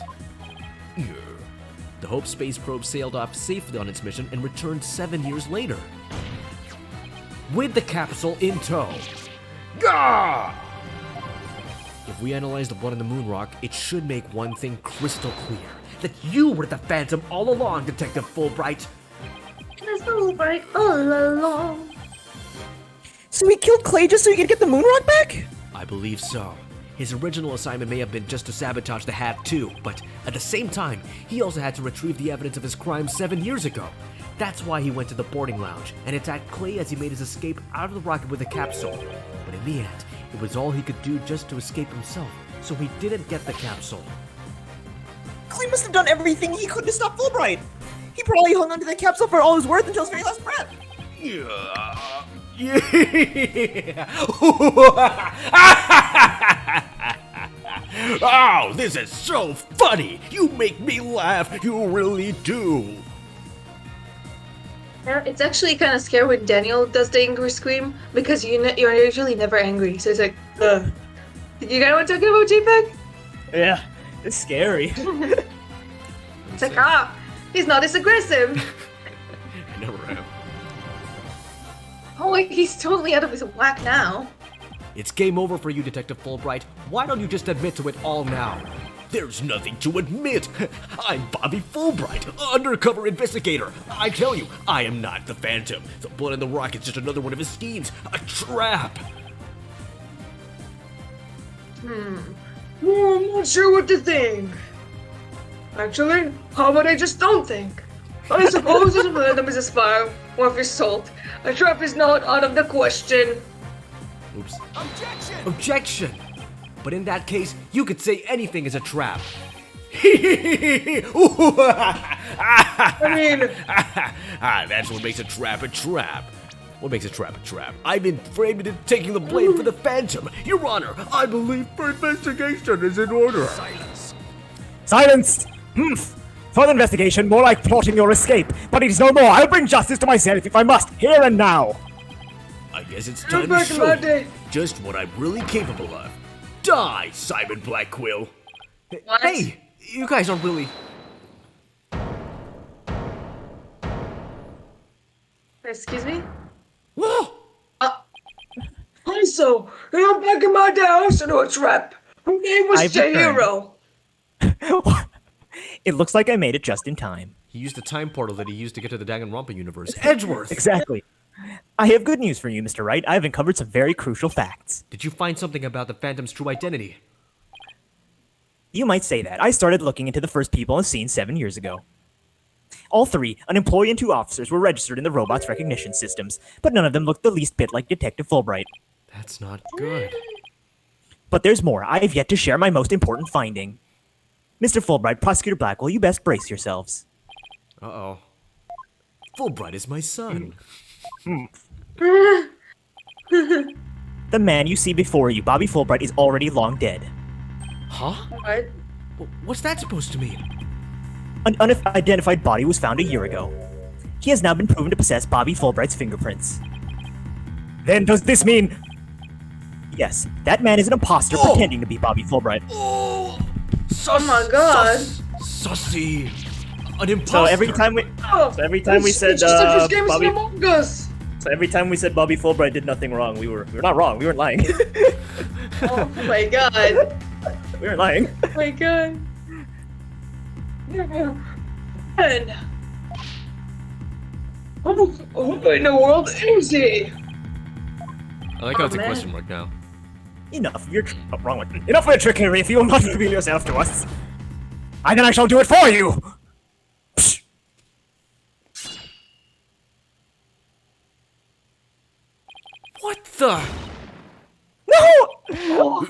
The Hope space probe sailed off safely on its mission and returned 7 years later, with the capsule in tow. Gah! If we analyze the blood in the moon rock, it should make one thing crystal clear: that you were the Phantom all along, Detective Fulbright. It's Fulbright all along. So he killed Clay just so he could get the moon rock back? I believe so. His original assignment may have been just to sabotage the Hat too, but at the same time, he also had to retrieve the evidence of his crime 7 years ago. That's why he went to the boarding lounge and attacked Clay as he made his escape out of the rocket with a capsule. But in the end, it was all he could do just to escape himself, so he didn't get the capsule. Clay must have done everything he could to stop Fulbright. He probably hung onto the capsule for all his worth until his very last breath. Oh, this is so funny! You make me laugh, you really do! Yeah, it's actually kind of scary when Daniel does the angry scream, because you're usually never angry. So it's like, ugh. You know what I'm talking about, JPEG? Yeah, it's scary. It's like, he's not as aggressive. I never am. Oh, wait, he's totally out of his whack now. It's game over for you, Detective Fulbright. Why don't you just admit to it all now? There's nothing to admit. I'm Bobby Fulbright, undercover investigator. I tell you, I am not the Phantom. The blood in the rock is just another one of his schemes. A trap. Oh, I'm not sure what to think. Actually, how about I just don't think? I suppose that random is a spire worth his salt. A trap is not out of the question. Oops. Objection! But in that case, you could say anything is a trap. I mean, That's what makes a trap a trap. What makes a trap a trap? I've been framed into taking the blame for the Phantom. Your Honor, I believe for investigation is in order. Silence! Humph! Further investigation, more like plotting your escape. But it is no more. I'll bring justice to myself if I must, here and now. I guess it's time to back in show my you day. just what I'm really capable of. Die, Simon Blackquill. What? Hey, you guys aren't really... excuse me? Whoa! Also, I'm back in my day. I also know a trap. Her name was I've returned. Chihiro. It looks like I made it just in time. He used the time portal that he used to get to the Danganronpa universe. Edgeworth! Exactly. I have good news for you, Mr. Wright. I have uncovered some very crucial facts. Did you find something about the Phantom's true identity? You might say that. I started looking into the first people on the scene 7 years ago. All three, an employee and 2 officers, were registered in the robot's recognition systems, but none of them looked the least bit like Detective Fulbright. That's not good. But there's more. I have yet to share my most important finding. Mr. Fulbright, Prosecutor Blackwell, you best brace yourselves. Uh-oh. Fulbright is my son. The man you see before you, Bobby Fulbright, is already long dead. Huh? What? What's that supposed to mean? An unidentified body was found a year ago. He has now been proven to possess Bobby Fulbright's fingerprints. Then does this mean... Yes, that man is an imposter pretending to be Bobby Fulbright. Oh! Oh my god. Sussy! An imposter! So every time we Oh, every time we it's said, just like this game is Bobby- Among Us. so every time we said Bobby Fulbright did nothing wrong, we were not wrong. We weren't lying. Oh my god. We weren't lying. Oh my god. And who in the world is he? I like how it's a man. question mark now. Enough of your wrong one. Enough of your trickery if you will not reveal yourself to us. And then I shall do it for you! Psh. What the? No!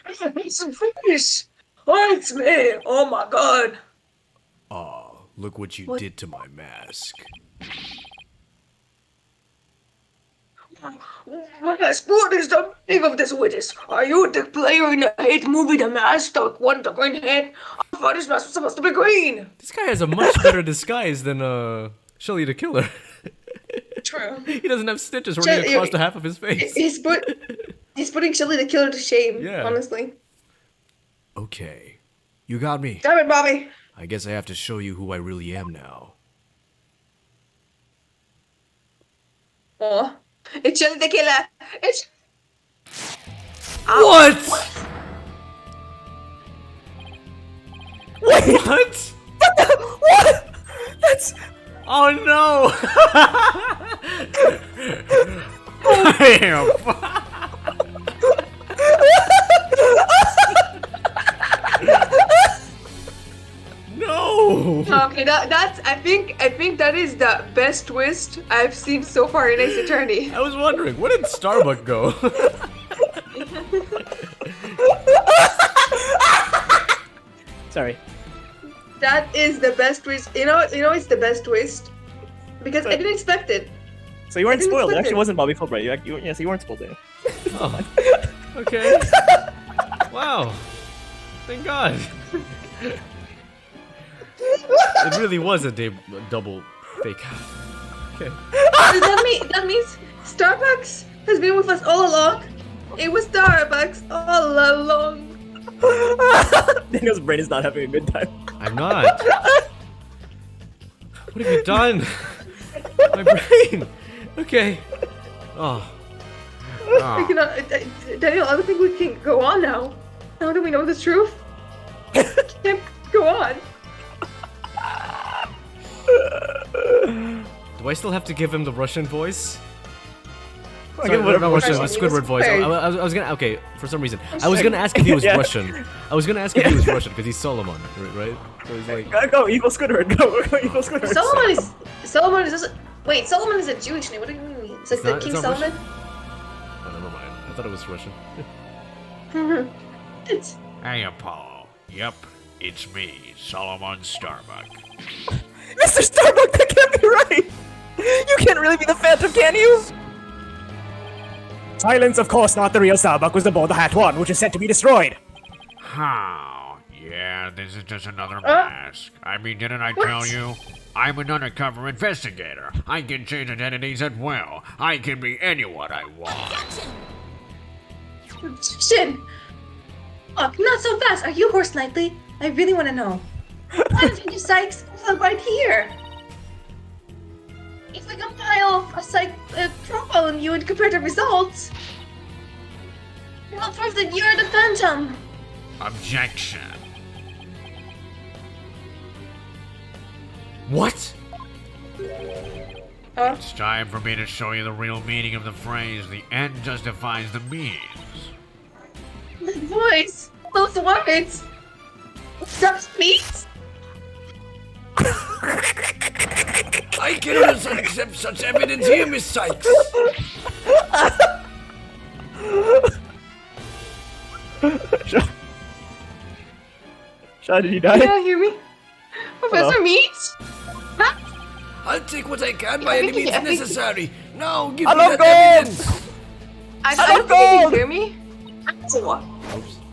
It's a face. Oh, it's me. Oh my god. Oh, look what you did to my mask. What is the meaning of this witness? Are you the player in the hate movie The Mask, the one with the green head? I thought his mask was supposed to be green. This guy has a much better disguise than, Shelly the Killer. True. He doesn't have stitches running Shelly- across the half of his face. He's putting Shelly the Killer to shame, Yeah. honestly. Okay. You got me. Damn it, Bobby. I guess I have to show you who I really am now. Oh, it's Shelly the Killer. It's... What? What? What? That's Oh no! Damn. No! Okay, that's I think that is the best twist I've seen so far in Ace Attorney. I was wondering, where did Starbuck go? sorry. That is the best twist. You know it's the best twist because I didn't expect it. So you weren't didn't spoiled. It expect actually it. wasn't Bobby Fulbright. Yes, you weren't spoiled there. Oh. Okay. Wow. Thank God. It really was a double fake. Okay. That means Starbucks has been with us all along. It was Starbucks all along. Daniel's brain is not having a good time. I'm not. What have you done? My brain. Okay. Oh. I cannot, Daniel, I don't think we can go on now. Now that we know the truth, we can't go on. Do I still have to give him the Russian voice? give him whatever Russian, Russian. the Squidward voice. I was gonna. Okay, for some reason, I was gonna ask if he was Yeah. Russian. I was gonna ask if he was Russian because he's Solomon, right? So he's like, Go, evil Squidward. Go, evil Squidward. Solomon is also, wait, Solomon is a Jewish name. What do you mean? It's like It's the not- King it's not Solomon? oh, never mind. I thought it was Russian. It's Hey, Apollo. Yep, it's me, Solomon Starbuck. Mr. Starbuck, that can't be right. You can't really be the Phantom, can you? Silence, of course not. The real Starbuck was aboard the Hat 1, which is set to be destroyed. How? Yeah, this is just another mask. I mean, didn't I tell you? I'm an undercover investigator. I can change identities at will. I can be anyone I want. Shin! Look, not so fast. Are you Horse Knightley? I really want to know. Why did you Sykes look right here? If I compile a psych profile on you and compare the results, it will prove that you're the Phantom. Objection. What? It's time for me to show you the real meaning of the phrase, the end justifies the means. The voice, those words, stuff speaks. I cannot accept such evidence here, Miss Sykes. Sean, did he die? Yeah, hear me? Professor Meats? Huh? I'll take what I can by I any think he- means I think- necessary. Now give I me love that gold! evidence. I love don't think you gold! can hear me.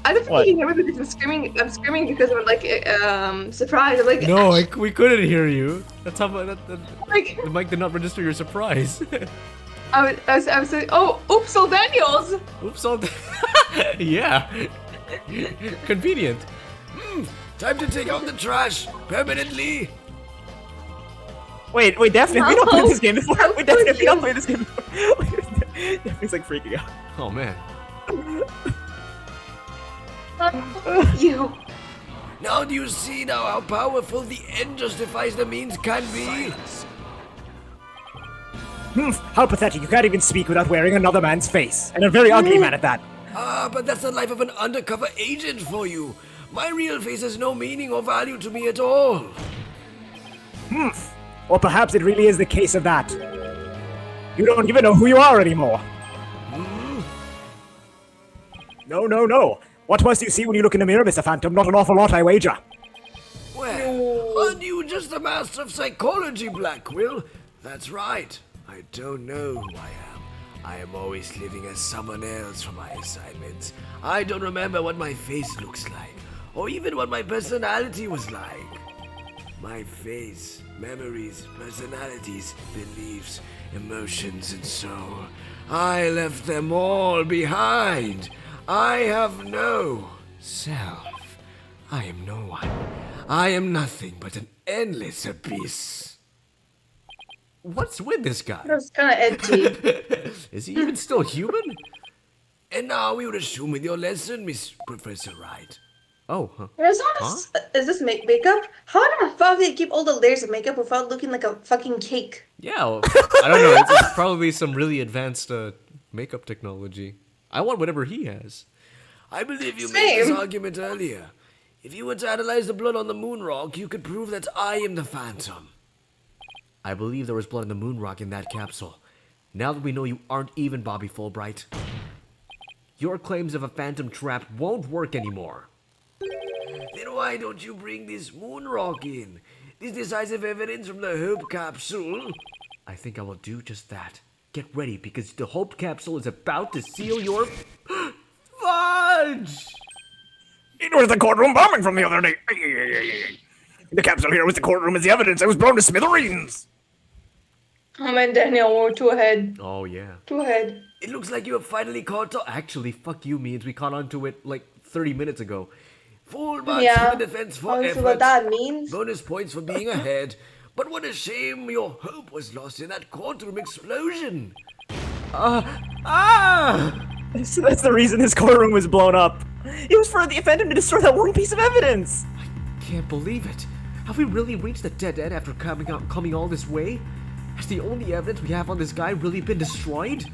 I don't think What? you can hear me because I'm screaming because I'm like surprised. I'm like No, we couldn't hear you. That's how like the mic did not register your surprise. I was saying, oh, oops, old Daniels. Oops, all yeah. Convenient. Time to take out the trash permanently. Wait, Daphne, we not No. played this game before. I'm Wait, Daphne, we confused. not played this game before. Daphne's like freaking out. Oh man. You. Now do you see now how powerful the end justifies the means can be? How pathetic. You can't even speak without wearing another man's face. And a very ugly man at that. Ah, but that's the life of an undercover agent for you. My real face has no meaning or value to me at all. Or perhaps it really is the case of that. You don't even know who you are anymore. No. What must you see when you look in the mirror, Mr. Phantom? Not an awful lot, I wager. Well, aren't you just a master of psychology, Blackwill? That's right. I don't know who I am. I am always living as someone else for my assignments. I don't remember what my face looks like, or even what my personality was like. My face, memories, personalities, beliefs, emotions, and soul. I left them all behind. I have no self. I am no one. I am nothing but an endless abyss. What's with this guy? That's kind of edgy. Is he even still human? And now we resume with your lesson, Miss Professor Wright. Oh, huh. Is this makeup? How the fuck did they keep all the layers of makeup without looking like a fucking cake? Yeah, well, I don't know. It's probably some really advanced makeup technology. I want whatever he has. I believe you made this Same. argument earlier. If you were to analyze the blood on the moon rock, you could prove that I am the Phantom. I believe there was blood on the moon rock in that capsule. Now that we know you aren't even Bobby Fulbright, your claims of a phantom trap won't work anymore. Then why don't you bring this moon rock in? This decisive evidence from the Hope capsule? I think I will do just that. Get ready, because the Hope capsule is about to seal your... fudge! It was the courtroom bombing from the other day. The capsule here was the courtroom as the evidence. I was blown to smithereens. Oh man, Daniel, we're too ahead. Oh, yeah. Too ahead. It looks like you have finally caught on. Actually, fuck you, means we caught on to it like 30 minutes ago. Full marks Yeah. for the defense for Honestly, effort. what that means? Bonus points for being ahead. But what a shame your hope was lost in that courtroom explosion. So that's the reason his courtroom was blown up. It was for the Phantom to destroy that one piece of evidence. Can't believe it. Have we really reached the dead end after coming all this way? Has the only evidence we have on this guy really been destroyed?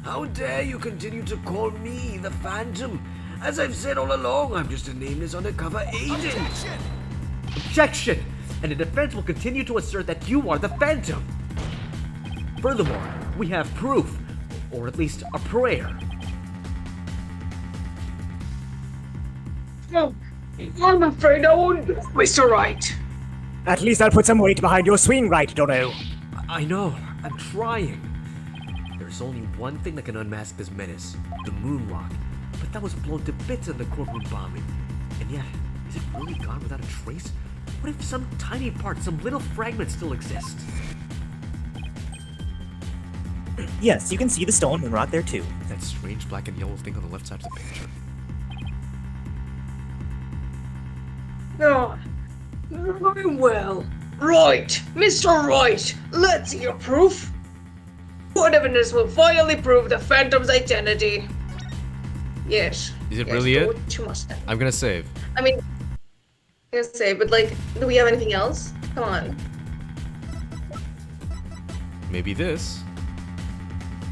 How dare you continue to call me the Phantom? As I've said all along, I'm just a nameless undercover agent. Objection! And the defense will continue to assert that you are the Phantom. Furthermore, we have proof, or at least a prayer. Oh, I'm afraid I won't, Mr. Wright. At least I'll put some weight behind your swing right, Dono. I know, I'm trying. There's only one thing that can unmask this menace, the moon rock. But that was blown to bits in the courtroom bombing. And yet, is it really gone without a trace? What if some tiny part, some little fragment still exists? Yes, you can see the stone moon rock there too. That strange black and yellow thing on the left side of the picture. Oh, very well. Right, Mr. Wright, let's see your proof. What evidence will finally prove the Phantom's identity? Yes. Is it yes, really do it? what you must. I'm gonna save. I mean, I was gonna say, but like, do we have anything else? Come on. Maybe this.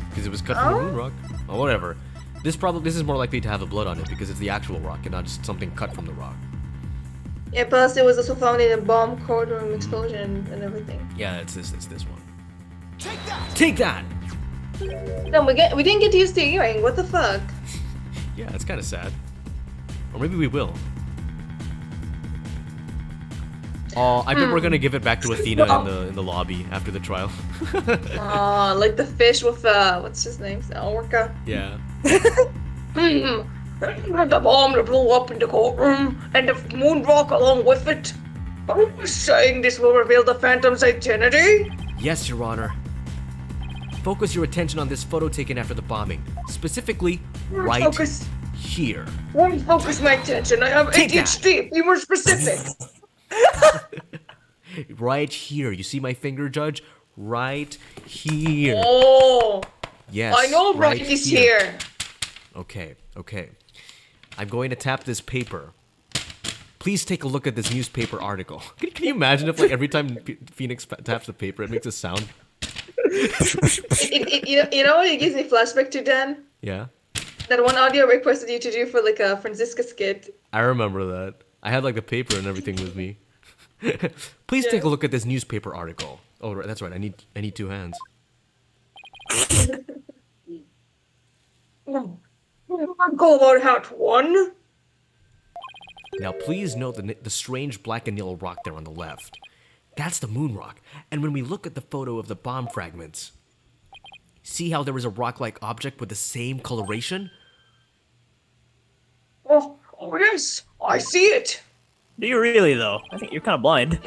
Because it was cut from the moon rock. Oh, whatever. This is more likely to have a blood on it because it's the actual rock and not just something cut from the rock. Yeah, plus it was also found in a bomb courtroom explosion and everything. Yeah, it's this one. Take that! Take that! No, we didn't get to use the earring. What the fuck? Yeah, it's kind of sad. Or maybe we will. Oh, I bet we're gonna give it back to Athena in the lobby after the trial. Aw, like the fish with what's his name? Orca. Yeah. The bomb that blew up in the courtroom and the moon rock along with it. Are you saying this will reveal the Phantom's identity? Yes, Your Honor. Focus your attention on this photo taken after the bombing. Specifically, right Focus. here. Won't focus my attention. I have Take that. ADHD. Be more specific. Right here. You see my finger, Judge? Right here. Oh, Yes. I know right is here. Okay. I'm going to tap this paper. Please take a look at this newspaper article. Can you imagine if, like, every time Phoenix taps the paper, it makes a sound? You know what it gives me flashback to, Dan? Yeah. That one audio I requested you to do for like a Francisca skit. I remember that. I had like the paper and everything with me. Please take a look at this newspaper article. Oh, right, that's right. I need two hands. Go about hat one. Now, please note the strange black and yellow rock there on the left. That's the moon rock. And when we look at the photo of the bomb fragments, see how there is a rock-like object with the same coloration? Oh yes, I see it. Do you really though? I think you're kind of blind.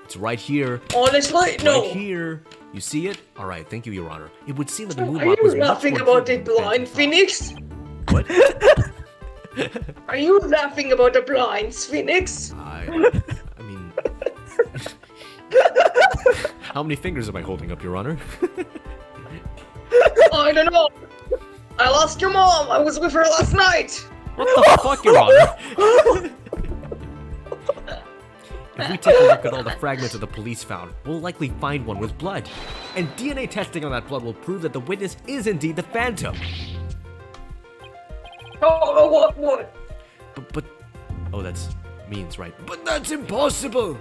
It's right here. Honestly, no. Right here. You see it? All right, thank you, Your Honor. It would seem that the moon Are rock was you much laughing more about the important than blind, Phantom thought. Phoenix? What? Are you laughing about the blinds, Phoenix? I mean... How many fingers am I holding up, Your Honor? I don't know. I'll ask your mom. I was with her last night. What the fuck, Your Honor? If we take a look at all the fragments that the police found, we'll likely find one with blood. And DNA testing on that blood will prove that the witness is indeed the Phantom. Oh, what? But... Oh, that's means, right? But that's impossible!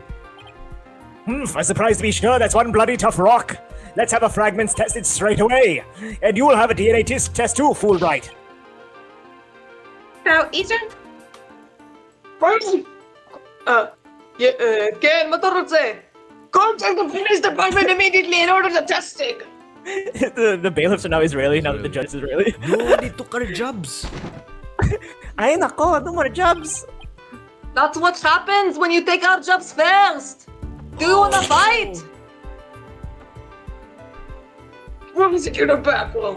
I'm surprised to be sure that's one bloody tough rock. Let's have the fragments tested straight away. And you will have a DNA test too, Fulbright. Now, Ethan? Ken, what did say? Contact the police department immediately in order to testing. the bailiffs are now Israeli, now that the judge is Israeli. No, they took our jobs! Ay nako, no more jobs. That's what happens when you take our jobs first. Do you wanna fight? What is it in the back? Well,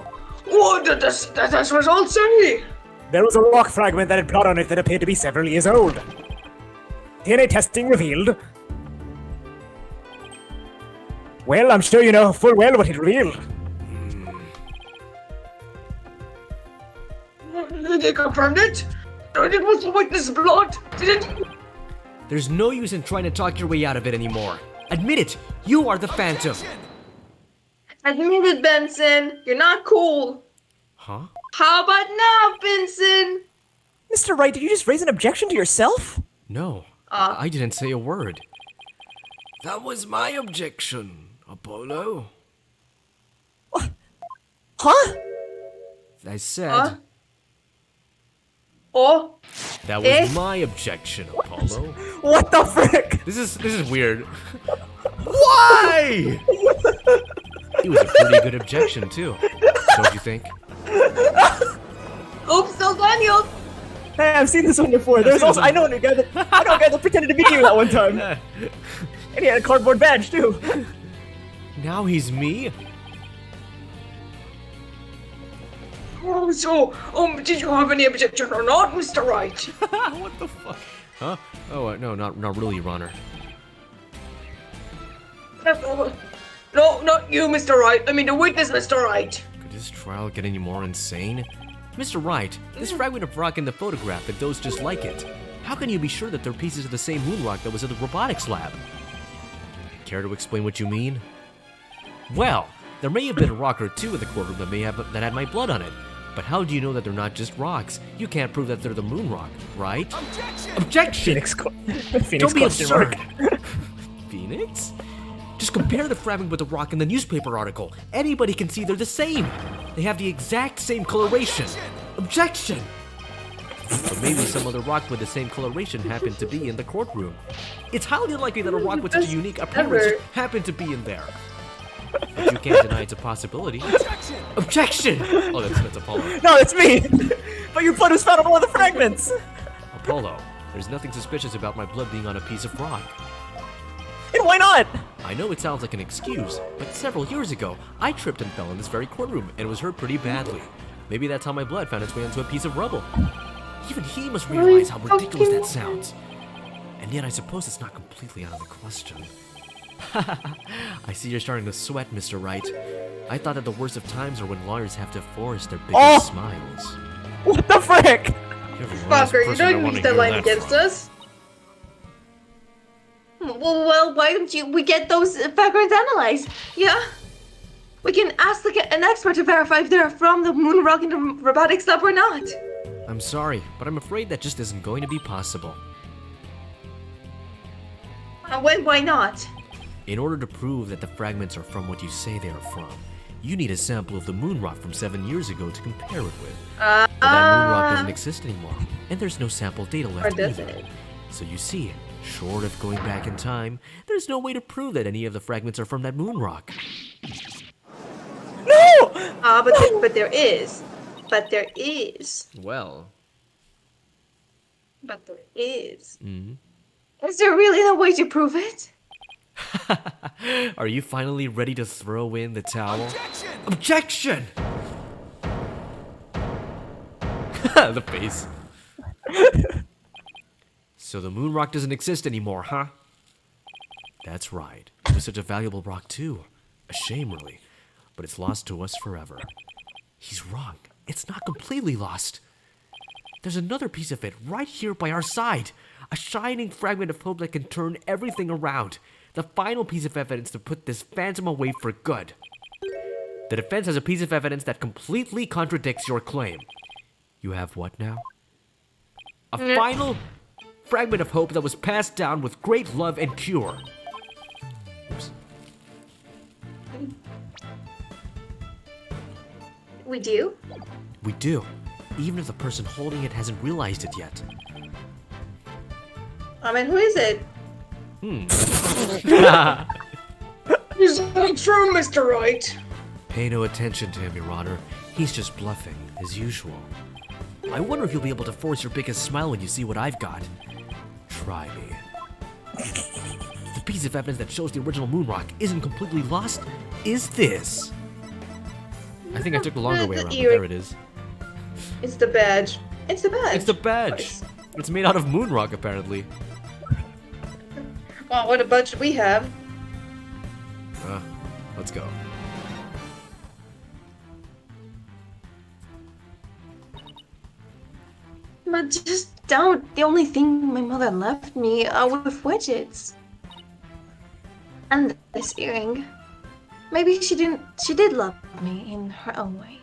what did the test results say? There was a rock fragment that had blood on it that appeared to be several years old. DNA testing revealed... Well, I'm sure you know full well what it revealed. They confirmed it? It was the witness blood, didn't it? There's no use in trying to talk your way out of it anymore. Admit it, you are the Phantom. Admit it, Benson. You're not cool. Huh? How about now, Vincent? Mr. Wright, did you just raise an objection to yourself? No, I didn't say a word. That was my objection, Apollo. Huh? I said Huh? Oh, that was Eh? my objection, Apollo. What the frick? This is weird. Why? It was a pretty good objection too. Don't you think? oops, so Daniel. Hey, I've seen this one before. There's also I know a guy that pretended to be you that one time. And he had a cardboard badge too. Now he's me? Oh, so, did you have any objection or not, Mr. Wright? What the fuck? Huh? Oh, no, not really, Your Honor. No, not you, Mr. Wright. I mean, the witness, Mr. Wright. Could this trial get any more insane? Mr. Wright, this fragment of rock in the photograph and those just like it. How can you be sure that they're pieces of the same moon rock that was in the robotics lab? Care to explain what you mean? Well, there may have been a rock or two in the courtroom that had my blood on it. But how do you know that they're not just rocks? You can't prove that they're the moon rock, right? Objection! Phoenix Don't be question mark. absurd! Phoenix? Just compare the fragment with the rock in the newspaper article. Anybody can see they're the same. They have the exact same coloration. Objection! But maybe some other rock with the same coloration happened to be in the courtroom. It's highly unlikely that a rock with such a unique appearance just happened to be in there. But you can't deny it's a possibility. Objection! Oh, that's Apollo. No, it's me. But your blood was found on one of the fragments. Apollo, there's nothing suspicious about my blood being on a piece of rock. And why not? I know it sounds like an excuse, but several years ago, I tripped and fell in this very courtroom and was hurt pretty badly. Maybe that's how my blood found its way onto a piece of rubble. Even he must realize how ridiculous that sounds. And yet I suppose it's not completely out of the question. I see you're starting to sweat, Mr. Wright. I thought that the worst of times are when lawyers have to force their biggest smiles. What the frick? You're the last Fucker, you person I don't wanna use that hear line that against from. us. Well, why don't we get those backgrounds analyzed? Yeah? We can ask an expert to verify if they're from the moon rock in the robotics lab or not. I'm sorry, but I'm afraid that just isn't going to be possible. Why not? In order to prove that the fragments are from what you say they are from, you need a sample of the moon rock from 7 years ago to compare it with. But that moon rock doesn't exist anymore, and there's no sample data Or left does either. it? So you see, short of going back in time, there's no way to prove that any of the fragments are from that moon rock. No! But there is. But there is. Well, But there is. mm-hmm. Is there really no way to prove it? Are you finally ready to throw in the towel? Objection! The face. So the moon rock doesn't exist anymore, huh? That's right. It was such a valuable rock too. A shame, really. But it's lost to us forever. He's wrong. It's not completely lost. There's another piece of it right here by our side. A shining fragment of hope that can turn everything around. The final piece of evidence to put this phantom away for good. The defense has a piece of evidence that completely contradicts your claim. You have what now? A final fragment of hope that was passed down with great love and cure. Oops. We do? We do, even if the person holding it hasn't realized it yet. I mean, who is it? Is that true, Mr. Wright? Pay no attention to him, Your Honor. He's just bluffing, as usual. I wonder if you'll be able to force your biggest smile when you see what I've got. Try me. The piece of evidence that shows the original moon rock isn't completely lost is this. I think I took the longer way around, but there it is. It's the badge. It's the badge. It's the badge. It's made out of moon rock, apparently. Well, what a budget we have. Let's go. But just doubt the only thing my mother left me with widgets. And this earring. Maybe she did love me in her own way.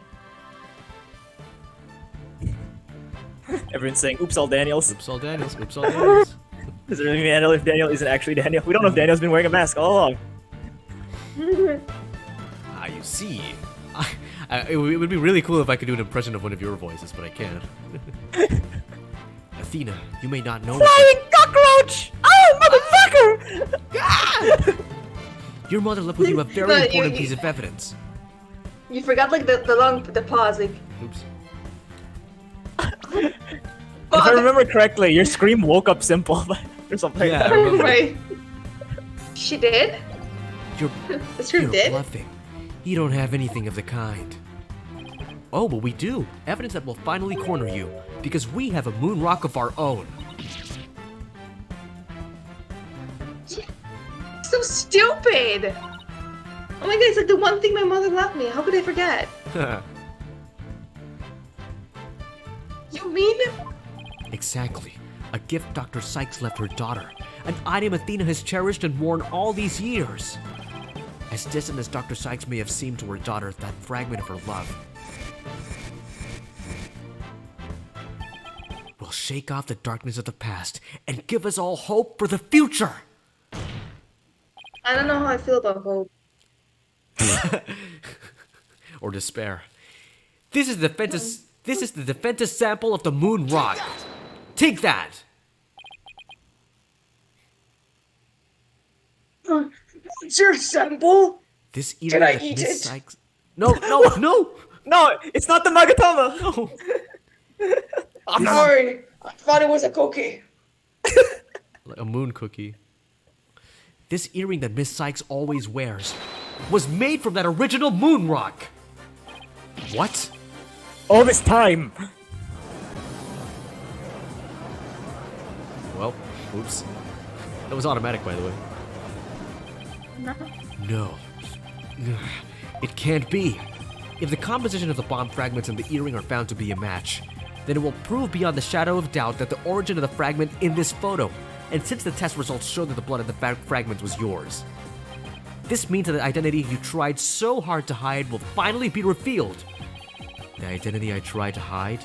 Everyone's saying, oops, all Daniels. Oops, all Daniels. Oops, all Daniels. Is there any Daniel if Daniel isn't actually Daniel? We don't know if Daniel's been wearing a mask all along. Ah, you see. It would be really cool if I could do an impression of one of your voices, but I can't. Athena, you may not know. Flying cockroach! Oh, motherfucker! Your mother left with you a very No, important you- piece of evidence. You forgot like the pause, like. Oops. If I remember correctly, your scream woke up Simple or something Yeah, like I that. remember. Right. She did? You're, The truth you're did? bluffing. You don't have anything of the kind. Oh, but we do. Evidence that will finally corner you, because we have a moon rock of our own. So stupid! Oh my god, it's like the one thing my mother left me. How could I forget? You mean? Exactly. A gift Dr. Sykes left her daughter. An item Athena has cherished and worn all these years. As distant as Dr. Sykes may have seemed to her daughter, that fragment of her love will shake off the darkness of the past and give us all hope for the future. I don't know how I feel about hope. Or despair. This is the defensive sample of the moon rock. Take that. It's your sample? This Can I that eat Miss it? Sykes. No. No, it's not the Magatama! No. I'm sorry. I thought it was a cookie. Like a moon cookie. This earring that Miss Sykes always wears was made from that original moon rock. What? All this time. Well, oops. That was automatic, by the way. No. It can't be. If the composition of the bomb fragments and the earring are found to be a match, then it will prove beyond the shadow of doubt that the origin of the fragment in this photo, and since the test results show that the blood of the fragment was yours. This means that the identity you tried so hard to hide will finally be revealed. The identity I tried to hide?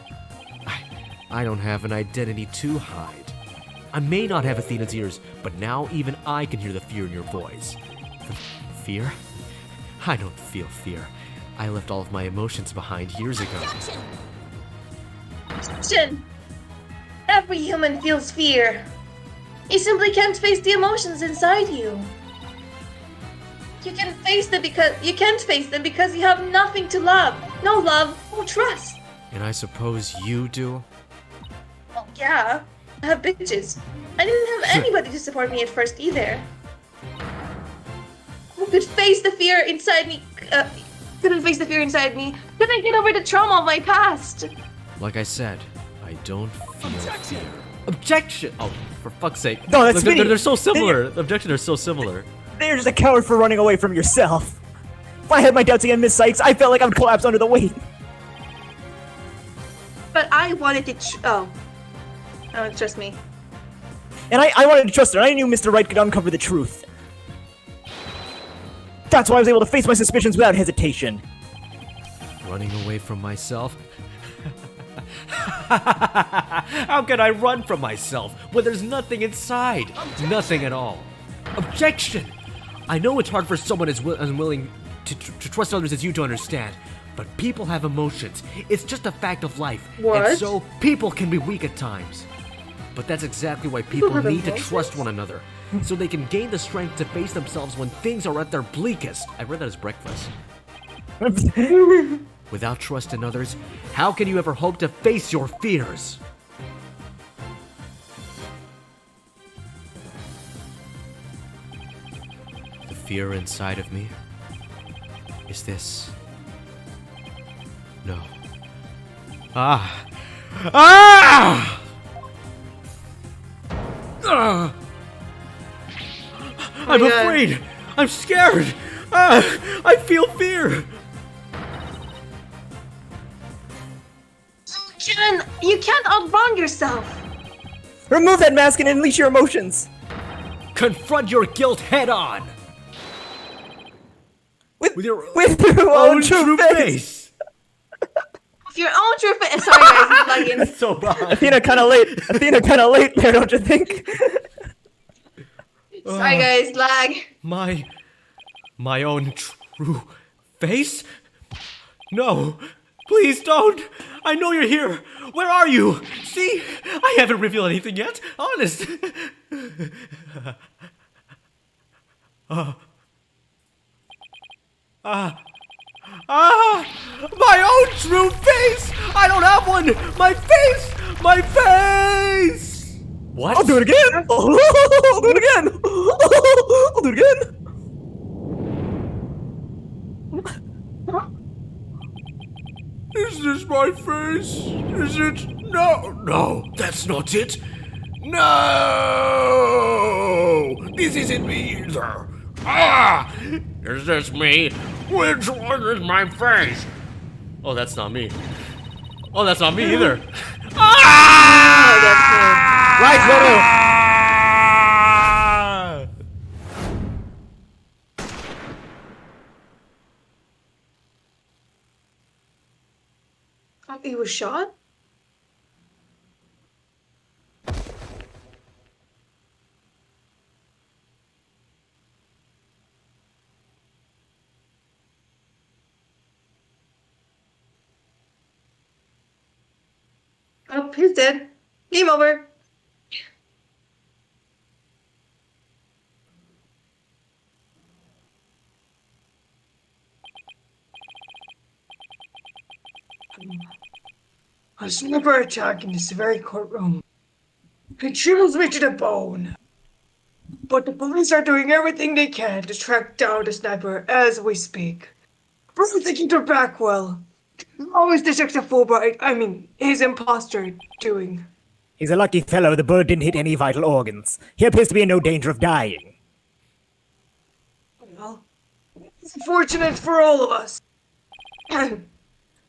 I don't have an identity to hide. I may not have Athena's ears, but now even I can hear the fear in your voice. Fear? I don't feel fear. I left all of my emotions behind years ago. Jin, every human feels fear. You simply can't face the emotions inside you. You can't face them because you have nothing to love. No love, no trust. And I suppose you do? Well, yeah, I have bitches. I didn't have anybody to support me at first either. Who could face the fear inside me? Couldn't face the fear inside me. Couldn't get over the trauma of my past. Like I said, I don't feel fear. Objection! Oh, for fuck's sake. No, that's Look, me. they're so similar. The objections are so similar. You're just a coward for running away from yourself. If I had my doubts against Miss Sykes, I felt like I would collapse under the weight. But I wanted to. Oh, trust me. And I wanted to trust her. I knew Mr. Wright could uncover the truth. That's why I was able to face my suspicions without hesitation. Running away from myself? How can I run from myself when there's nothing inside? Nothing at all. Objection! I know it's hard for someone as unwilling to trust others as you to understand, but people have emotions. It's just a fact of life. What? And so, people can be weak at times. But that's exactly why people have need to emotions? trust one another, so they can gain the strength to face themselves when things are at their bleakest. I read that as breakfast. Without trust in others, how can you ever hope to face your fears? The fear inside of me is this. No. Ah! Ah! Ah! I'm God. afraid! I'm scared! Ah! I feel fear! Jin, you can't outrun yourself. Remove that mask and unleash your emotions! Confront your guilt head on! With your own true face! your own true face. Sorry, guys, I'm lagging. So bad. Athena kind of late. Athena kind of late there, don't you think? Sorry, guys, lag. My own true face? No, please don't. I know you're here. Where are you? See, I haven't revealed anything yet. Honest. My own true face. I don't have one. My face. My face. What? I'll do it again. I'll do it again. I'll do it again. Is this my face? Is it? No, that's not it. No, this isn't me either. Ah! Is this me? Which one is my face? Oh, that's not me. Oh, that's not me either. Right, Zoro. He was shot? Oh, he's dead. Game over. A sniper attack in this very courtroom. It chills me to the bone. But the police are doing everything they can to track down the sniper as we speak. Prosecutor Backwell. How is Detective Fulbright, his imposter, doing? He's a lucky fellow the bird didn't hit any vital organs. He appears to be in no danger of dying. Well, it's fortunate for all of us.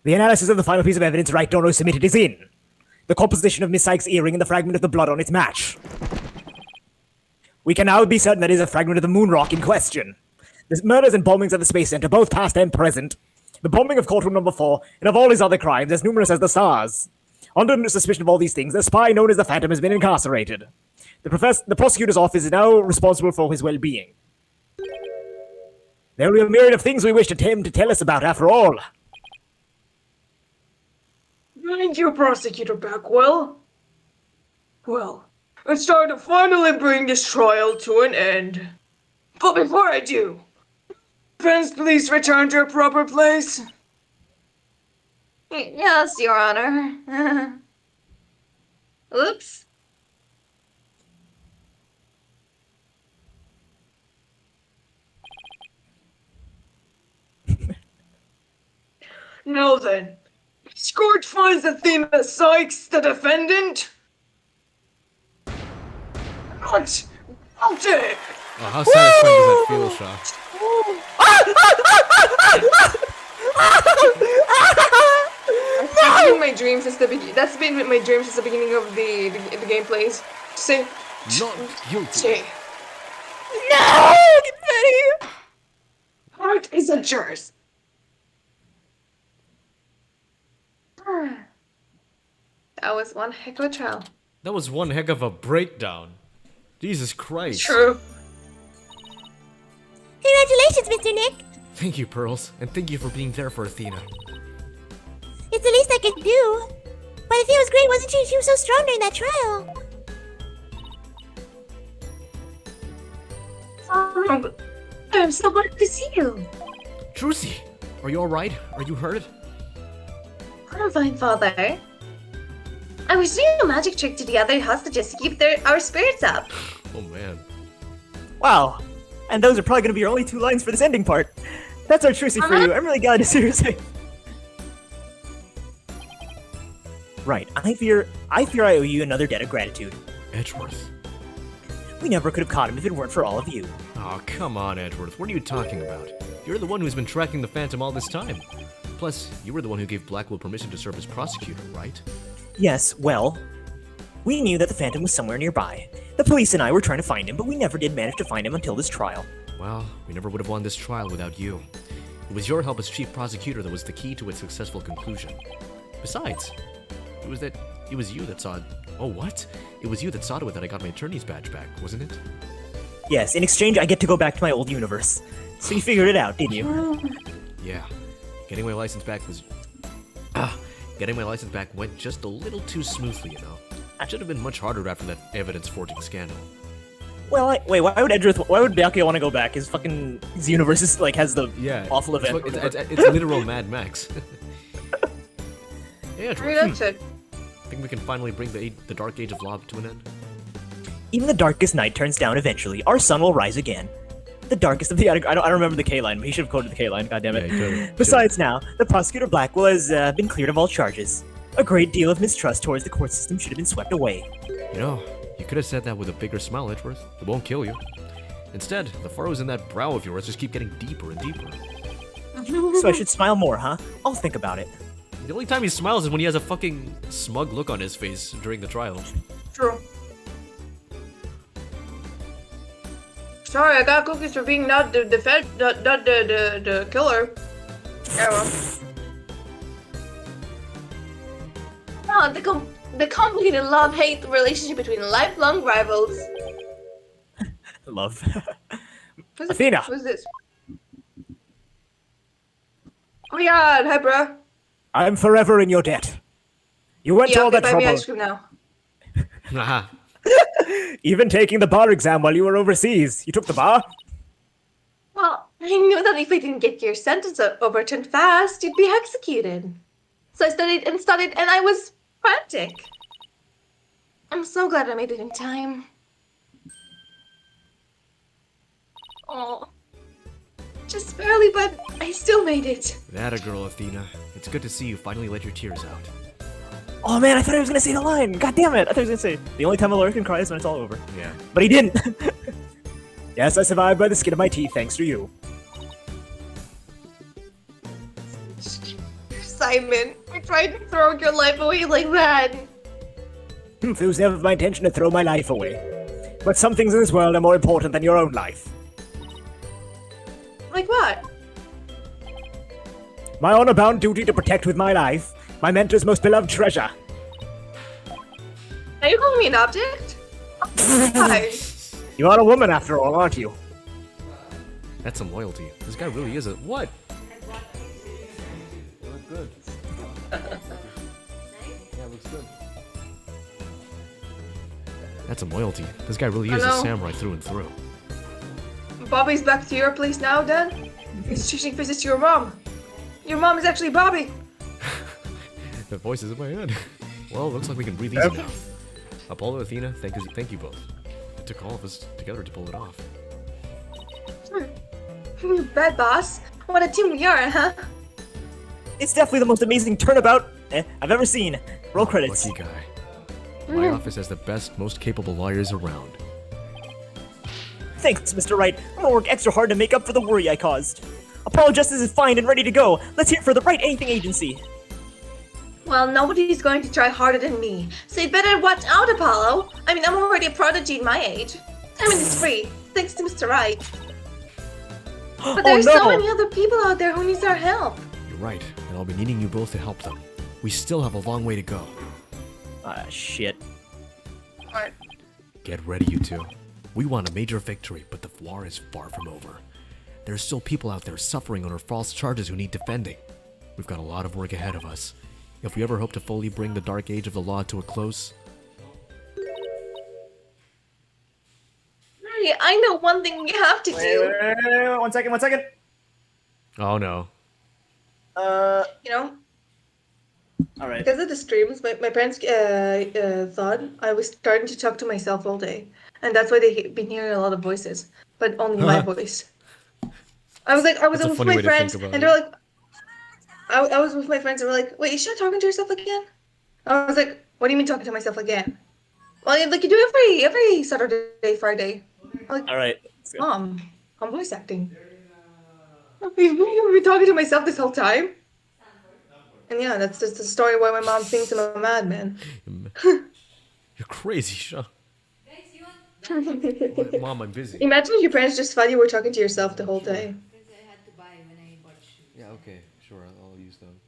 The analysis of the final piece of evidence Wright Dono submitted is in. The composition of Miss Sykes' earring and the fragment of the blood on its match. We can now be certain that it is a fragment of the moon rock in question. The murders and bombings at the Space Center, both past and present. The bombing of courtroom number 4, and of all his other crimes, as numerous as the stars. Under suspicion of all these things, a spy known as the Phantom has been incarcerated. The prosecutor's office is now responsible for his well-being. There will be a myriad of things we wish him to tell us about after all. Thank you, Prosecutor Backwell. Well, it's time to finally bring this trial to an end. But before I do, friends, please return to your proper place. Yes, Your Honor. Oops. Now then, Scourge finds Athena Sykes, the defendant. Not guilty. Oh, how satisfying does that feel, Shaw? That's been my dream since the That's been my dream since the beginning of the gameplays. Say, Not guilty. say, No! Confetti! heart is a yours. That was one heck of a trial. That was one heck of a breakdown. Jesus Christ. True. Congratulations, Mr. Nick. Thank you, Pearls, and thank you for being there for Athena. It's the least I could do. But Athena was great, wasn't she? She was so strong during that trial. I'm so glad to see you. Trucy, are you alright? Are you hurt? I'm fine, Father. I was doing a magic trick to the other hostages to keep our spirits up. Oh man. Wow. And those are probably going to be your only 2 lines for this ending part. That's our Trucy for you. I'm really glad to see her safe. Right. I fear I owe you another debt of gratitude. Edgeworth. We never could have caught him if it weren't for all of you. Oh, come on, Edgeworth. What are you talking about? You're the one who's been tracking the Phantom all this time. Plus, you were the one who gave Blackwell permission to serve as prosecutor, right? Yes, well, we knew that the Phantom was somewhere nearby. The police and I were trying to find him, but we never did manage to find him until this trial. Well, we never would have won this trial without you. It was your help as chief prosecutor that was the key to its successful conclusion. Besides, it was you that saw. Oh, what? It was you that saw to it that I got my attorney's badge back, wasn't it? Yes, in exchange, I get to go back to my old universe. So you figured it out, didn't you? Yeah. Getting my license back went just a little too smoothly, you know. It should have been much harder after that evidence forging scandal. Well, wait, why would Byakuya want to go back? His universe is, like, has the awful event. It's literal Mad Max. Yeah, I mean, that's it. think we can finally bring the Dark Age of Law to an end? Even the darkest night turns down eventually. Our sun will rise again. The darkest of the... I don't remember the K line, but he should have quoted the K line, goddammit. Yeah, Besides now, the Prosecutor Blackwell has been cleared of all charges. A great deal of mistrust towards the court system should have been swept away. You know, you could have said that with a bigger smile, Edgeworth. It won't kill you. Instead, the furrows in that brow of yours just keep getting deeper and deeper. So I should smile more, huh? I'll think about it. The only time he smiles is when he has a fucking smug look on his face during the trial. True. Sorry, I got cookies for being not the killer. Yeah, well. Oh, the complicated love-hate relationship between lifelong rivals. Love. Who's Athena! Who's this? Oh my god, hi bro. I'm forever in your debt. You went to all that buy me trouble, ice cream now. Aha. even taking the bar exam while you were overseas. You took the bar? Well, I knew that if I didn't get your sentence overturned fast, you'd be executed. So I studied, and I was frantic. I'm so glad I made it in time. Oh. Just barely, but I still made it. That a girl, Athena. It's good to see you finally let your tears out. Oh man, I thought he was gonna say the line. God damn it! I thought he was gonna say the only time a lawyer can cry is when it's all over. Yeah. But he didn't. Yes, I survived by the skin of my teeth thanks to you. Simon, I tried to throw your life away like that. It was never my intention to throw my life away. But some things in this world are more important than your own life. Like what? My honor-bound duty to protect with my life my mentor's most beloved treasure. Are you calling me an object? Hi. You are a woman after all, aren't you? That's some loyalty. This guy really is a... What? Good. Yeah, looks good. That's some loyalty. This guy really is a Hello? samurai through and through. Bobby's back to your place now, Dad? He's teaching physics to your mom. Your mom is actually Bobby. The voice is in my head. Well, looks like we can breathe easy now. Apollo, Athena, thank you both. It took all of us together to pull it off. You bad boss. What a team we are, huh? It's definitely the most amazing turnabout I've ever seen. Roll credits. Lucky guy. My office has the best, most capable lawyers around. Thanks, Mr. Wright. I'm gonna work extra hard to make up for the worry I caused. Apollo Justice is fine and ready to go. Let's hear it for the Right Anything Agency. Well, nobody's going to try harder than me. So you better watch out, Apollo. I mean, I'm already a prodigy in my age. I mean, it's free, thanks to Mr. Wright. But there's no. so many other people out there who needs our help. You're right, and I'll be needing you both to help them. We still have a long way to go. Ah, shit. Alright. Get ready, you two. We want a major victory, but the war is far from over. There are still people out there suffering under false charges who need defending. We've got a lot of work ahead of us. If we ever hope to fully bring the Dark Age of the Law to a close... Hey, I know one thing we have to do. Wait, 1 second. Oh no. You know, Alright. because of the streams, my parents thought I was starting to talk to myself all day. And that's why they've been hearing a lot of voices. But only my voice. I was That's a with funny way my to friends, think about and it. they're like, I was with my friends, and we're like, wait, is she not talking to herself again? I was like, what do you mean talking to myself again? Well, like you do every Saturday, Friday. I'm like, Alright. Mom, I'm voice acting. I've been talking to myself this whole time. And yeah, that's just the story why my mom thinks I'm a madman. You're crazy, Sean. Mom, I'm busy. Imagine if your parents just thought you were talking to yourself the whole day. Yeah, okay, sure, I'll use them.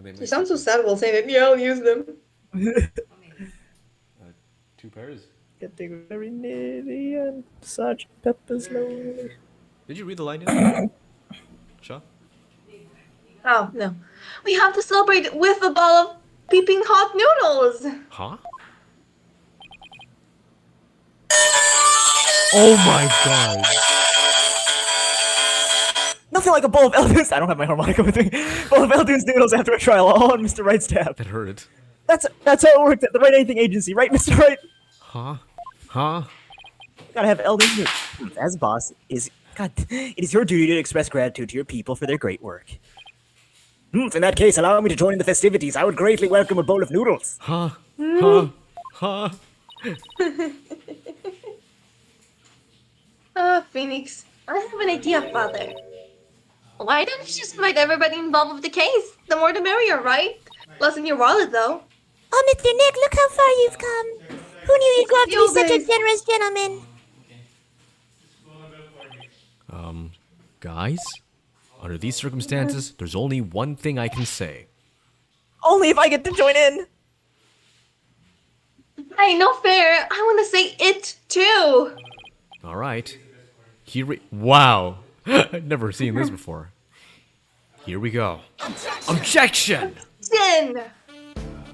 You sound so sad while saying it. Yeah, I'll use them. 2 pairs. Getting very near the end. Such Pepper's lonely. Did you read the line yet? Shaw? Oh, no. We have to celebrate with a ball of peeping hot noodles. Huh? Oh my god. Nothing like a bowl of Eldoon's. I don't have my harmonica with me. Bowl of Eldoon's noodles after a trial, all on Mr. Wright's tab. That hurt. That's how it worked at the Right Anything Agency, right, Mr. Wright? Huh? Huh? Gotta have Eldoon's noodles. As boss, it is your duty to express gratitude to your people for their great work. In that case, allow me to join in the festivities. I would greatly welcome a bowl of noodles. Huh? Huh? Huh? Phoenix, I have an idea, Father. Why don't you just invite everybody involved with the case? The more the merrier, right? Less in your wallet, though. Oh, Mr. Nick, look how far you've come. Who knew you'd grow up to be such a generous gentleman? Guys? Under these circumstances, there's only one thing I can say. Only if I get to join in. Hey, no fair. I want to say it, too. Alright. Wow. I've never seen this before. Here we go. Objection! Sin.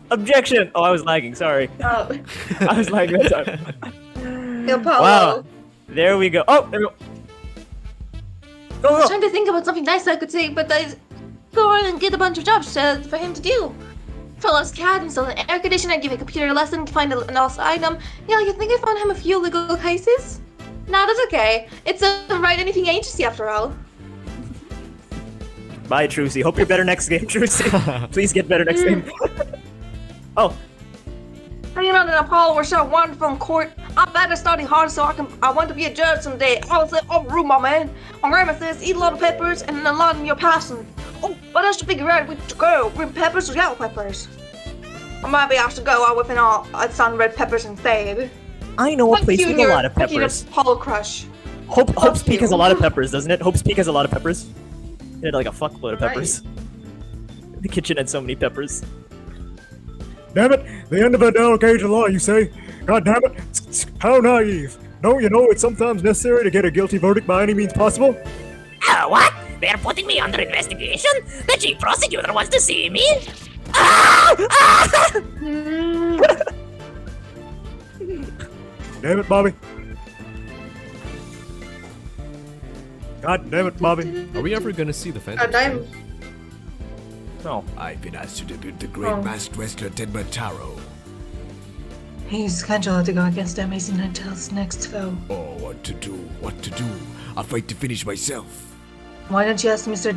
Objection! Oh, I was lagging, sorry. Oh, I was lagging that time. Apollo. Wow. There we go. Oh, there we go. Go, I was go. trying to think about something nice I could say, but I go around and get a bunch of jobs for him to do. Fill out his CAD, install an air conditioner, give a computer lesson, find a lost item. Yeah, you think I found him a few legal cases? Nah, that's okay. It's a Right Anything Agency after all. Bye, Trucy. Hope you're better next game, Trucy. Please get better next game. Oh, Hanging out in Apollo were so wonderful in court. I better study hard so I want to be a judge someday. I was oh rude, my man. My grandma says eat a lot of peppers and a lot in your passing. Oh, but I should figure out which to go, green peppers or yellow peppers. Or maybe I should go out with some red peppers instead. I know a place with a lot of peppers. Apollo crush. Hope's Peak has a lot of peppers, doesn't it? Hope's Peak has a lot of peppers. It had like a fuckload of peppers. The kitchen had so many peppers. Damn it! The end of a delegation law, you say? God damn it! How naive! Don't you know it's sometimes necessary to get a guilty verdict by any means possible? What? They're putting me under investigation? The chief prosecutor wants to see me? Ah! Ah! Damn it, Bobby. God damn it, Bobby. Are we ever gonna see the Phantom? Damn. No. I've been asked to debut the great masked wrestler Tenma Taro. He's scheduled to go against the Amazing Ninetales next foe. Oh, what to do? What to do? I'll fight to finish myself. Why don't you ask Mr.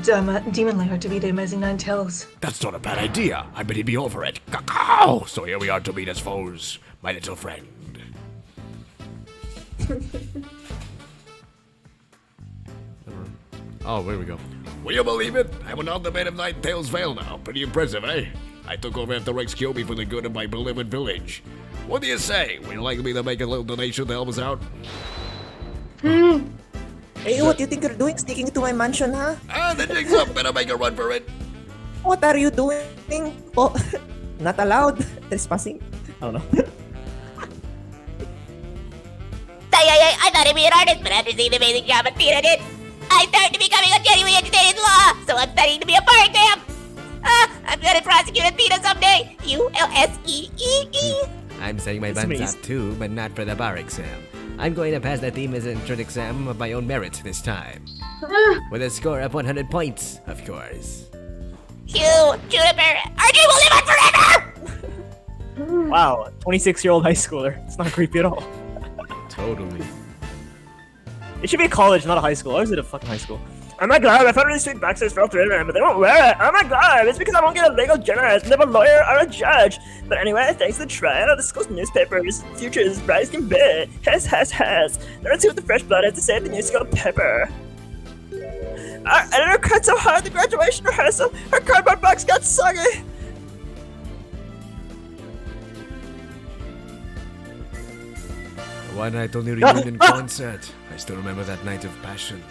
Demon Lair to be the Amazing Ninetales? That's not a bad idea. I bet he'd be all for it. Cacao! So here we are to meet as foes, my little friend. Oh, there we go. Will you believe it? I'm an ultimate of Ninetales Vale now. Pretty impressive, eh? I took over after Rex killed me for the good of my beloved village. What do you say? Would you like me to make a little donation to help us out? Hey, what do you think you're doing sneaking into my mansion, huh? Ah, the jig's up. Better make a run for it. What are you doing? Oh, not allowed. Trespassing. I don't know. I thought I'd be an artist, but after seeing the amazing job at Tina did, I started becoming a genuinely educated law, so I'm studying to be a bar exam. I'm gonna prosecute Athena someday. ULSEEE. I'm setting my buns up too, but not for the bar exam. I'm going to pass the Themis entrance exam of my own merit this time. With a score of 100 points, of course. Hugh, Juniper, Archie will live on forever! Wow, 26-year-old high schooler. It's not creepy at all. Totally. It should be a college, not a high school. Or is it a fucking high school? Oh my god, I found really sweet backstairs for Ultra, but they won't wear it. Oh my god, it's because I won't get a legal journalist, never a lawyer or a judge. But anyway, thanks to the trial, the school's newspapers, future is bright as can be. Has. Let's see what the fresh blood has to say at the new school paper. Our editor cried so hard at the graduation rehearsal, her cardboard box got soggy. One night only reunion concert. I still remember that night of passion.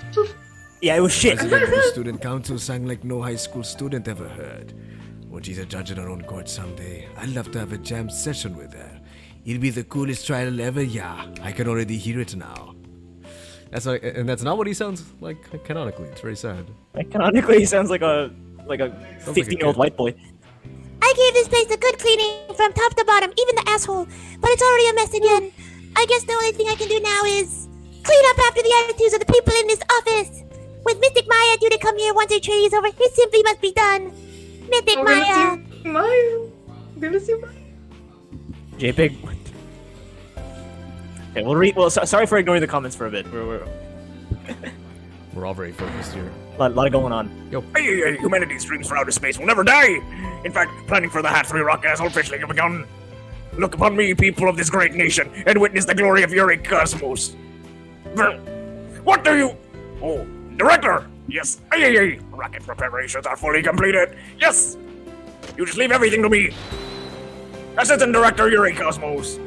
Yeah, it was shit. President of the student council sang like no high school student ever heard. When she's a judge in her own court someday, I'd love to have a jam session with her. It'll be the coolest trial ever, yeah. I can already hear it now. And that's not what he sounds like canonically. It's very sad. Like, canonically, he sounds like a 15-year-old white boy. I gave this place a good cleaning from top to bottom, even the asshole. But it's already a mess again. I guess the only thing I can do now is clean up after the attitudes of the people in this office. With Mystic Maya due to come here once our trade is over, it simply must be done. Mystic Maya. I'm gonna see Maya. JPEG. Okay, we'll read. Well, sorry for ignoring the comments for a bit. We're all very focused here. Lot of going on. Yo. Humanity's dreams for outer space will never die. In fact, planning for the Hat-3 rock has officially begun. Look upon me, people of this great nation, and witness the glory of your cosmos. What do you... Oh, Director! Yes, rocket preparations are fully completed. Yes! You just leave everything to me. Assistant Director Yuri Cosmos.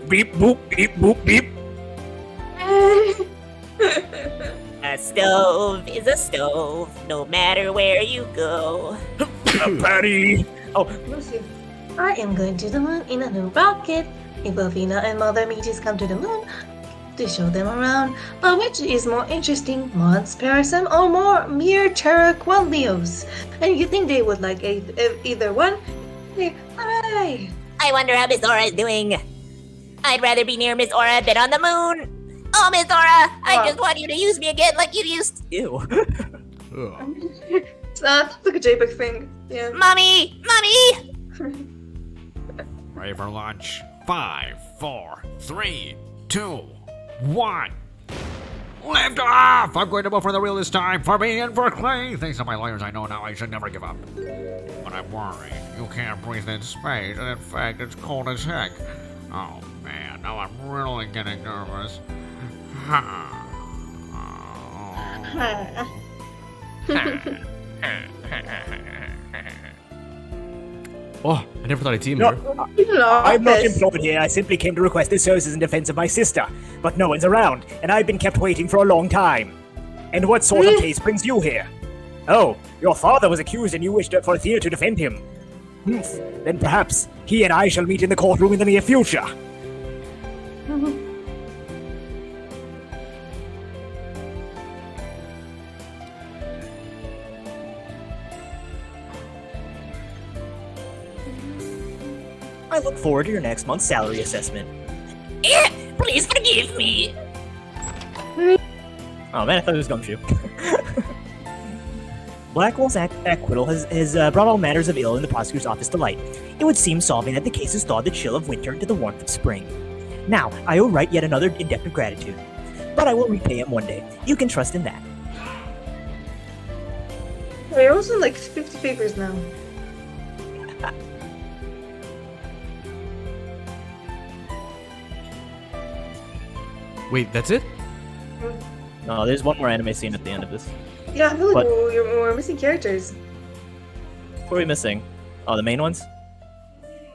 Beep, boop, beep, boop, beep. A stove is a stove, no matter where you go. Patty. Oh, Lucy. I am going to the moon in a new rocket. If Elvina and Mother Meaties come to the moon to show them around, but which is more interesting, Mods, Parasem, or more mere Terra Quandios? And you think they would like either one? Hey, hooray! I wonder how Miss Aura is doing. I'd rather be near Miss Aura than on the moon. Oh, Miss Aura, I just want you to use me again like you used. ew. Ugh. It's like a JPEG thing. Yeah. Mommy! Ready for lunch? 5, 4, 3, 2, 1. Lift off! I'm going to vote for the real this time, for me and for Clay. Thanks to my lawyers, I know now I should never give up. But I'm worried. You can't breathe in space, and in fact, it's cold as heck. Oh man, now I'm really getting nervous. Oh, I never thought I'd see him No, here. I'm not employed here. I simply came to request the services in defense of my sister. But no one's around, and I've been kept waiting for a long time. And what sort of case brings you here? Oh, your father was accused and you wished for Thea to defend him. Then perhaps he and I shall meet in the courtroom in the near future. I look forward to your next month's salary assessment. Please forgive me. Oh man, I thought it was Gumshoe. Blackwell's acquittal has brought all matters of ill in the prosecutor's office to light. It would seem solving that the case has thawed the chill of winter into the warmth of spring. Now, I owe Wright yet another debt of gratitude. But I will repay him one day. You can trust in that. I also like 50 papers now. Wait, that's it? No, there's one more anime scene at the end of this. Yeah, I feel like What? we're missing characters. What are we missing? Oh, the main ones?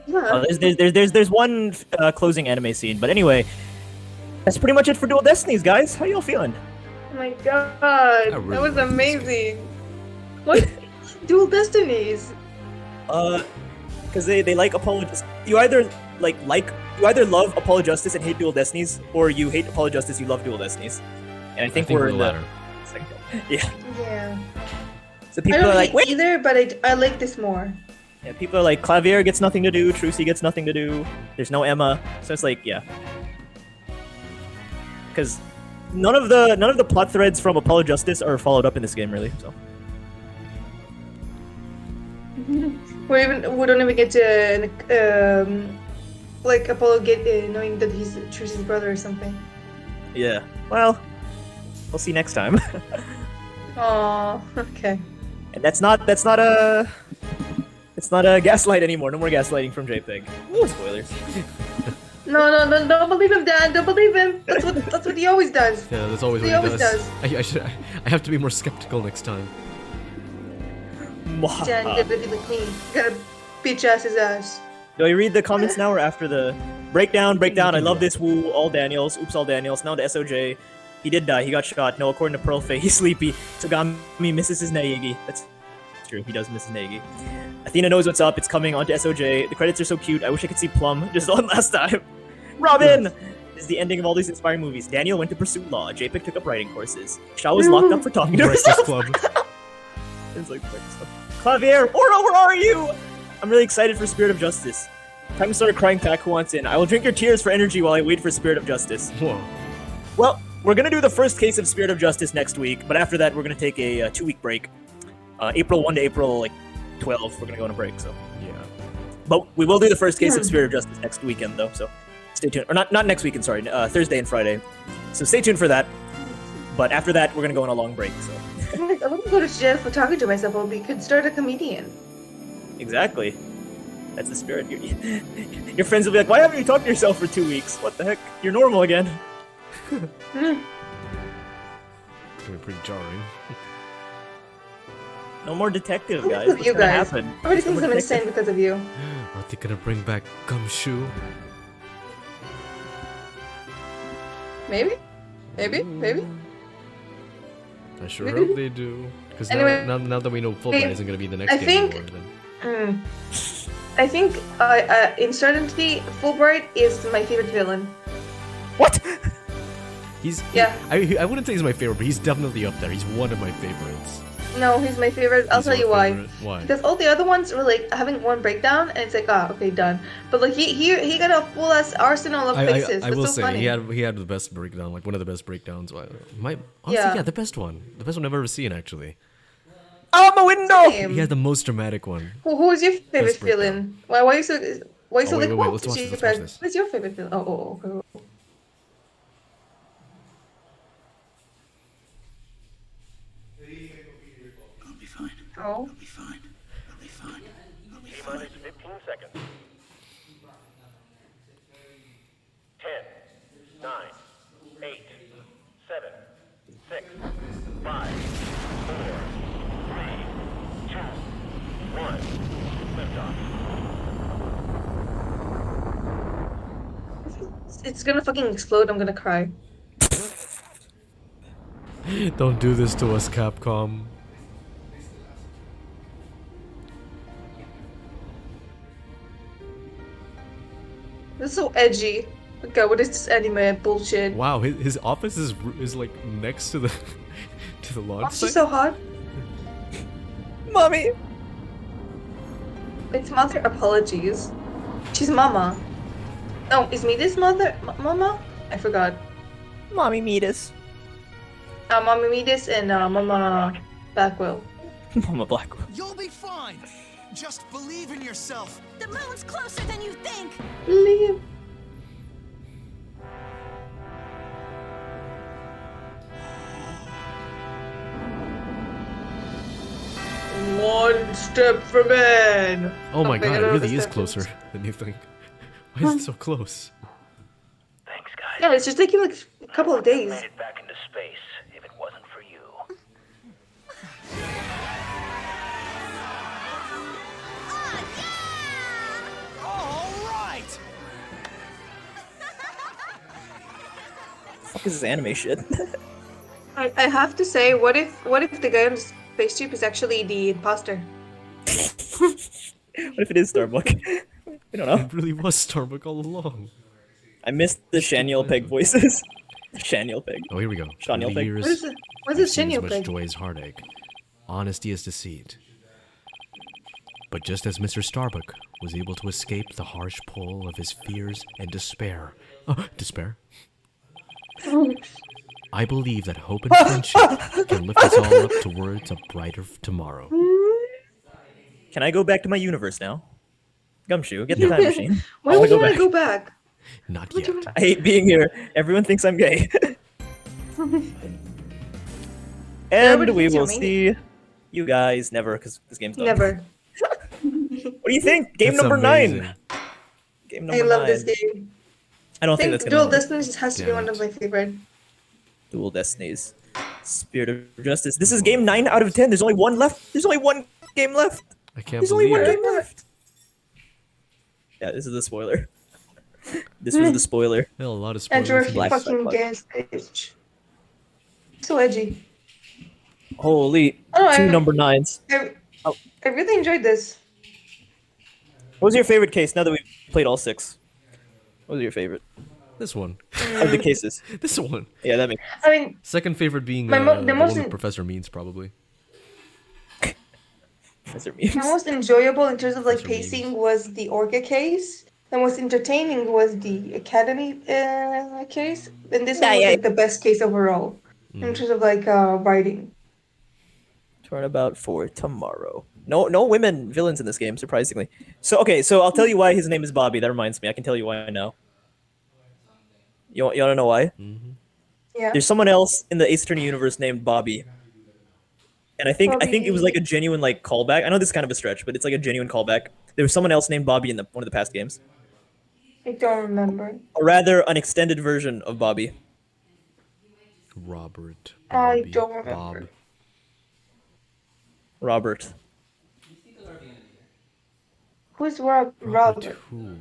Yeah. Oh, there's one closing anime scene, but anyway, that's pretty much it for Dual Destinies, guys. How y'all feeling? Oh my god, really that was like this amazing. What? Dual Destinies. Because they like Apollo. You either love Apollo Justice and hate Dual Destinies, or you hate Apollo Justice, you love Dual Destinies. And I think we're in the latter. second. Yeah. Yeah. So I people don't are like, hate wait. either, but I like this more. Yeah, people are like, Clavier gets nothing to do, Trucy gets nothing to do. There's no Emma, so it's like, yeah. Because none of the plot threads from Apollo Justice are followed up in this game, really. So We don't even get to like Apollo knowing that he's Trucy's brother or something. yeah. Well, we'll see next time. Oh, okay. And that's not a gaslight anymore. No more gaslighting from JPEG. Ooh, spoilers. No, don't believe him, Dad. Don't believe him. That's what he always does. Yeah, that's always He what he always does. does. I have to be more skeptical next time. Dad, you gotta be like me. You gotta bitch ass his ass. Do I read the comments now or after the breakdown? I love this. Woo, all Daniels. Oops, all Daniels. Now the SOJ. He did die. He got shot. No, according to Pearl Faye, he's sleepy. Togami misses his Naegi. That's true. He does miss his Naegi. Athena knows what's up. It's coming onto SOJ. The credits are so cute. I wish I could see Plum just one last time. Robin! This is the ending of all these inspiring movies. Daniel went to pursue law. JPEG took up writing courses. Shaw was locked up for talking to Breakfast herself. Club. It's like Clavier, Oro, where are you? I'm really excited for Spirit of Justice. Time to start a crying pack. Who wants in? I will drink your tears for energy while I wait for Spirit of Justice. Whoa. Well, we're gonna do the first case of Spirit of Justice next week, but after that, we're gonna take a 2-week break. April 1 to April 12, we're gonna go on a break. So Yeah. but we will do the first case of Spirit of Justice next weekend, though. So stay tuned. Or not next weekend. Sorry, Thursday and Friday. So stay tuned for that. But after that, we're gonna go on a long break. So I wouldn't go to jail for talking to myself. Or we could start a comedian. exactly. That's the spirit. Your friends will be like, "Why haven't you talked to yourself for 2 weeks? What the heck? You're normal again." It's gonna be pretty jarring. No more detective, Because guys. of What's you gonna guys. happen? Everybody No thinks more I'm detective. insane because of you. Are they gonna bring back Gumshoe? Maybe? I sure Maybe. hope they do. Because Anyway, now that we know Fulbright I- isn't gonna be the next I game think- anymore, then... I think in certainty, Fulbright is my favorite villain. What? He's... Yeah. I wouldn't say he's my favorite, but he's definitely up there. He's one of my favorites. No, he's my favorite. I'll He's tell your you why. favorite? Why? Because all the other ones were like having one breakdown, and it's like, ah, okay, done. But like he got a full ass arsenal of faces. I That's will so say funny. he had the best breakdown, like one of the best breakdowns. Honestly, Yeah. the best one I've ever seen actually. Out my window! Same. He had the most dramatic one. Who is your favorite Best breakdown. villain? Why are you so Oh, like wait, what? let's watch Did this, you let's watch guys- this. What's your favorite villain? Oh, okay. I'll be fine. Oh. I'll be fine. I'll be fine. I'll be fine. 15 seconds. 10, 9, 8, 7, 6, 5, 4, 3, 2, 1. Liftoff. It's gonna fucking explode. I'm gonna cry. Don't do this to us, Capcom. This is so edgy. Okay, what is this anime bullshit? Wow, his office is like next to the to the launch Oh, she's site. so hot. Mommy! It's mother apologies. She's mama. No, is Midas mother? Mama? I forgot. Mommy Midas. Mommy Midas and Mama Blackwell. Mama Blackwell. You'll be fine. Just believe in yourself. The moon's closer than you think. Leave. One step from in. Oh my Okay, god, I it don't really is understand. closer than you think. Why is it so close? Thanks, guys. Yeah, it's just taking like a couple of days. Made it back into space if it wasn't for you. All right. Fuck is this anime shit? I have to say, what if the guy on the spaceship is actually the imposter? What if it is Starbuck? We don't know. It really was Starbuck all along. I missed the Shaniel Peg voices. Shaniel Peg. Oh, here we go. Shaniel Peg. Years, What is it? What's I've this seen as Shinyo much thing? joy as heartache, honesty as deceit. But just as Mr. Starbuck was able to escape the harsh pull of his fears and despair, despair? I believe that hope and friendship can lift us all up towards a brighter tomorrow. Can I go back to my universe now? Gumshoe, get the time machine. Why I would you wanna want to go back? Not yet. I hate being here. Everyone thinks I'm gay. And we will see you guys never, because this game's done. Never. What do you think? Game That's number amazing. 9. Game I number 9. love this game. I don't I think think that's Dual gonna win. Destinies has to be Damn one it. of my favorite. Dual Destinies. Spirit of Justice. This is game 9 out of 10. There's only one left. There's only one game left. I can't There's only believe one it. game left. Yeah, this is the spoiler. This was the spoiler. Well, a lot of Enter spoilers. Black fucking Black. gas stage. So edgy. Holy, Oh, two I- number 9s. I really enjoyed this. What was your favorite case now that we've played all 6? What was your favorite? This one. Of the cases. This one. Yeah, that makes I mean, Second favorite being the the most one with in- Professor Means, probably. Professor the Memes. most enjoyable in terms of like Professor pacing Memes. was the Orca case. The most entertaining was the Academy case, and this one was like the best case overall in terms of like writing. Turnabout for tomorrow. No women villains in this game, surprisingly. So okay, so I'll tell you why his name is Bobby. That reminds me. I can tell you why now. You want to know why? Yeah. There's someone else in the Ace Attorney universe named Bobby. And I think it was like a genuine like callback. I know this is kind of a stretch, but it's like a genuine callback. There was someone else named Bobby in one of the past games. I don't remember. Or rather, an extended version of Bobby. Robert. I Bobby, don't remember. Bob. Robert. Who's Robert Robert? who?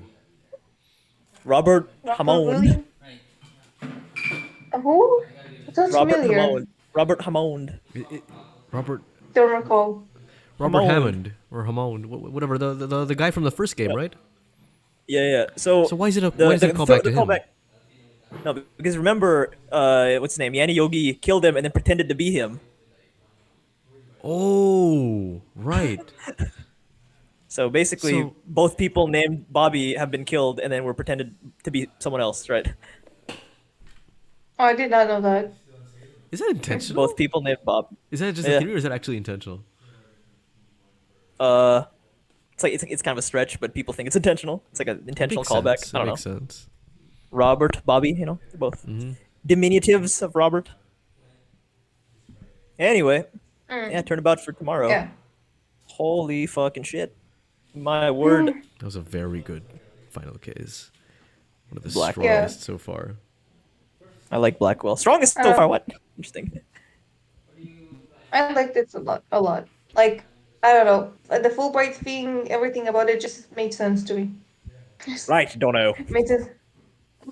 Robert Robert Hamon. William? Who? It sounds Robert familiar. Hamon. Robert Hamon. Robert Don't recall. Robert Hammond. Hammond or Hammond, whatever the guy from the first game, right? Yeah. So why is it a callback to him? No, because remember, what's his name? Yanni Yogi killed him and then pretended to be him. Oh, right. So basically, So- both people named Bobby have been killed and then were pretended to be someone else, right? Oh, I did not know that. Is that intentional? Both people named Bob. Is that just Yeah. a theory or is that actually intentional? It's like it's kind of a stretch, but people think it's intentional. It's like an intentional Makes callback. sense. I don't It know. makes sense. Robert, Bobby, they're both diminutives of Robert. Anyway, yeah, turnabout for tomorrow. Yeah. Holy fucking shit. My word. That was a very good final case. One of the Black. strongest so far. I like Blackwell. Strongest so far, what? Interesting. I liked it a lot. Like, I don't know. Like, the Fulbright thing, everything about it just made sense to me. Right, don't know. Made sense.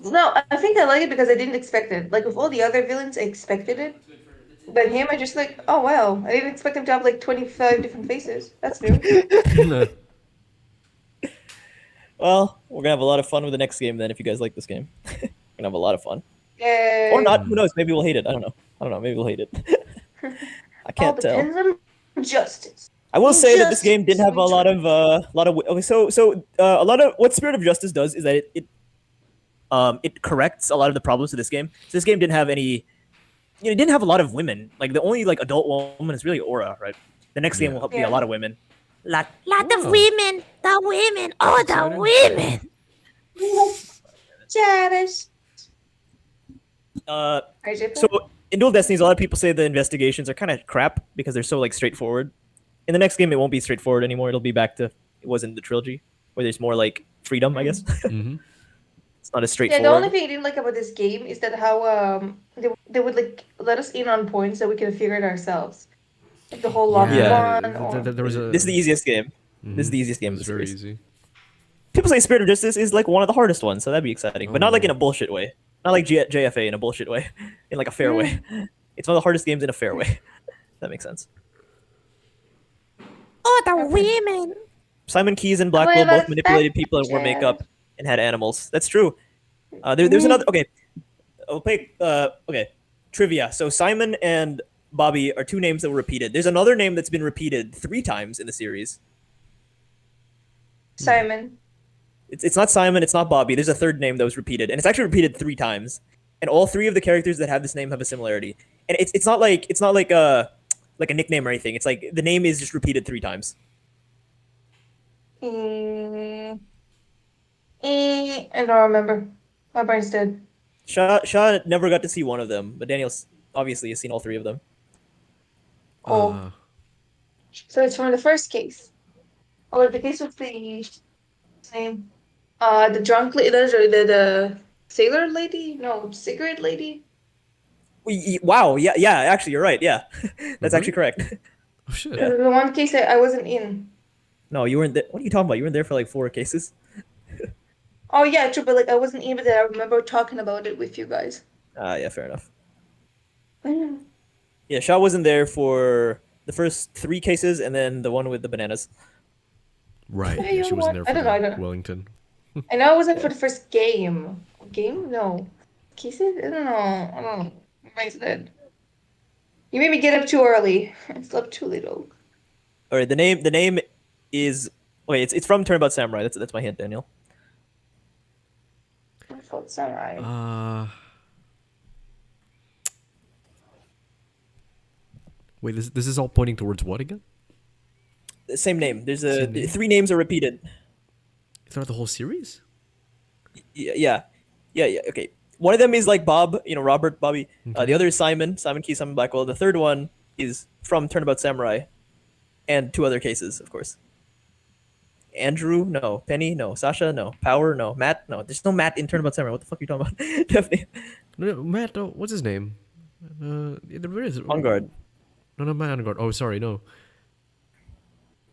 No, I think I like it because I didn't expect it. Like, with all the other villains, I expected it. But him, I just like, oh wow. I didn't expect him to have like 25 different faces. That's new. Well, we're gonna have a lot of fun with the next game then if you guys like this game. We're gonna have a lot of fun. Yay. Or not, who knows? Maybe we'll hate it. I don't know. Maybe we'll hate it. I All can't tell. depends on justice. I will say that this game did have a lot of okay, so a lot of what Spirit of Justice does is that it corrects a lot of the problems of this game. So this game didn't have any, it didn't have a lot of women. Like the only like adult woman is really Aura, right? The next game will be a lot of women. Lot of women. The women. Oh, the women. Janice. So in Dual Destinies, a lot of people say the investigations are kind of crap because they're so like straightforward. In the next game, it won't be straightforward anymore. It'll be back to it was in the trilogy, where there's more like freedom, I guess. It's not as Yeah, straightforward. the only thing I didn't like about this game is that how they would like let us in on points so we can figure it ourselves. Like the whole lobby one. Or... There was a. This is the easiest game. This is the easiest game. It's of the very series. easy. People say Spirit of Justice is like one of the hardest ones, so that'd be exciting, but not like in a bullshit way. Not like JFA in a bullshit way, in like a fair way. It's one of the hardest games in a fair way. That makes sense. Oh, the women. Simon Keyes and Blackwell both manipulated people and wore makeup and had animals. That's true. There's another. Okay, I'll play. Okay, trivia. So Simon and Bobby are two names that were repeated. There's another name that's been repeated 3 times in the series. Simon. It's not Simon. It's not Bobby. There's a third name that was repeated, and it's actually repeated 3 times. And all 3 of the characters that have this name have a similarity. And it's not like a nickname or anything. It's like the name is just repeated 3 times. I don't remember. My brain's dead. Shaw never got to see one of them, but Daniel's obviously has seen all 3 of them. Oh. So it's from the first case. Oh, the case with the name. The drunk lady, the sailor lady? No, cigarette lady? Wow, yeah, actually, you're right, yeah. That's actually correct. Oh, shit. The one case I wasn't in. No, you weren't there. What are you talking about? You weren't there for like 4 cases? Oh, yeah, true, but like I wasn't in, but I remember talking about it with you guys. Yeah, fair enough. Yeah, Shaw wasn't there for the first 3 cases and then the one with the bananas. Right. Yeah, Yeah, you she know wasn't what? there I for don't know, I the don't know. Wellington. I know I wasn't for the first game. Game? No. Cases? I don't know. I don't know. My said. You made me get up too early. I slept too little. All right, the name is wait, it's from Turnabout Samurai. That's my hint, Daniel. I felt samurai. Wait, this is all pointing towards what again? The same name. There's Same name? 3 names are repeated. Throughout the whole series? Yeah. Okay. One of them is like Bob, Robert, Bobby. The other is Simon Key, Simon Blackwell. The third one is from Turnabout Samurai, and 2 other cases, of course. Andrew, no. Penny, no. Sasha, no. Power, no. Matt, no. There's no Matt in Turnabout Samurai. What the fuck are you talking about? Definitely. No, Matt, no, what's his name? Where is it? On guard. No, not Matt on guard. Oh, sorry, no.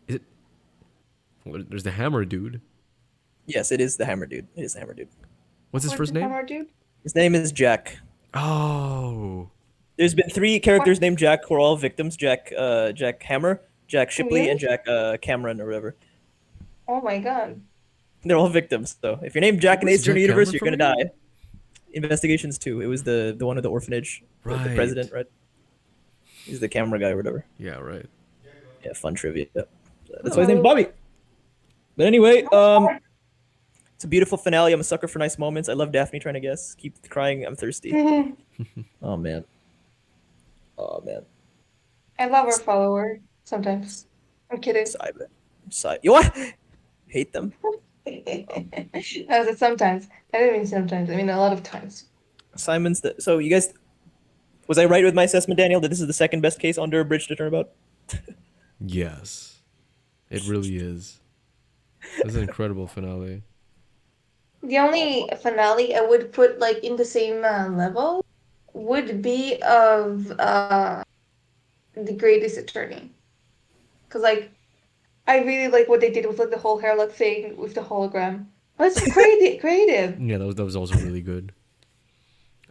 Is it? Well, there's the Hammer dude. Yes, it is the Hammer Dude. It is the Hammer Dude. What's his first name? Hammer dude? His name is Jack. Oh. There's been 3 characters named Jack who are all victims. Jack Hammer, Jack Shipley, Really? and Jack Cameron or whatever. Oh my god. They're all victims. So if you're named Jack in the Where's Ace Attorney Jack universe, Cameron you're gonna from die. Investigations 2. It was the one at the orphanage. The Right. president, right? He's the camera guy or whatever. Yeah, right. Yeah, fun trivia. Yep. That's why his name's Bobby. But anyway, it's a beautiful finale. I'm a sucker for nice moments. I love Daphne trying to guess. Keep crying. I'm thirsty. Oh man. I love our follower sometimes. I'm kidding. You what? Hate them. I said sometimes. I didn't mean sometimes. I mean a lot of times. So you guys, was I right with my assessment, Daniel, that this is the second best case under Bridge to Turnabout? Yes. It really is. This is an incredible finale. The only finale I would put like in the same level would be of the Greatest Attorney, because like I really like what they did with like the whole hairlock thing with the hologram. That's creative. Yeah, that was also really good.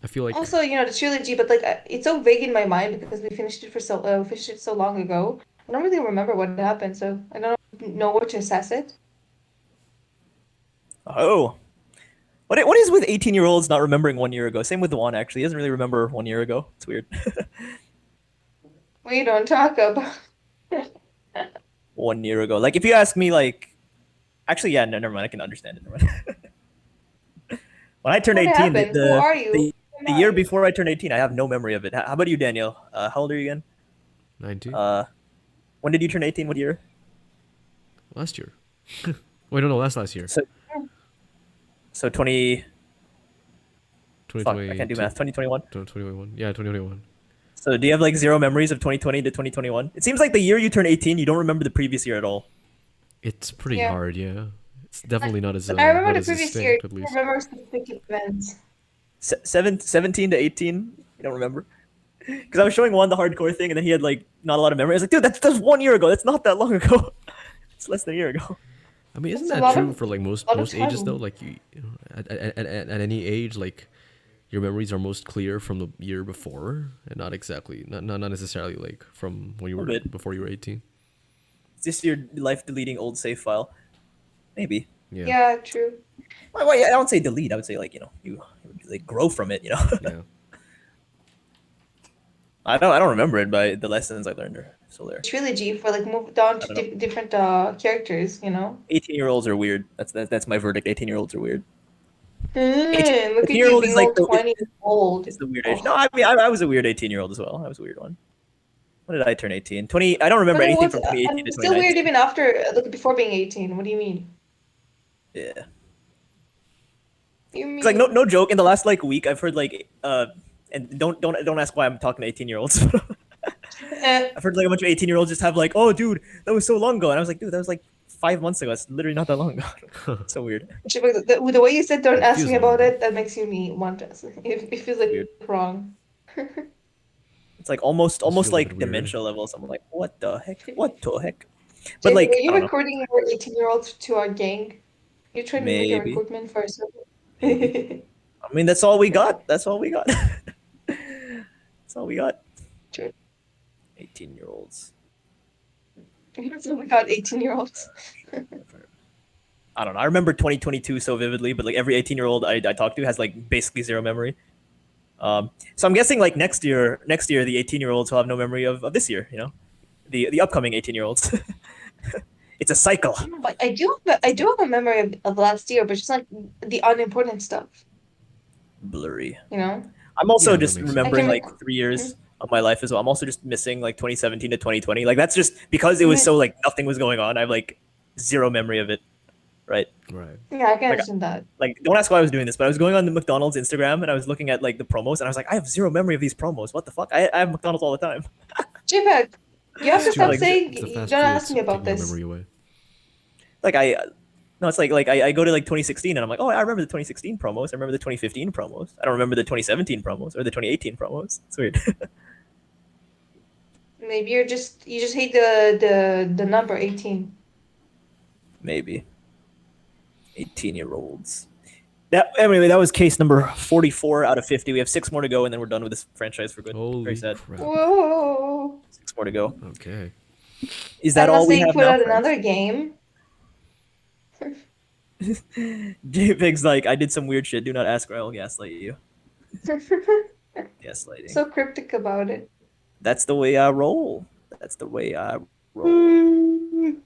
I feel like Also, the trilogy, but like it's so vague in my mind because we finished it so long ago. I don't really remember what happened, so I don't know where to assess it. Oh. What is with 18-year-olds not remembering 1 year ago? Same with Juan, actually. He doesn't really remember 1 year ago. It's weird. We don't talk about. 1 year ago. Like, if you ask me, like... Actually, yeah, no, never mind. I can understand it. Never mind. When I turned What 18, happened? Who are you? the year before I turned 18, I have no memory of it. How about you, Daniel? How old are you again? 19. When did you turn 18? What year? Last year. Wait, no, that's last year. So 20... Fuck, 2020. I can't do math. 2021? 2021. Yeah, 2021. So do you have like 0 memories of 2020 to 2021? It seems like the year you turn 18, you don't remember the previous year at all. It's pretty Yeah. hard, yeah. It's definitely not as I remember not the as previous year. distinct, at I least. remember specific events. 17 to 18, you don't remember? Because I was showing Juan the hardcore thing, and then he had like not a lot of memory. I was like, dude, that's 1 year ago. That's not that long ago. It's less than a year ago. I mean, isn't That's a that lot true of- for like most lot of ages time. though? Like at any age, like your memories are most clear from the year before, and not exactly not necessarily like from when you were bit. before you were 18. Is this your life deleting old save file? Maybe. Yeah. Yeah, true. Well, I don't say delete. I would say like you like grow from it. Yeah. I don't remember it, but the lessons I learned are still there. Trilogy for like moved on to different characters. 18-year-olds are weird. That's my verdict. 18-year-olds are weird. Look at you 18-year-old being is like all 20 years old. It's the weird age. No, I mean I was a weird 18-year-old as well. I was a weird one. When did I turn 18? 20. I don't remember But it anything was, from 2018 to still weird 2019. even after, like before being 18. What do you mean? Yeah. You mean? It's like no joke. In the last like week, I've heard like and don't ask why I'm talking to 18-year-olds. I've heard like a bunch of 18-year-olds just have like, oh dude, that was so long ago, and I was like, dude, that was like 5 months ago. It's literally not that long ago. It's so weird. The way you said "don't ask feels me about weird. it," that makes me want to ask. It feels like Weird. wrong. It's like almost feels a like bit weird. dementia levels. I'm like, what the heck? What the heck? But Jake, like, were I you don't know. recording your 18-year-olds to our gang? You trying to make a Maybe. recruitment for us? I mean, that's all we got. That's all we got. That's all we got. True. 18-year-olds. Oh my god, 18-year-olds. I don't know. I remember 2022 so vividly, but like every 18-year-old I talk to has like basically zero memory. So I'm guessing like next year the 18-year-olds will have no memory of this year. You know, the upcoming 18-year-olds. It's a cycle. But I do have a memory of last year, but just like the unimportant stuff, Blurry. you know? I'm also Yeah, that just makes sense. remembering I can like 3 years of my life as well. I'm also just missing like 2017 to 2020. Like that's just because it was so like nothing was going on. I have like zero memory of it. Right. Right. Yeah, I can Like, understand that. Like don't ask why I was doing this, but I was going on the McDonald's Instagram and I was looking at like the promos and I was like, I have zero memory of these promos. What the fuck? I have McDonald's all the time. JPEG, you have to It's stop like- saying It's the you fast don't food ask me about taking your this. memory away. Like no, it's like I go to like 2016 and I'm like, oh, I remember the 2016 promos. I remember the 2015 promos. I don't remember the 2017 promos or the 2018 promos. It's weird. Maybe you just hate the number 18. Maybe 18-year-olds. Anyway, that was case number 44 out of 50. We have 6 more to go and then we're done with this franchise for good. Holy Very sad. crap. Whoa! 6 more to go. Okay. Is that Unless all we they have put now, out friends? another game. JPEG's like, I did some weird shit. Do not ask or I will gaslight you. Gaslighting. So cryptic about it. That's the way I roll. That's the way I roll. Mm.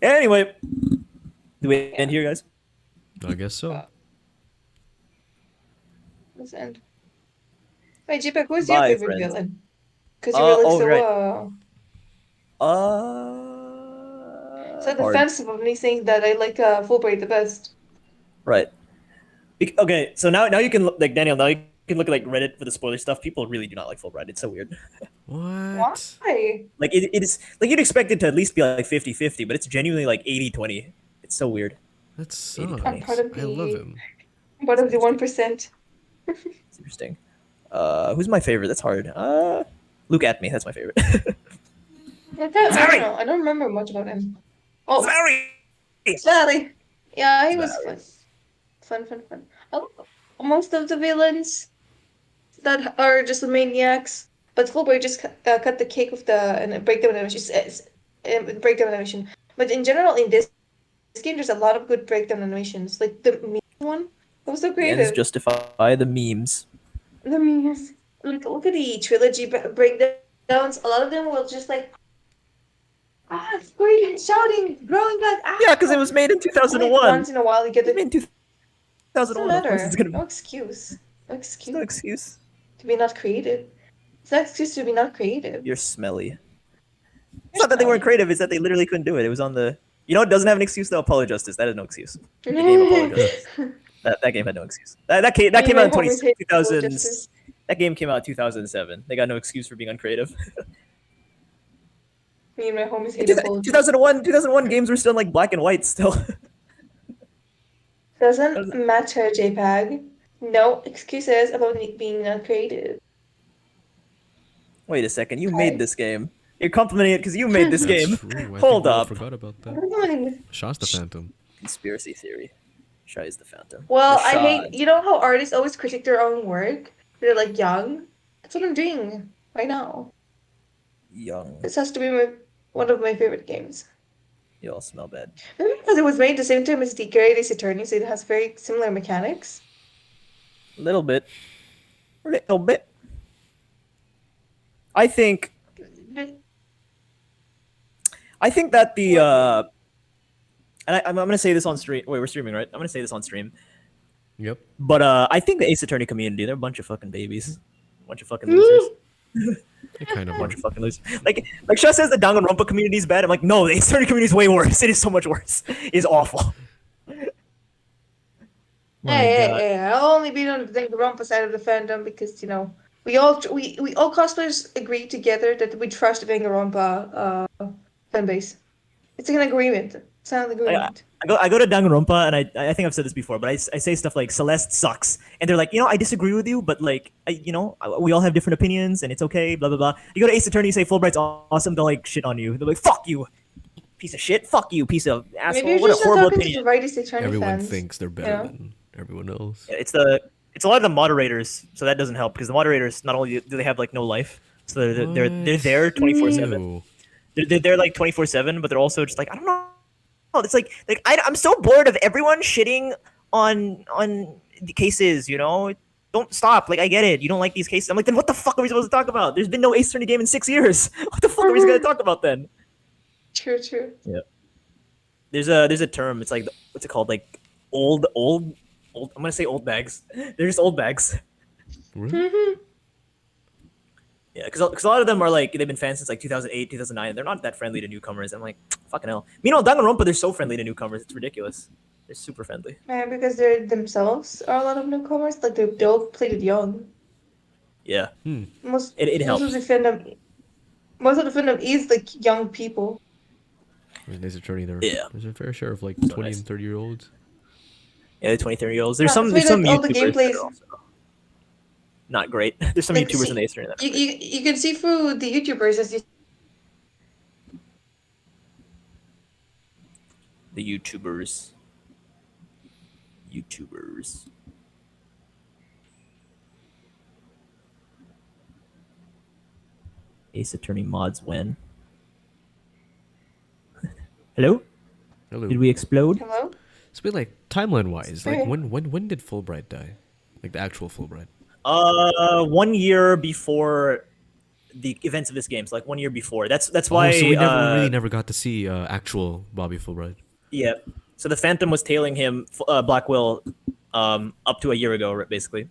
Anyway, do we end here, guys? I guess so. Let's end. Wait, JPEG, who's your Bye, favorite friends. villain? Because you're really so so hard. defensive of me saying that I like Fulbright the best. Right. Okay, so now you can look like Daniel. Now you can look at like Reddit for the spoiler stuff. People really do not like Fulbright. It's so weird. What? Why? Like it is like you'd expect it to at least be like 50-50, but it's genuinely like 80-20. It's so weird. That I'm sucks. part of I love the him. part of the 1%. It's interesting. Who's my favorite? That's hard. Luke at me. That's my favorite. I don't know. I don't remember much about him. Oh, Sorry. Sally. Yeah, he was Sally. fun. I love most of the villains that are just the maniacs, but Fulbright just cut the cake with the breakdown animation. But in general, in this game, there's a lot of good breakdown animations. Like the meme one, that was so Ends creative. justify the memes. The memes. Look at the trilogy breakdowns. A lot of them will just like screaming, shouting, growing back. Yeah, because it was made in 2001. Once in a while, you get I the. mean, Doesn't 2001. Of course, matter. it's gonna No excuse. No There's excuse no excuse. to be not creative. It's not excuse to be not creative. You're smelly. It's not that they weren't creative. It's that they literally couldn't do it. It was on the. You know, it doesn't have an excuse though. Apollo Justice. That is no excuse. The game Apollo Justice. That game had no excuse. That came out in 2000. That game came out in 2007. They got no excuse for being uncreative. Me and my homies hate 2001 games were still like black and white still. Doesn't matter, JPEG. No excuses about being not creative. Wait a second, you made this game. You're complimenting it because you made this game. True. I Hold think we all up. forgot about that. Well, Shaw's the Phantom. Conspiracy theory. Shy is the Phantom. I Rashad. hate. You know how artists always critique their own work? They're like young. That's what I'm doing right now. Young. This has to be one of my favorite games. You all smell bad. Maybe because it was made at the same time as the Great Ace Attorney, so it has very similar mechanics. Little bit. Little bit. I think that the and I'm gonna say this on stream. Wait, we're streaming, right? I'm gonna say this on stream. Yep. But I think the Ace Attorney community, they're a bunch of fucking babies. A bunch of fucking losers. They kind of A bunch are. of fucking losers. Like Shah says the Danganronpa community is bad. I'm like, no, the Ace Attorney community is way worse. It is so much worse. It is awful. Hey, I'll only be on the Danganronpa side of the fandom because, you know, we all cosplayers agree together that we trust the Danganronpa fan base. It's an agreement. It's not an agreement. I go to Danganronpa and I think I've said this before, but I say stuff like Celeste sucks, and they're like, you know, I disagree with you, but like, we all have different opinions and it's okay, blah blah blah. You go to Ace Attorney, you say Fulbright's awesome, they'll like shit on you. They're like, fuck you, piece of shit, fuck you, piece of asshole. Maybe you're What a just not horrible talking to opinion. the right Ace Attorney Everyone fans. thinks they're better than everyone else. It's a lot of the moderators, so that doesn't help because the moderators not only do they have like no life, so they're there 24/7. Ew. They're like 24/7, but they're also just like I don't know. It's like I'm so bored of everyone shitting on the cases. You know, don't stop. Like I get it. You don't like these cases. I'm like, then what the fuck are we supposed to talk about? There's been no Ace Attorney game in 6 years. What the fuck are we gonna talk about then? True, true. Yeah. There's a term. It's like what's it called? Like old. I'm gonna say old bags. They're just old bags. Really? Yeah, because a lot of them are like they've been fans since like 2008, 2009. They're not that friendly to newcomers. I'm like, fucking hell. Meanwhile, Danganronpa, they're so friendly to newcomers. It's ridiculous. They're super friendly. Yeah, because they're themselves are a lot of newcomers. Like they all played it young. Yeah, Most it helps. Most of the fandom is like young people. There's Ace Attorney there. Yeah. There's a fair share of like 20 nice. and 30-year-olds. Yeah, the 20, 30-year-olds. There's Yeah, some so there's some like all the YouTubers that gameplays- are also not great. There's some Like, YouTubers see, in the Ace Attorney that are You, great. you can see through the YouTubers as you The YouTubers. Ace Attorney mods when? Hello? Hello. Did we explode? hello. So wait, like timeline-wise, like Sorry. when did Fulbright die? Like the actual Fulbright. 1 year before the events of this game. So like 1 year before. That's why. Oh, so we really never got to see actual Bobby Fulbright. Yeah. So the Phantom was tailing him, Black Will, up to a year ago, basically.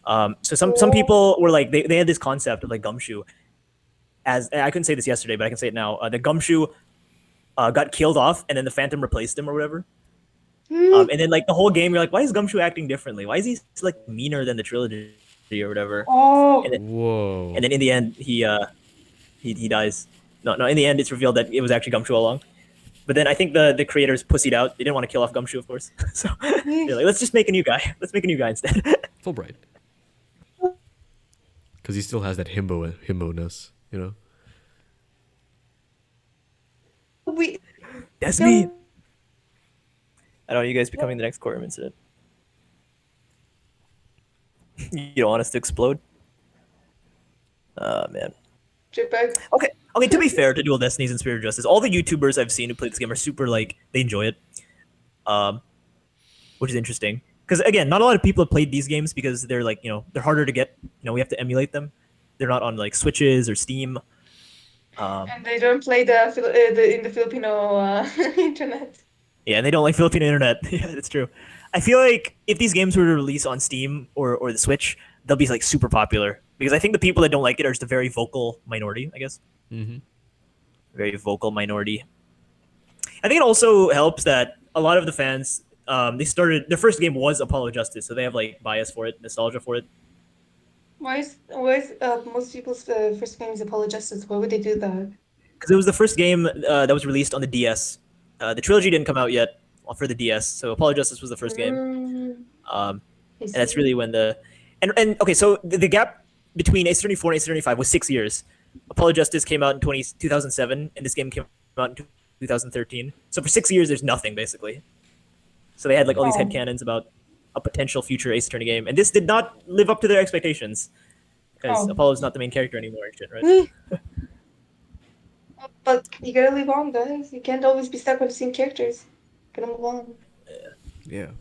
So some people were like they had this concept of like Gumshoe. As I couldn't say this yesterday, but I can say it now. The Gumshoe got killed off, and then the Phantom replaced him or whatever. And then like the whole game, you're like, why is Gumshoe acting differently? Why is he like meaner than the trilogy or whatever? Oh, And then, Whoa. and then in the end, he dies. No, in the end, it's revealed that it was actually Gumshoe all along. But then I think the creators pussied out. They didn't want to kill off Gumshoe, of course. So they're like, let's just make a new guy. Let's make a new guy instead. Fulbright. Because he still has that himbo-ness, you know? we That's me. I don't know, you guys becoming the next courtroom incident. You don't want us to explode? Man. Jitbag. Okay, to be fair to Dual Destinies and Spirit of Justice, all the YouTubers I've seen who play this game are super, like, they enjoy it. Which is interesting. Because, again, not a lot of people have played these games because they're, like, they're harder to get. We have to emulate them. They're not on, like, Switches or Steam. And they don't play in the Filipino internet. Yeah, and they don't like Filipino internet. Yeah, that's true. I feel like if these games were to release on Steam or the Switch, they'll be, like, super popular. Because I think the people that don't like it are just a very vocal minority, I guess. Mm-hmm. Very vocal minority. I think it also helps that a lot of the fans, their first game was Apollo Justice, so they have like bias for it, nostalgia for it. Why is most people's first game is Apollo Justice? Why would they do that? Because it was the first game that was released on the DS. The trilogy didn't come out yet for the DS, so Apollo Justice was the first game. And that's really when and okay, so the gap between Ace Attorney 4 and Ace Attorney 5 was 6 years. Apollo Justice came out in 2007, and this game came out in 2013. So for 6 years, there's nothing, basically. So they had like all these headcanons about a potential future Ace Attorney game, and this did not live up to their expectations. Because Apollo's not the main character anymore and shit, right? But you gotta live on, guys. You can't always be stuck with the same characters. Gotta move on. Yeah.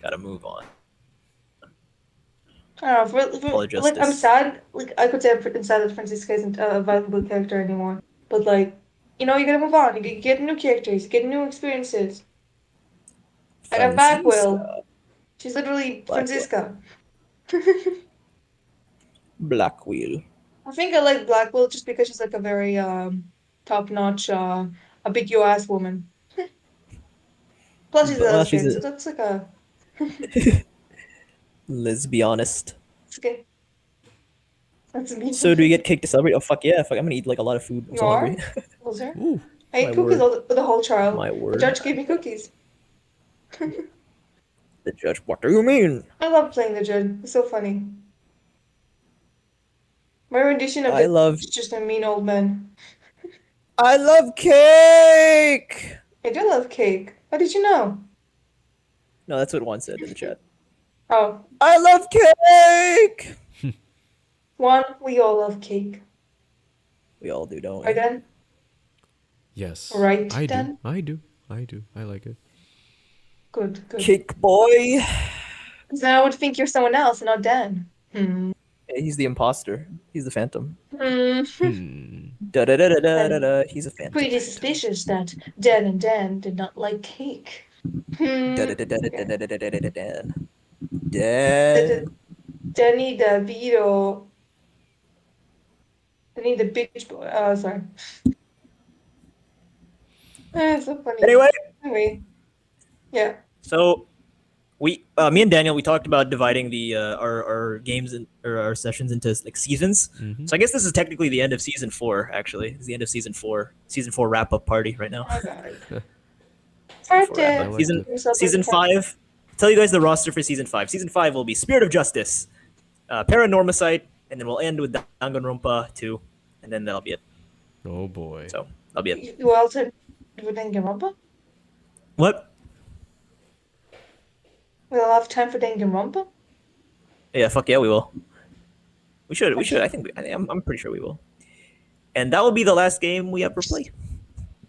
Gotta move on. I don't know. Apollo Like, I'm Justice. sad. Like, I could say I'm sad that Francisca isn't a valuable character anymore. But, like, you gotta move on. You get new characters, get new experiences. I got Blackwell. She's literally Blackwell. Francisca. Black Wheel. I think I like Blackwell just because she's, like, a very top-notch, a big U.S. woman. Plus, she's a Well, she's lesbian, a- so that's like a... Let's be honest. It's okay. That's me. So do we get cake to celebrate? Oh fuck yeah! Fuck, I'm gonna eat like a lot of food. I'm You so are? hungry. Was there? Ooh. I ate My cookies word. the whole trial. My The word. judge gave me cookies. The judge. What do you mean? I love playing the judge. It's so funny. My rendition of I it love. is just a mean old man. I love cake. I do love cake. How did you know? No, that's what Juan said in the chat. Oh, I love cake. Juan, we all love cake. We all do, don't Right we? then? Yes. Right I do. then? I do. I do. I like it. Good, good. Kick boy. 'Cause then I would think you're someone else and not Dan. Hmm. Yeah, he's the imposter. He's the phantom. Hmm. Da da da da da da And da. He's a phantom. pretty suspicious that Dan and Dan did not like cake. Da Hmm. da da da da Okay. da da da da da da. The- Dan. Danny DeVito. Danny the bitch boy. Oh, sorry. So funny. Anyway. Yeah. So me and Daniel, we talked about dividing the our games or our sessions into like seasons. So I guess this is technically the end of season 4. Actually, it's the end of season 4. Season 4 wrap up party right now. Oh, God. I Party. Season 5. Tell you guys the roster for season 5. Season 5 will be Spirit of Justice, Paranormicite, and then we'll end with Danganronpa 2, and then that'll be it. Oh boy. So that'll be it. You also do Danganronpa? What? We'll have time for Danganronpa? Yeah, fuck yeah, we will. We should. I'm pretty sure we will. And that will be the last game we ever play.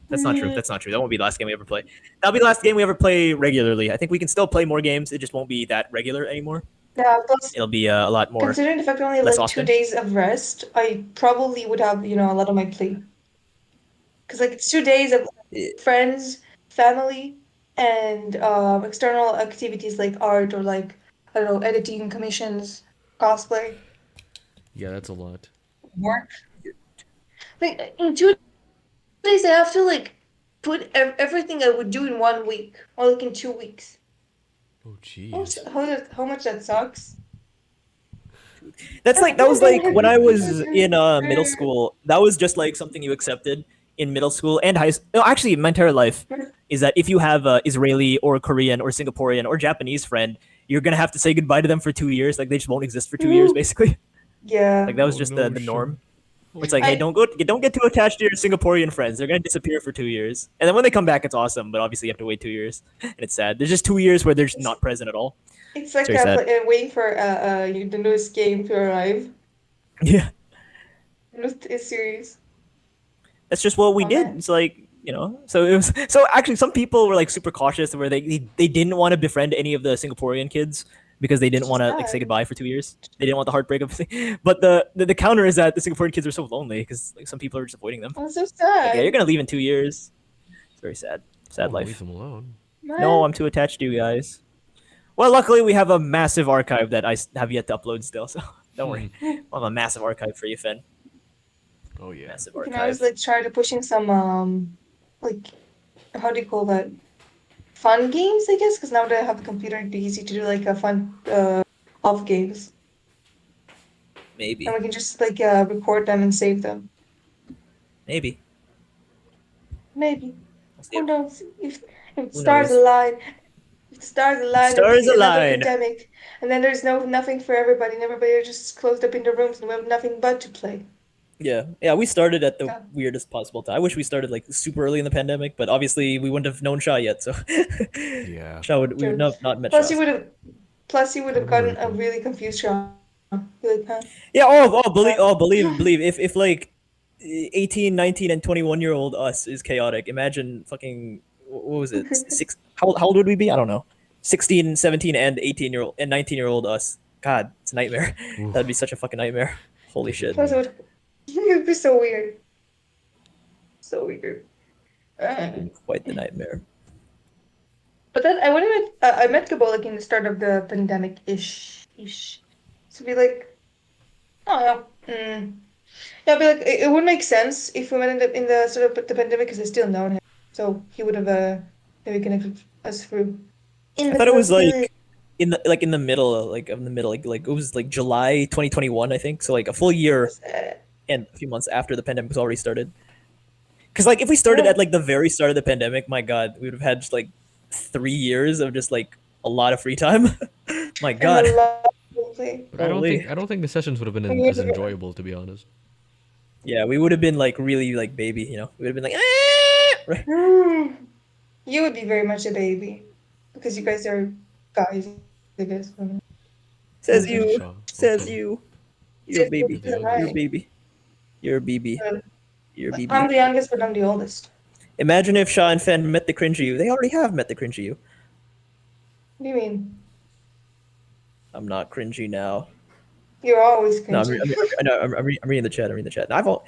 That's not true. That's not true. That won't be the last game we ever play. That'll be the last game we ever play regularly. I think we can still play more games. It just won't be that regular anymore. Yeah, plus It'll be a lot more. considering the fact I only have less like 2 often. days of rest, I probably would have, a lot on my plate. Because like it's 2 days of friends, family, and external activities like art or like, I don't know, editing, commissions, cosplay, Yeah, that's a lot. work. Like in 2 days, I have to like put everything I would do in 1 week or like in 2 weeks. Oh jeez. How much that sucks? That was like when I was in middle school. That was just like something you accepted in middle school and high school. No, actually, my entire life is that if you have a Israeli or Korean or Singaporean or Japanese friend, you're gonna have to say goodbye to them for 2 years. Like they just won't exist for 2 years, basically. Yeah. Like that was just the norm. It's like, hey, don't get too attached to your Singaporean friends. They're gonna disappear for 2 years, and then when they come back, it's awesome. But obviously, you have to wait 2 years, and it's sad. There's just 2 years where they're just not present at all. It's like very sad. waiting for the newest game to arrive. Yeah, It's series. that's just what we did. man. It's like so it was. So actually, some people were like super cautious, where they didn't want to befriend any of the Singaporean kids because they didn't want to like say sad. goodbye for 2 years. They didn't want the heartbreak of it. But the counter is that the Singaporean kids are so lonely because like some people are just avoiding them. I'm so Like, sad. yeah, you're gonna leave in 2 years. It's very sad. Sad Leave life. them alone. No, I'm too attached to you guys. Well, luckily we have a massive archive that I have yet to upload still, so don't worry. I'll have a massive archive for you, Finn. Oh yeah. Massive You can always archive. like try to pushing some like how do you call that? Fun games, I guess, because now that I have a computer, it'd be easy to do like a fun off games, Maybe. and we can just like record them and save them. Maybe. Maybe. We'll see. Who knows? If the Who stars knows? align, if the stars align, there'll Stars be another align. pandemic, and then there's nothing for everybody, and everybody are just closed up in their rooms and we have nothing but to play. Yeah, we started at the Yeah. weirdest possible time. I wish we started like super early in the pandemic, but obviously we wouldn't have known Sha yet, so Yeah. we would not met Plus, Sha. you would have gotten a really confused Sean. Like, huh? Yeah, believe if like 18, 19 and 21-year-old us is chaotic. Imagine fucking what was it? How old would we be? I don't know. 16, 17 and 18-year-old and 19-year-old us. God, it's a nightmare. That'd be such a fucking nightmare. Holy shit. Plus, it would be so weird. So weird. Quite the nightmare. But then I met Gabo like in the start of the pandemic ish. So be like, oh no. Yeah, be like it would make sense if we met in the sort of the pandemic because I still known him, so he would have maybe connected us through. I thought it was like in the middle, like it was like July 2021, I think. So like a full year and a few months after the pandemic was already started. Because like if we started at like the very start of the pandemic, my God, we would have had just like 3 years of just like a lot of free time. My God. But I don't think the sessions would have been as enjoyable, to be honest. Yeah, we would have been like really like baby, We would have been like, right? You would be very much a baby because you guys are guys, I guess. Says you. Sure. Says you. You're a baby. You're You're a baby. You're a baby. You're BB. I'm the youngest, but I'm the oldest. Imagine if Shaw and Fen met the cringy you. They already have met the cringy you. What do you mean? I'm not cringy now. You're always No, cringy. I'm reading the chat. I'm reading the chat. Oh.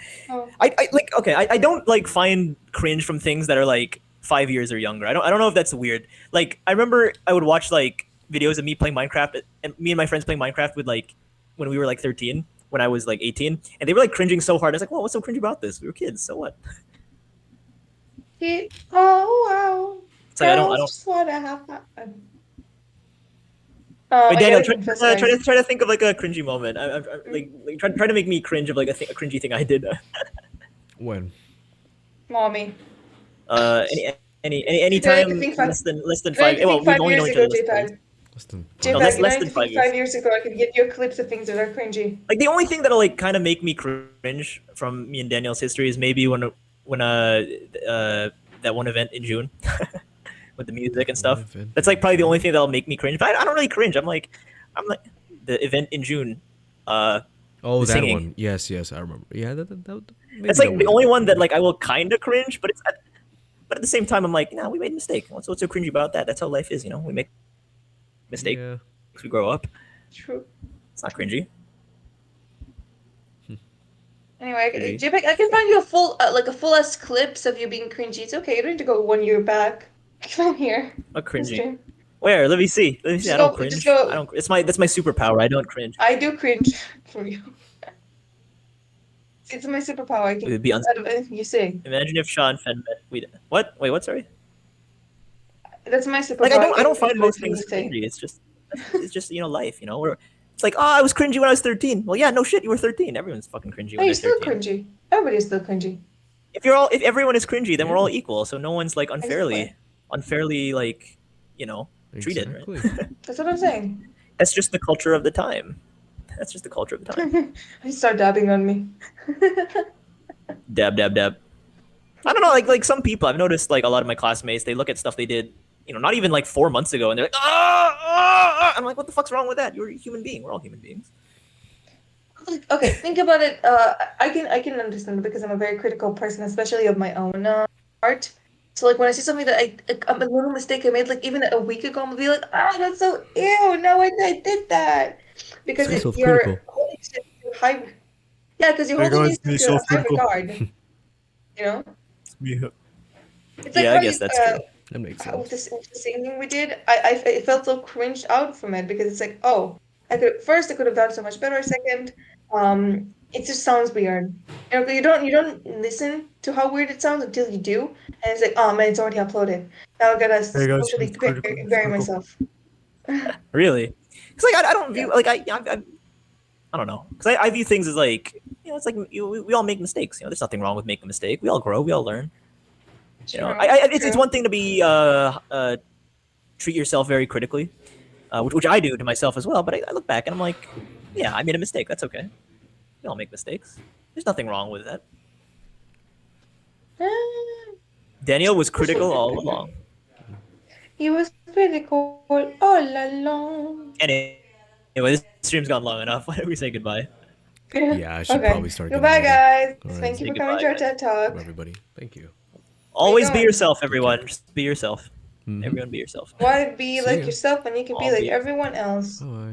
I like okay. I don't like find cringe from things that are like 5 years or younger. I don't know if that's weird. Like I remember I would watch like videos of me playing Minecraft and me and my friends playing Minecraft with like when we were like 13, when I was like 18, and they were like cringing so hard. I was like, "Whoa, what's so cringy about this? We were kids, so what?" Oh wow. It's like I don't. Just wanna have that fun. Wait, I Daniel, gotta confess, guys. try to think of like a cringy moment. Like try to make me cringe of like a cringy thing I did. When? Mommy. Any Today, I time think less than Today, 5. I Well, think we've 5 only known years each other ago, less than J-Pad. Listen. J-Pad, less you know, than I 5 think years. 5 years ago I could get you clips of things that are cringy. Like the only thing that'll like kind of make me cringe from me and Daniel's history is maybe when that one event in June with the music and stuff. event That's like probably the only thing that'll make me cringe. But I don't really cringe. I'm like the event in June. Oh, the that singing. one. Yes, I remember. Yeah, maybe It's like that the only one that like I will kind of cringe, but but at the same time I'm like, we made a mistake. What's so cringy about that? That's how life is, you know. We make mistakes. Yeah. We grow up. True. It's not cringy. Anyway, Cringy. JPEG, I can find you a full ass clips of you being cringy. It's okay. You don't need to go 1 year back. I can find here. Not cringy. Stream. Where? Let me see. Just I don't go- cringe. just go- I don't. That's my superpower. I don't cringe. I do cringe for you. It's my superpower. I It can would be out of anything you say. Imagine if Sean Fenn met. What? Wait, what? Sorry. That's my superpower. Like I don't can find do most anything things you say. cringy. It's just life. You know. Where it's like, I was cringy when I was 13. Well, yeah, no shit, you were 13. Everyone's fucking cringy No, when you're they're still 13. cringy. Everybody's still cringy. If everyone is cringy, then we're all equal. So no one's like unfairly like, treated. Exactly. Right? That's what I'm saying. That's just the culture of the time. That's just the culture of the time. You start dabbing on me. Dab, dab, dab. I don't know, like some people I've noticed, like a lot of my classmates, they look at stuff they did, not even like 4 months ago, and they're like, I'm like, what the fuck's wrong with that? You're a human being. We're all human beings. Okay, think about it. I can understand it because I'm a very critical person, especially of my own art. So like when I see something that a little mistake I made, like even a week ago, I'm gonna be like, that's so ew. No, I did that because So you're self-critical. holding shit to high. Yeah, because you're Hey holding guys, it be to a high self-critical. regard. You know. It's like Yeah, how I guess that's true. That makes With sense. the singing we did, I felt so cringed out from it because it's like, I could have done so much better. Second, it just sounds weird. You don't listen to how weird it sounds until you do, and it's like, oh man, it's already uploaded. Now I gotta Hey guys, socially it's critical, it's bury critical. myself. Really? Because like I don't view like I don't know. Because I view things as like it's like we all make mistakes. There's nothing wrong with making a mistake. We all grow. We all learn. True, It's true. one thing to be treat yourself very critically, which I do to myself as well. But I look back and I'm like, yeah, I made a mistake. That's okay. We all make mistakes. There's nothing wrong with that. Daniel was critical all along. He was critical all along. Anyway, this stream's gone long enough. Why don't we say goodbye? Yeah, I should Okay. probably start getting Goodbye, ready. guys. All right. Thank you Say for coming to our goodbye, TED Talk. Bye, everybody. Thank you. Always be going? yourself, everyone. Just be yourself. Mhm. Everyone be yourself. Why be See like ya. yourself when you can be I'll like be- everyone else? Bye.